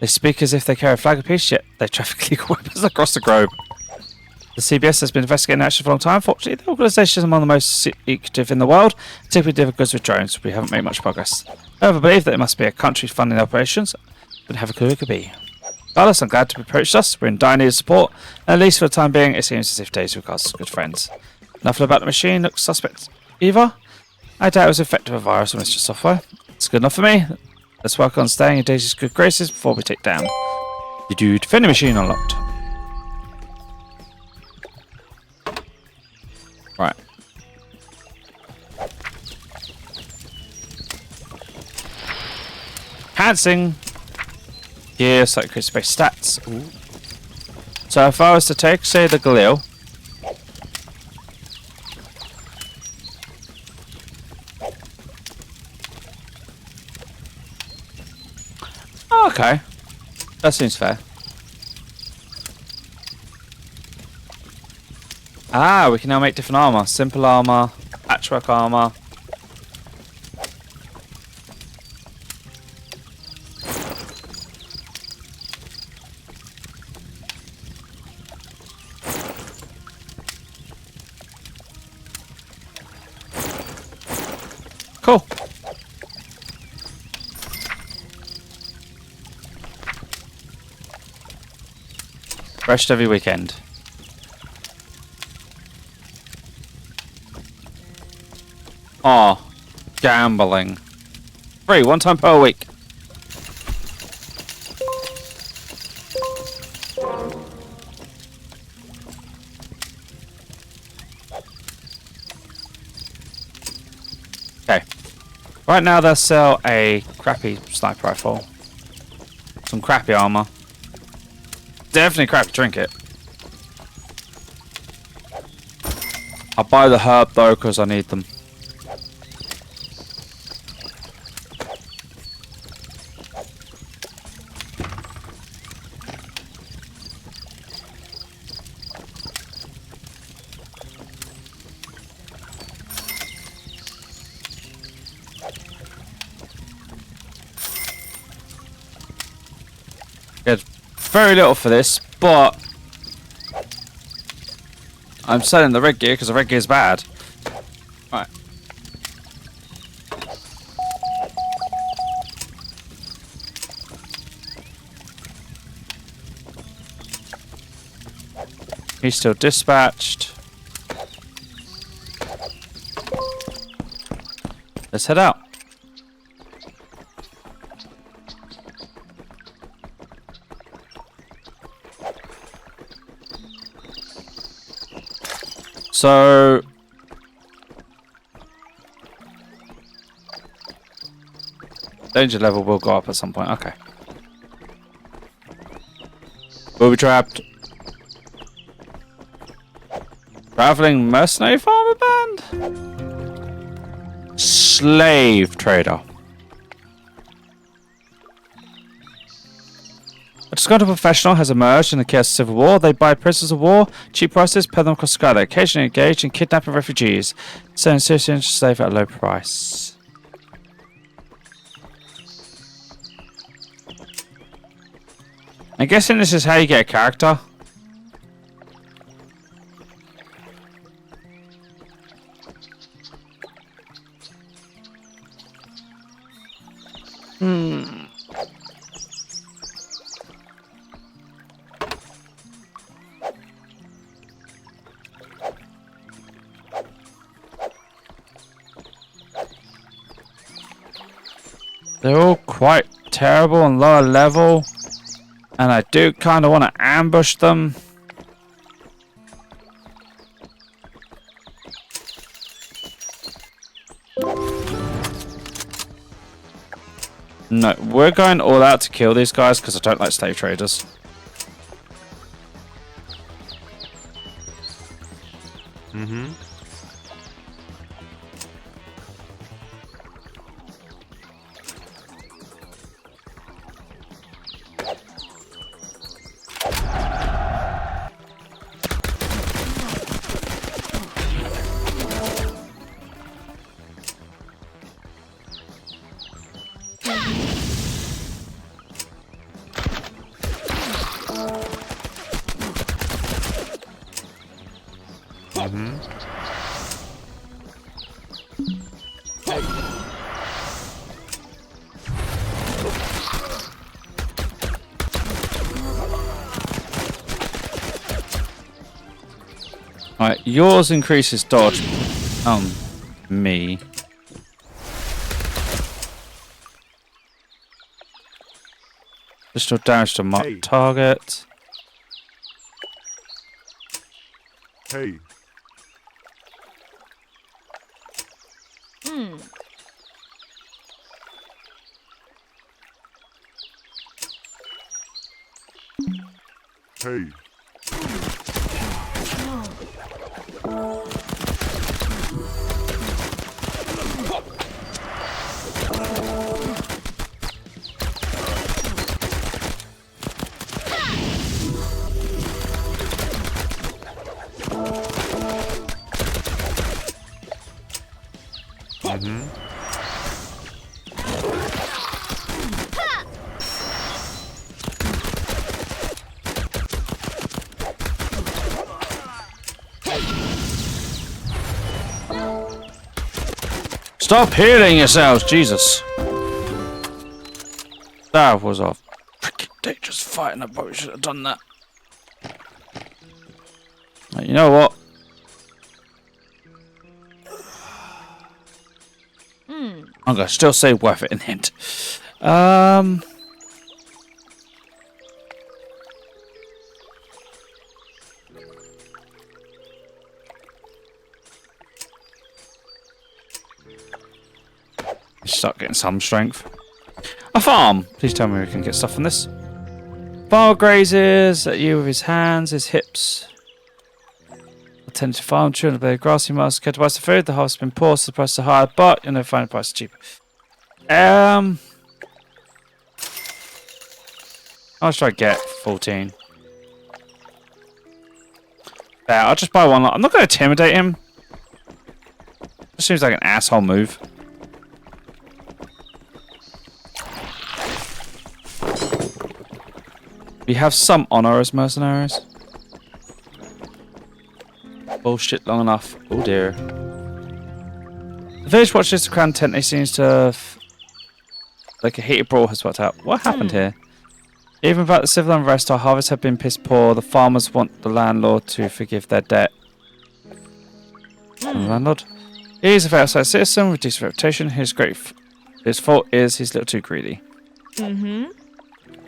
They speak as if they carry a flag apiece, yet they traffic legal weapons across the globe. The CBS has been investigating action for a long time. Fortunately, the organisation is among the most secretive in the world. Typically deliver goods with drones. We haven't made much progress. However, I believe that it must be a country funding operations. But have a clue it could be. Regardless, I'm glad to have approached us. We're in dire need of support, and at least for the time being, it seems as if Daisy regards us as good friends. Nothing about the machine looks suspect either. I doubt it was infected with a virus or mistress software. It's good enough for me. Let's work on staying in Daisy's good graces before we take down. You do defend the machine unlocked. Right. Enhancing. Here, slightly space stats. Ooh. So if I was to take, say, the Galil. Oh, okay. That seems fair. Ah, we can now make different armor. Simple armor, patchwork armor. Cool. Rest every weekend. Oh, gambling. Free, one time per week. Okay. Right now they'll sell a crappy sniper rifle. Some crappy armor. Definitely crappy trinket. I'll buy the herb though because I need them. Get very little for this, but I'm selling the red gear because the red gear is bad. Right. He's still dispatched. Let's head out. So danger level will go up at some point. Okay. Booby trapped. Traveling mercenary farmer band? Slave trader. A disgruntled professional has emerged in the chaos of civil war. They buy prisoners of war, cheap prices, pay them across the sky. They occasionally engage in kidnapping refugees, selling citizens to slave at a low price. I'm guessing this is how you get a character. They're all quite terrible and lower level, and I do kind of want to ambush them. No, we're going all out to kill these guys because I don't like slave traders. Mm-hmm. Alright, yours increases dodge on me. Additional damage to mark Hey. target. Hey. Hey. Stop healing yourselves, Jesus! That was a freaking dangerous fight, and I probably should have done that. Right, you know what? I'm gonna still say worth it in the end. Start getting some strength. A farm! Please tell me we can get stuff from this. Farmer grazes at you with his hands, his hips. Attend to farm, children play grassy miles, care to buy some food. The harvest has been poor, so the price is high, but you'll never find the price cheap. How much do I get? 14. Yeah, I'll just buy one. I'm not going to intimidate him. It seems like an asshole move. We have some honor as mercenaries. Bullshit long enough. Oh dear. The village watches the crown tent. They seems to have... like a heated brawl has worked out. What happened here? Even without the civil unrest, our harvests have been piss poor. The farmers want the landlord to forgive their debt. The landlord? He's a fair outside citizen with decent reputation. His fault is he's a little too greedy.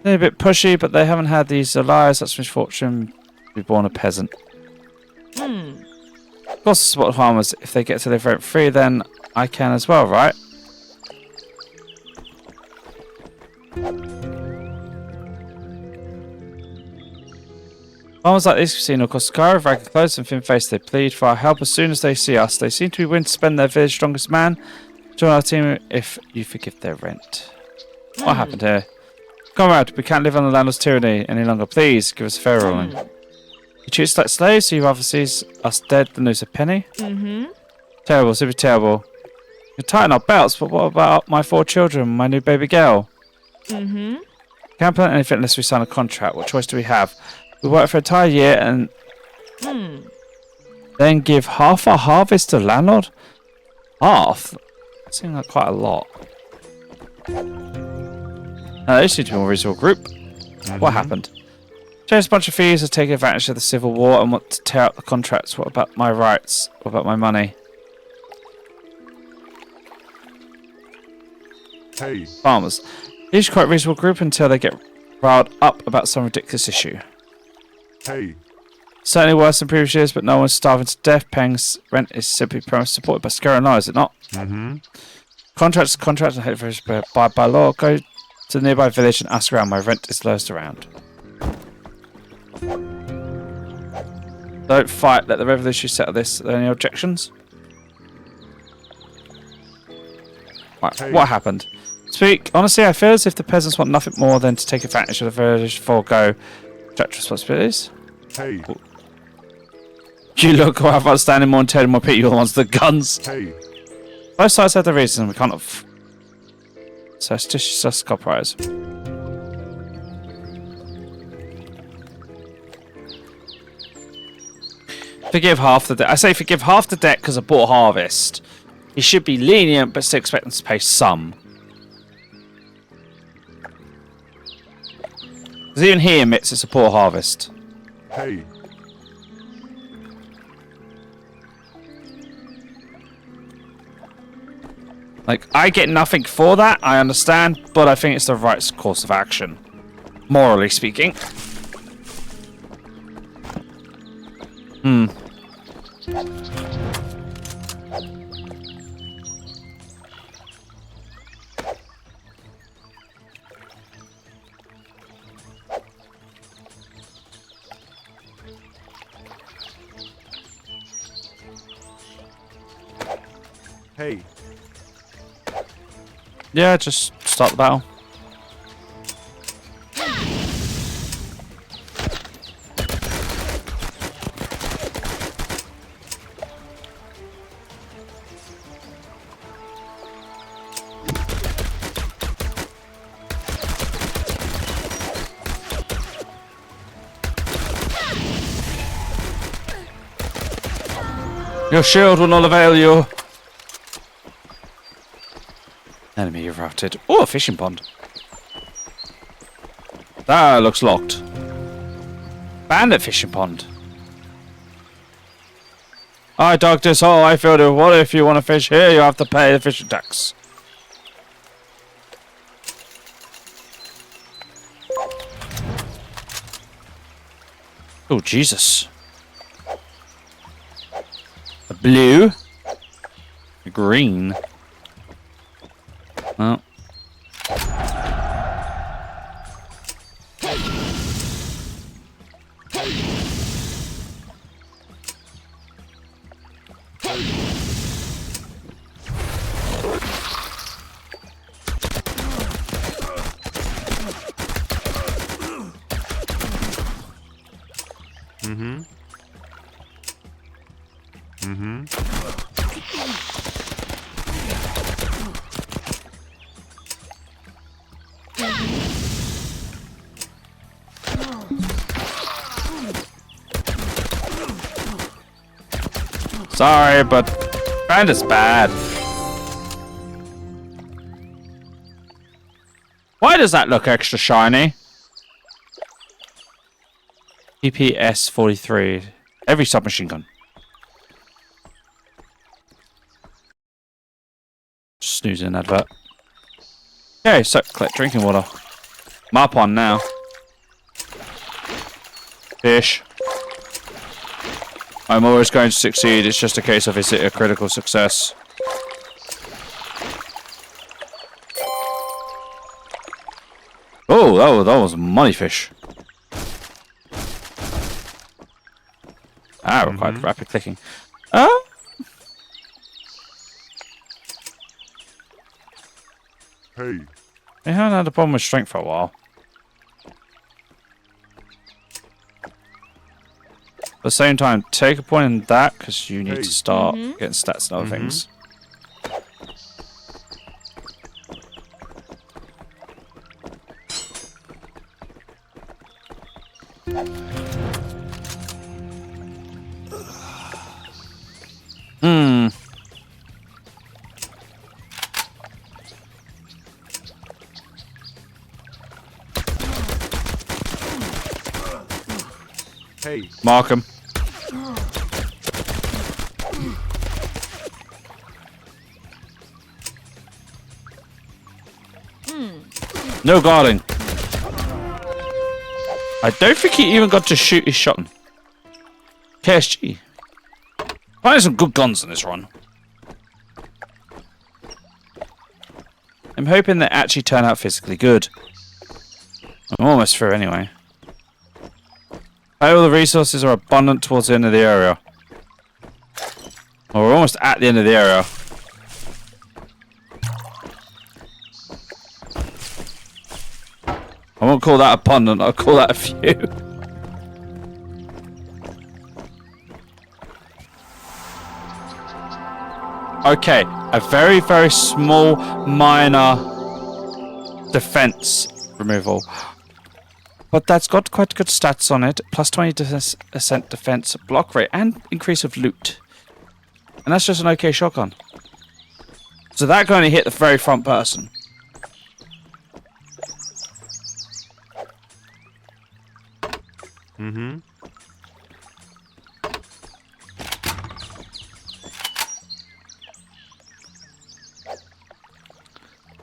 They're a bit pushy, but they haven't had these lives. That's misfortune to be born a peasant. Of course, I support farmers. If they get to live rent free, then I can as well, right? Farmers like these we've seen across Skyrim, with ragged clothes and thin face, they plead for our help as soon as they see us. They seem to be willing to spend their village's strongest man. Join our team if you forgive their rent. What happened here? Comrade, we can't live on the landlord's tyranny any longer. Please, give us a fair ruling. You treat us like slaves, so you rather see us dead than lose a penny? Terrible, simply terrible. You can tighten our belts, but what about my 4 children, my new baby girl? Can't plan anything unless we sign a contract. What choice do we have? We work for an entire year and then give half our harvest to the landlord? Half? That seems like quite a lot. They seem to be a more reasonable group. What happened? Just a bunch of thieves have taken advantage of the civil war and want to tear up the contracts. What about my rights? What about my money? Hey. Farmers. These are quite a reasonable group until they get riled up about some ridiculous issue. Hey. Certainly worse than previous years, but no one's starving to death. Paying rent is simply supported by scare and lie, is it not? Contracts, and hate for by law. Go to the nearby village and ask around. My rent is lowest around. Don't fight. Let the revolution settle this. Are there any objections? Right, Hey. what happened? Speak. Honestly, I feel as if the peasants want nothing more than to take advantage of the village, forego contract responsibilities. Hey. You look who have outstanding more and Ted more Pete, you're the ones with the guns. Hey. Both sides have the reason, we can't have... So it's just copyrights. Forgive half the debt. I say forgive half the debt because I bought Harvest. He should be lenient, but still expect them to pay some. Because even he admits it's a poor harvest. Hey. Like, I get nothing for that, I understand, but I think it's the right course of action. Morally speaking. Hey. Yeah, just start the battle. Your shield will not avail you. Enemy routed. Oh, a fishing pond. That looks locked. Bandit fishing pond. I dug this hole. I filled it. What if you want to fish here? You have to pay the fishing tax. Oh, Jesus. A blue. A green. Oh. Sorry, but Bandit's bad. Why does that look extra shiny? PPS 43. Every submachine gun. Snoozing an advert. Okay, so collect drinking water. I'm up on now. Fish. I'm always going to succeed. It's just a case of is it a critical success. Oh, that was a money fish. Ah, required rapid clicking. Oh. Hey. I haven't had a problem with strength for a while. At the same time, take a point in that because you need to start getting stats and other things. Hey. Mark him. No guarding. I don't think he even got to shoot his shotgun. KSG. Finding some good guns in this run. I'm hoping they actually turn out physically good. I'm almost through anyway. All the resources are abundant towards the end of the area. Well, we're almost at the end of the area. I won't call that abundant, I'll call that a few. Okay, a very, very small, minor defense removal. But that's got quite good stats on it. Plus 20% defense, block rate, and increase of loot. And that's just an okay shotgun. So that can only hit the very front person.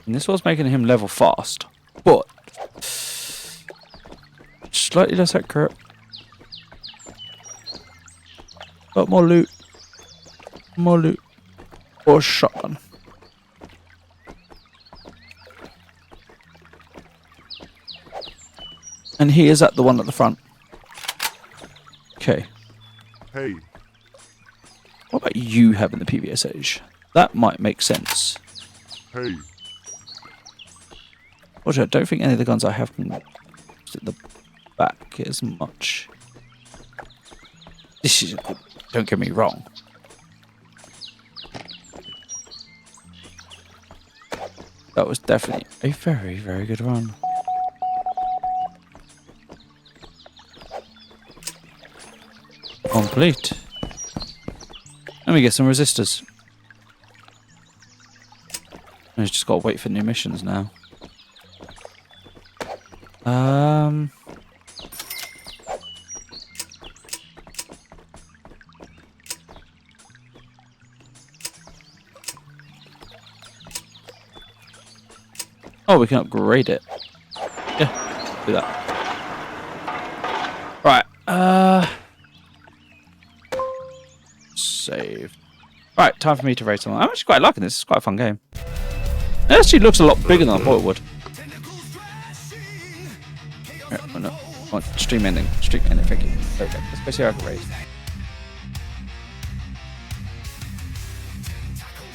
And this was making him level fast, but slightly less accurate. But more loot. More loot. Or shotgun. And he is at the one at the front. Okay. Hey, What about you having the PVSH? That might make sense. hey, Watch, I don't think any of the guns I have can sit the back as much. This is good. Don't get me wrong. That was definitely a very, very good run. Complete. Let me get some resistors. I just gotta wait for new missions now. Oh, we can upgrade it. Yeah, do that. Right, save. Right, time for me to rate someone. I'm actually quite liking this. It's quite a fun game. It actually looks a lot bigger than I thought it would. Yeah, why not? Stream ending, thank you. Okay, let's go see how I can raise.